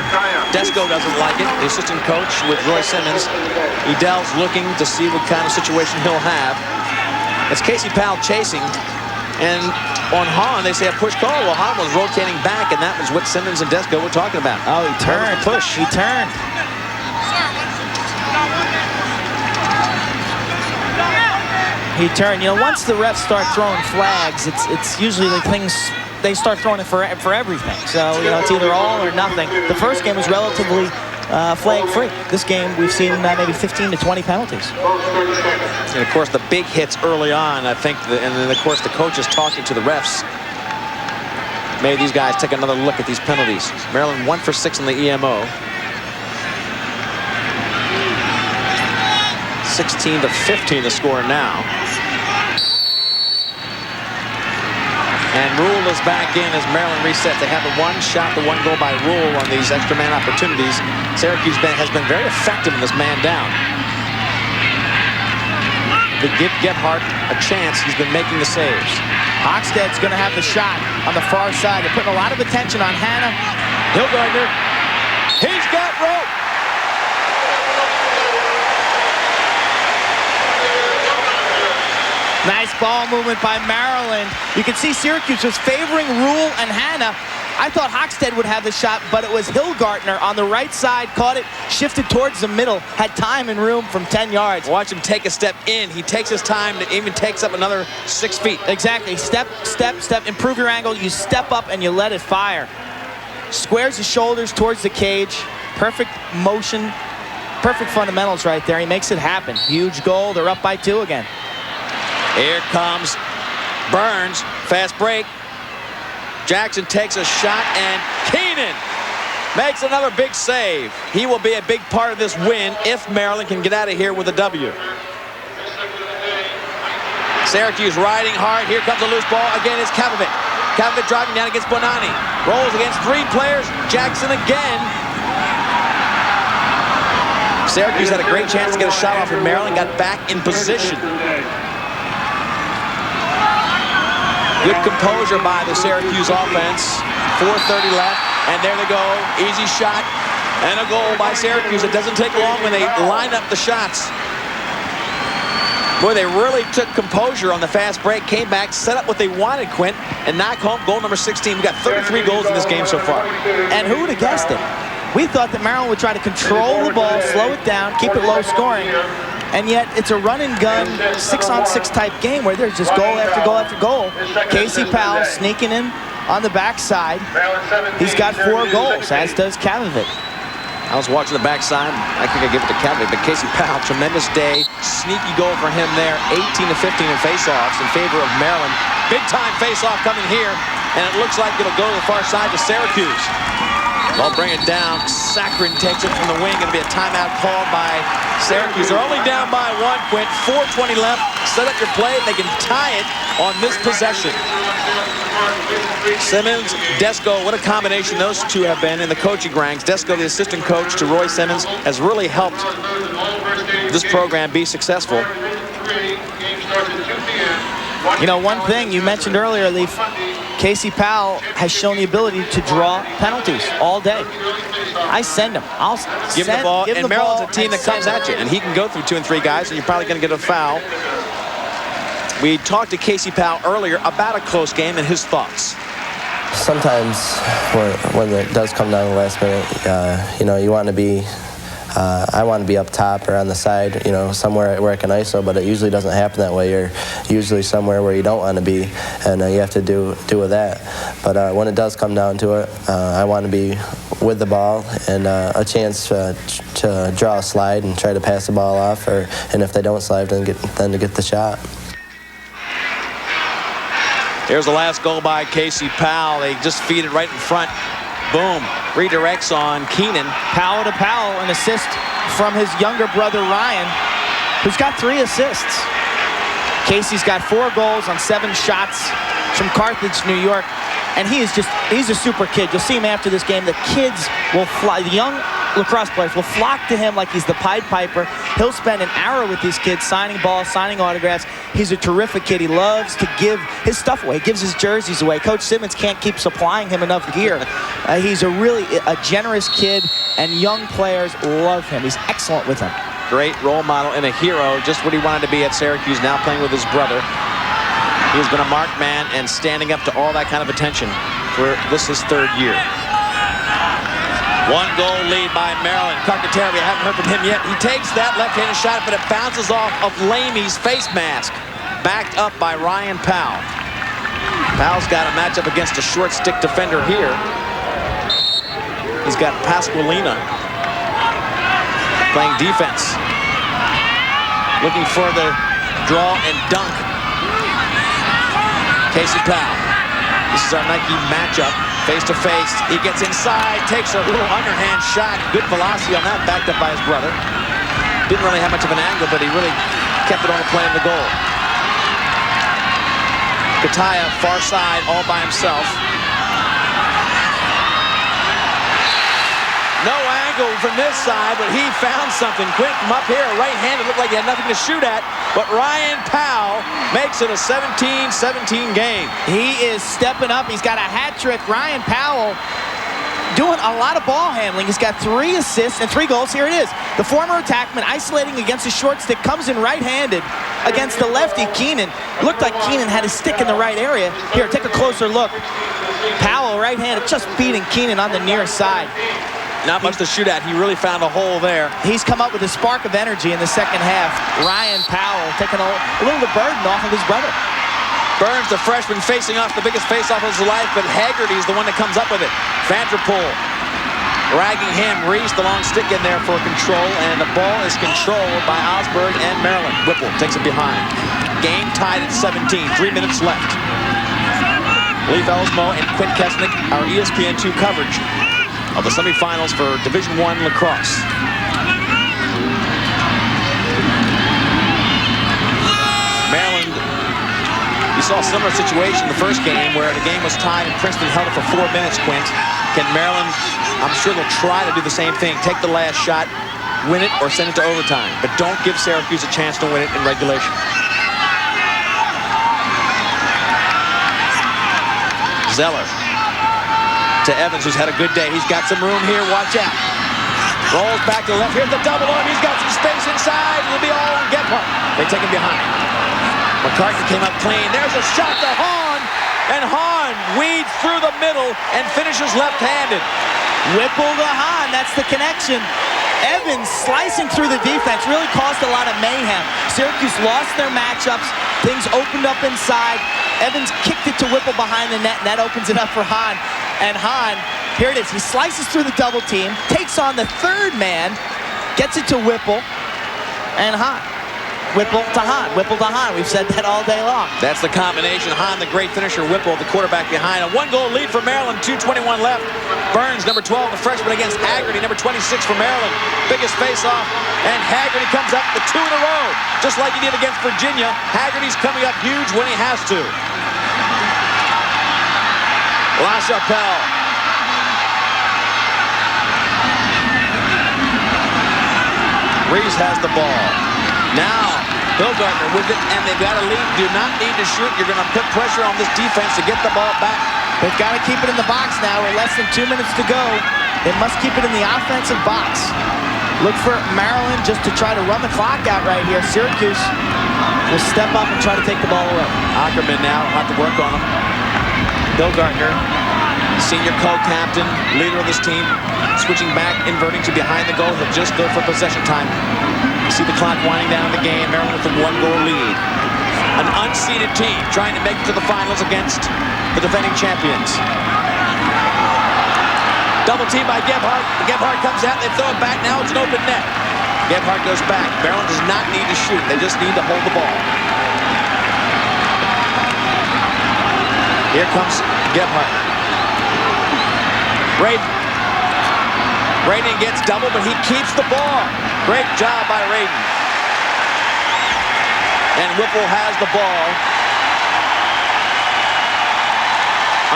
Desco doesn't like it. The assistant coach with Roy Simmons. Edell's looking to see what kind of situation he'll have. It's Casey Powell chasing, and on Hahn, they say a push call. Well, Hahn was rotating back, and that was what Simmons and Desco were talking about. Oh, he turned. Push. He turned. He turned. You know, once the refs start throwing flags, it's usually the things they start throwing it for everything. So, you know, it's either all or nothing. The first game was relatively flag-free. This game, we've seen maybe 15 to 20 penalties. And, of course, the big hits early on, I think, and then, of course, the coaches talking to the refs made these guys take another look at these penalties. Maryland 1 for 6 in the EMO. 16-15 the score now. And Rule is back in as Maryland resets. They have the 1 shot, the 1 goal by Rule on these extra man opportunities. Syracuse has been very effective in this man down. To give Gebhardt a chance, he's been making the saves. Hochstadt's going to have the shot on the far side. They're putting a lot of attention on Hanna. Hilgartner, he's got rope. ball movement by Maryland. You can see Syracuse was favoring Rule and Hanna. I thought Hochstadt would have the shot, but it was Hilgartner on the right side, caught it, shifted towards the middle, had time and room from 10 yards. Watch him take a step in. He takes his time, to even takes up another 6 feet. Exactly. Step, step, step. Improve your angle. You step up and you let it fire. Squares his shoulders towards the cage. Perfect motion. Perfect fundamentals right there. He makes it happen. Huge goal. They're up by 2 again. Here comes Burns. Fast break. Jackson takes a shot, and Keenan makes another big save. He will be a big part of this win if Maryland can get out of here with a W. Syracuse riding hard. Here comes a loose ball. Again, it's Kavovit. Kavovit driving down against Bonani. Rolls against 3 players. Jackson again. Syracuse had a great chance to get a shot off, and Maryland got back in position. Good composure by the Syracuse offense. 4:30 left, and there they go. Easy shot, and a goal by Syracuse. It doesn't take long when they line up the shots. Boy, they really took composure on the fast break, came back, set up what they wanted, Quint, and knock home goal number 16. We got 33 goals in this game so far. And who would have guessed it? We thought that Maryland would try to control the ball, slow it down, keep it low scoring. And yet it's a run and gun 6-on-6 type game where there's just goal after goal after goal. Casey Powell sneaking in on the backside. He's got 4 goals, as does Kavovit. I was watching the backside. I think I give it to Kavovit, but Casey Powell, tremendous day. Sneaky goal for him there. 18-15 in faceoffs in favor of Maryland. Big time faceoff coming here, and it looks like it'll go to the far side to Syracuse. They'll bring it down. Saccharin takes it from the wing. It'll be a timeout called by Syracuse. They're only down by 1, Quint. 4:20 left. Set up your play. They can tie it on this possession. Simmons, Desko, what a combination those two have been in the coaching ranks. Desko, the assistant coach to Roy Simmons, has really helped this program be successful. You know, one thing you mentioned earlier, Leaf, Casey Powell has shown the ability to draw penalties all day. I send him. I'll give him the ball, and Maryland's a team that comes at you, and he can go through 2 and 3 guys, and you're probably going to get a foul. We talked to Casey Powell earlier about a close game and his thoughts. Sometimes when it does come down to the last minute, you know, you want to be I want to be up top or on the side, you know, somewhere where I can ISO, but it usually doesn't happen that way. You're usually somewhere where you don't want to be, and you have to do with that. But when it does come down to it, I want to be with the ball and a chance to draw a slide and try to pass the ball off, and if they don't slide, then to get the shot. Here's the last goal by Casey Powell. They just feed it right in front. Boom. Redirects on Keenan. Powell to Powell, an assist from his younger brother Ryan, who's got 3 assists. Casey's got 4 goals on 7 shots from Carthage, New York. And he's a super kid. You'll see him after this game. The kids will fly, the young lacrosse players will flock to him like he's the Pied Piper. He'll spend an hour with these kids, signing balls, signing autographs. He's a terrific kid. He loves to give his stuff away. He gives his jerseys away. Coach Simmons can't keep supplying him enough gear. He's a generous kid, and young players love him. He's excellent with him. Great role model and a hero, just what he wanted to be at Syracuse, now playing with his brother. He's been a marked man and standing up to all that kind of attention for this his 3rd year. 1 goal lead by Maryland. Carcaterra, we haven't heard from him yet. He takes that left-handed shot, but it bounces off of Lamey's face mask. Backed up by Ryan Powell. Powell's got a matchup against a short stick defender here. He's got Pasqualina playing defense. Looking for the draw and dunk. Casey Powell. This is our Nike matchup, face-to-face. He gets inside, takes a little underhand shot. Good velocity on that, backed up by his brother. Didn't really have much of an angle, but he really kept it on the play in the goal. Kataya, far side, all by himself. No angle from this side, but he found something quick from up here. Right-handed, looked like he had nothing to shoot at. But Ryan Powell makes it a 17-17 game. He is stepping up. He's got a hat trick. Ryan Powell doing a lot of ball handling. He's got 3 assists and 3 goals. Here it is. The former attackman isolating against a short stick, comes in right-handed against the lefty, Keenan. Looked like Keenan had his stick in the right area. Here, take a closer look. Powell, right-handed, just beating Keenan on the near side. Not much to shoot at. He really found a hole there. He's come up with a spark of energy in the second half. Ryan Powell taking a little of the burden off of his brother. Burns, the freshman, facing off the biggest face-off of his life, but Haggerty's the one that comes up with it. Vanderpool ragging him. Reese, the long stick in there for control, and the ball is controlled by Osberg and Maryland. Whipple takes it behind. Game tied at 17, 3 minutes left. Leif Elsmo and Quinn Kesnick, our ESPN2 coverage of the semifinals for Division I lacrosse. Maryland, you saw a similar situation in the first game where the game was tied and Princeton held it for 4 minutes, Quint. Can Maryland, I'm sure they'll try to do the same thing, take the last shot, win it, or send it to overtime. But don't give Syracuse a chance to win it in regulation. Zeller to Evans, who's had a good day. He's got some room here, watch out. Rolls back to the left, here's the double arm, he's got some space inside, it'll be all on Gebhardt. They take him behind. McCarthy came up clean, there's a shot to Hahn, and Hahn weeds through the middle and finishes left-handed. Whipple-Hahn, that's the connection. Evans slicing through the defense really caused a lot of mayhem. Syracuse lost their matchups, things opened up inside. Evans kicked it to Whipple behind the net, and that opens it up for Hahn. And Hahn, here it is, he slices through the double team, takes on the third man, gets it to Whipple, and Hahn. Whipple to Hahn, Whipple to Hahn. We've said that all day long. That's the combination. Hahn, the great finisher, Whipple, the quarterback behind. A 1-goal lead for Maryland, 2:21 left. Burns, number 12, the freshman against Haggerty, number 26 for Maryland. Biggest face-off, and Haggerty comes up with 2 in a row, just like he did against Virginia. Haggerty's coming up huge when he has to. LaChapelle. Reese has the ball. Now, Hilgartner with it, and they've got a lead. Do not need to shoot. You're going to put pressure on this defense to get the ball back. They've got to keep it in the box now. We're less than 2 minutes to go. They must keep it in the offensive box. Look for Maryland just to try to run the clock out right here. Syracuse will step up and try to take the ball away. Ackerman now will have to work on him. Hilgartner, senior co-captain, leader of this team, switching back, inverting to behind the goal. He'll just go for possession time. You see the clock winding down the game. Maryland with a 1-goal lead. An unseeded team trying to make it to the finals against the defending champions. Double team by Gebhardt. Gebhardt comes out. They throw it back. Now it's an open net. Gebhardt goes back. Maryland does not need to shoot. They just need to hold the ball. Here comes Gebhardt. Raiden gets double, but he keeps the ball. Great job by Raiden. And Whipple has the ball.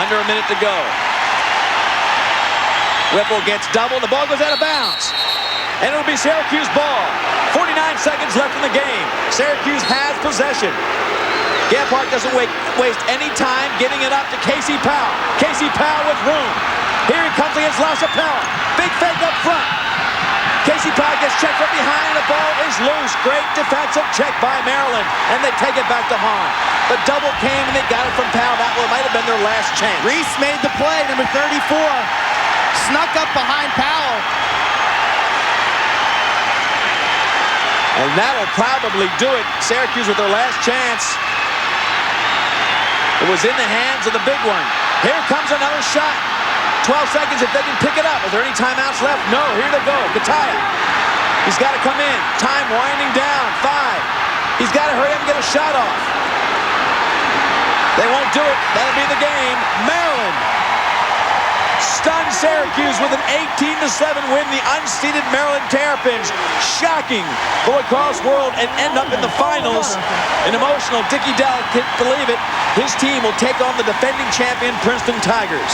Under a minute to go. Whipple gets double. The ball goes out of bounds. And it'll be Syracuse ball. 49 seconds left in the game. Syracuse has possession. Gebhardt doesn't waste any time getting it up to Casey Powell. Casey Powell with room. Here he comes against LaChapelle. Big fake up front. Casey Powell gets checked from behind, and the ball is loose. Great defensive check by Maryland, and they take it back to Hahn. The double came, and they got it from Powell. That might have been their last chance. Reese made the play, number 34. Snuck up behind Powell. And that'll probably do it. Syracuse with their last chance. It was in the hands of the big one. Here comes another shot. 12 seconds if they can pick it up. Is there any timeouts left? No, here they go. Kataya. He's got to come in. Time winding down. 5. He's got to hurry up and get a shot off. They won't do it. That'll be the game. Maryland stunned Syracuse with an 18-7 win. The unseeded Maryland Terrapins shocking the lacrosse world and end up in the finals. An emotional Dickie Dell can't believe it. His team will take on the defending champion Princeton Tigers.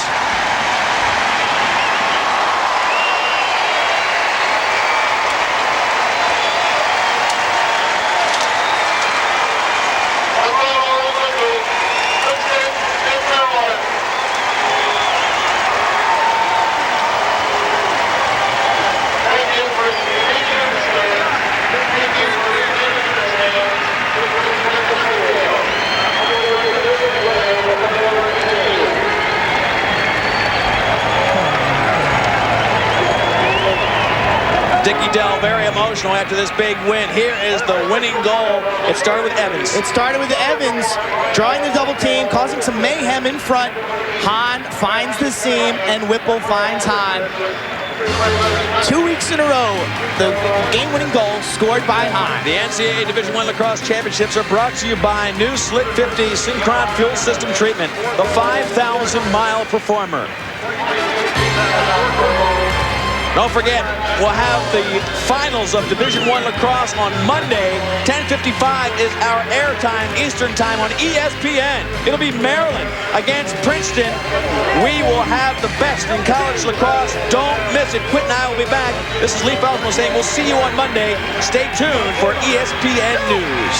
emotional after this big win. Here is the winning goal. It started with Evans. It started with Evans drawing the double team, causing some mayhem in front. Hahn finds the seam, and Whipple finds Hahn. 2 weeks in a row, the game-winning goal scored by Hahn. The NCAA Division I Lacrosse Championships are brought to you by new Slick 50 Synchron Fuel System Treatment, the 5,000-mile performer. Don't forget, we'll have the finals of Division I Lacrosse on Monday. 10:55 is our airtime, Eastern Time on ESPN. It'll be Maryland against Princeton. We will have the best in college lacrosse. Don't miss it. Quint and I will be back. This is Lee Felsman saying we'll see you on Monday. Stay tuned for ESPN News.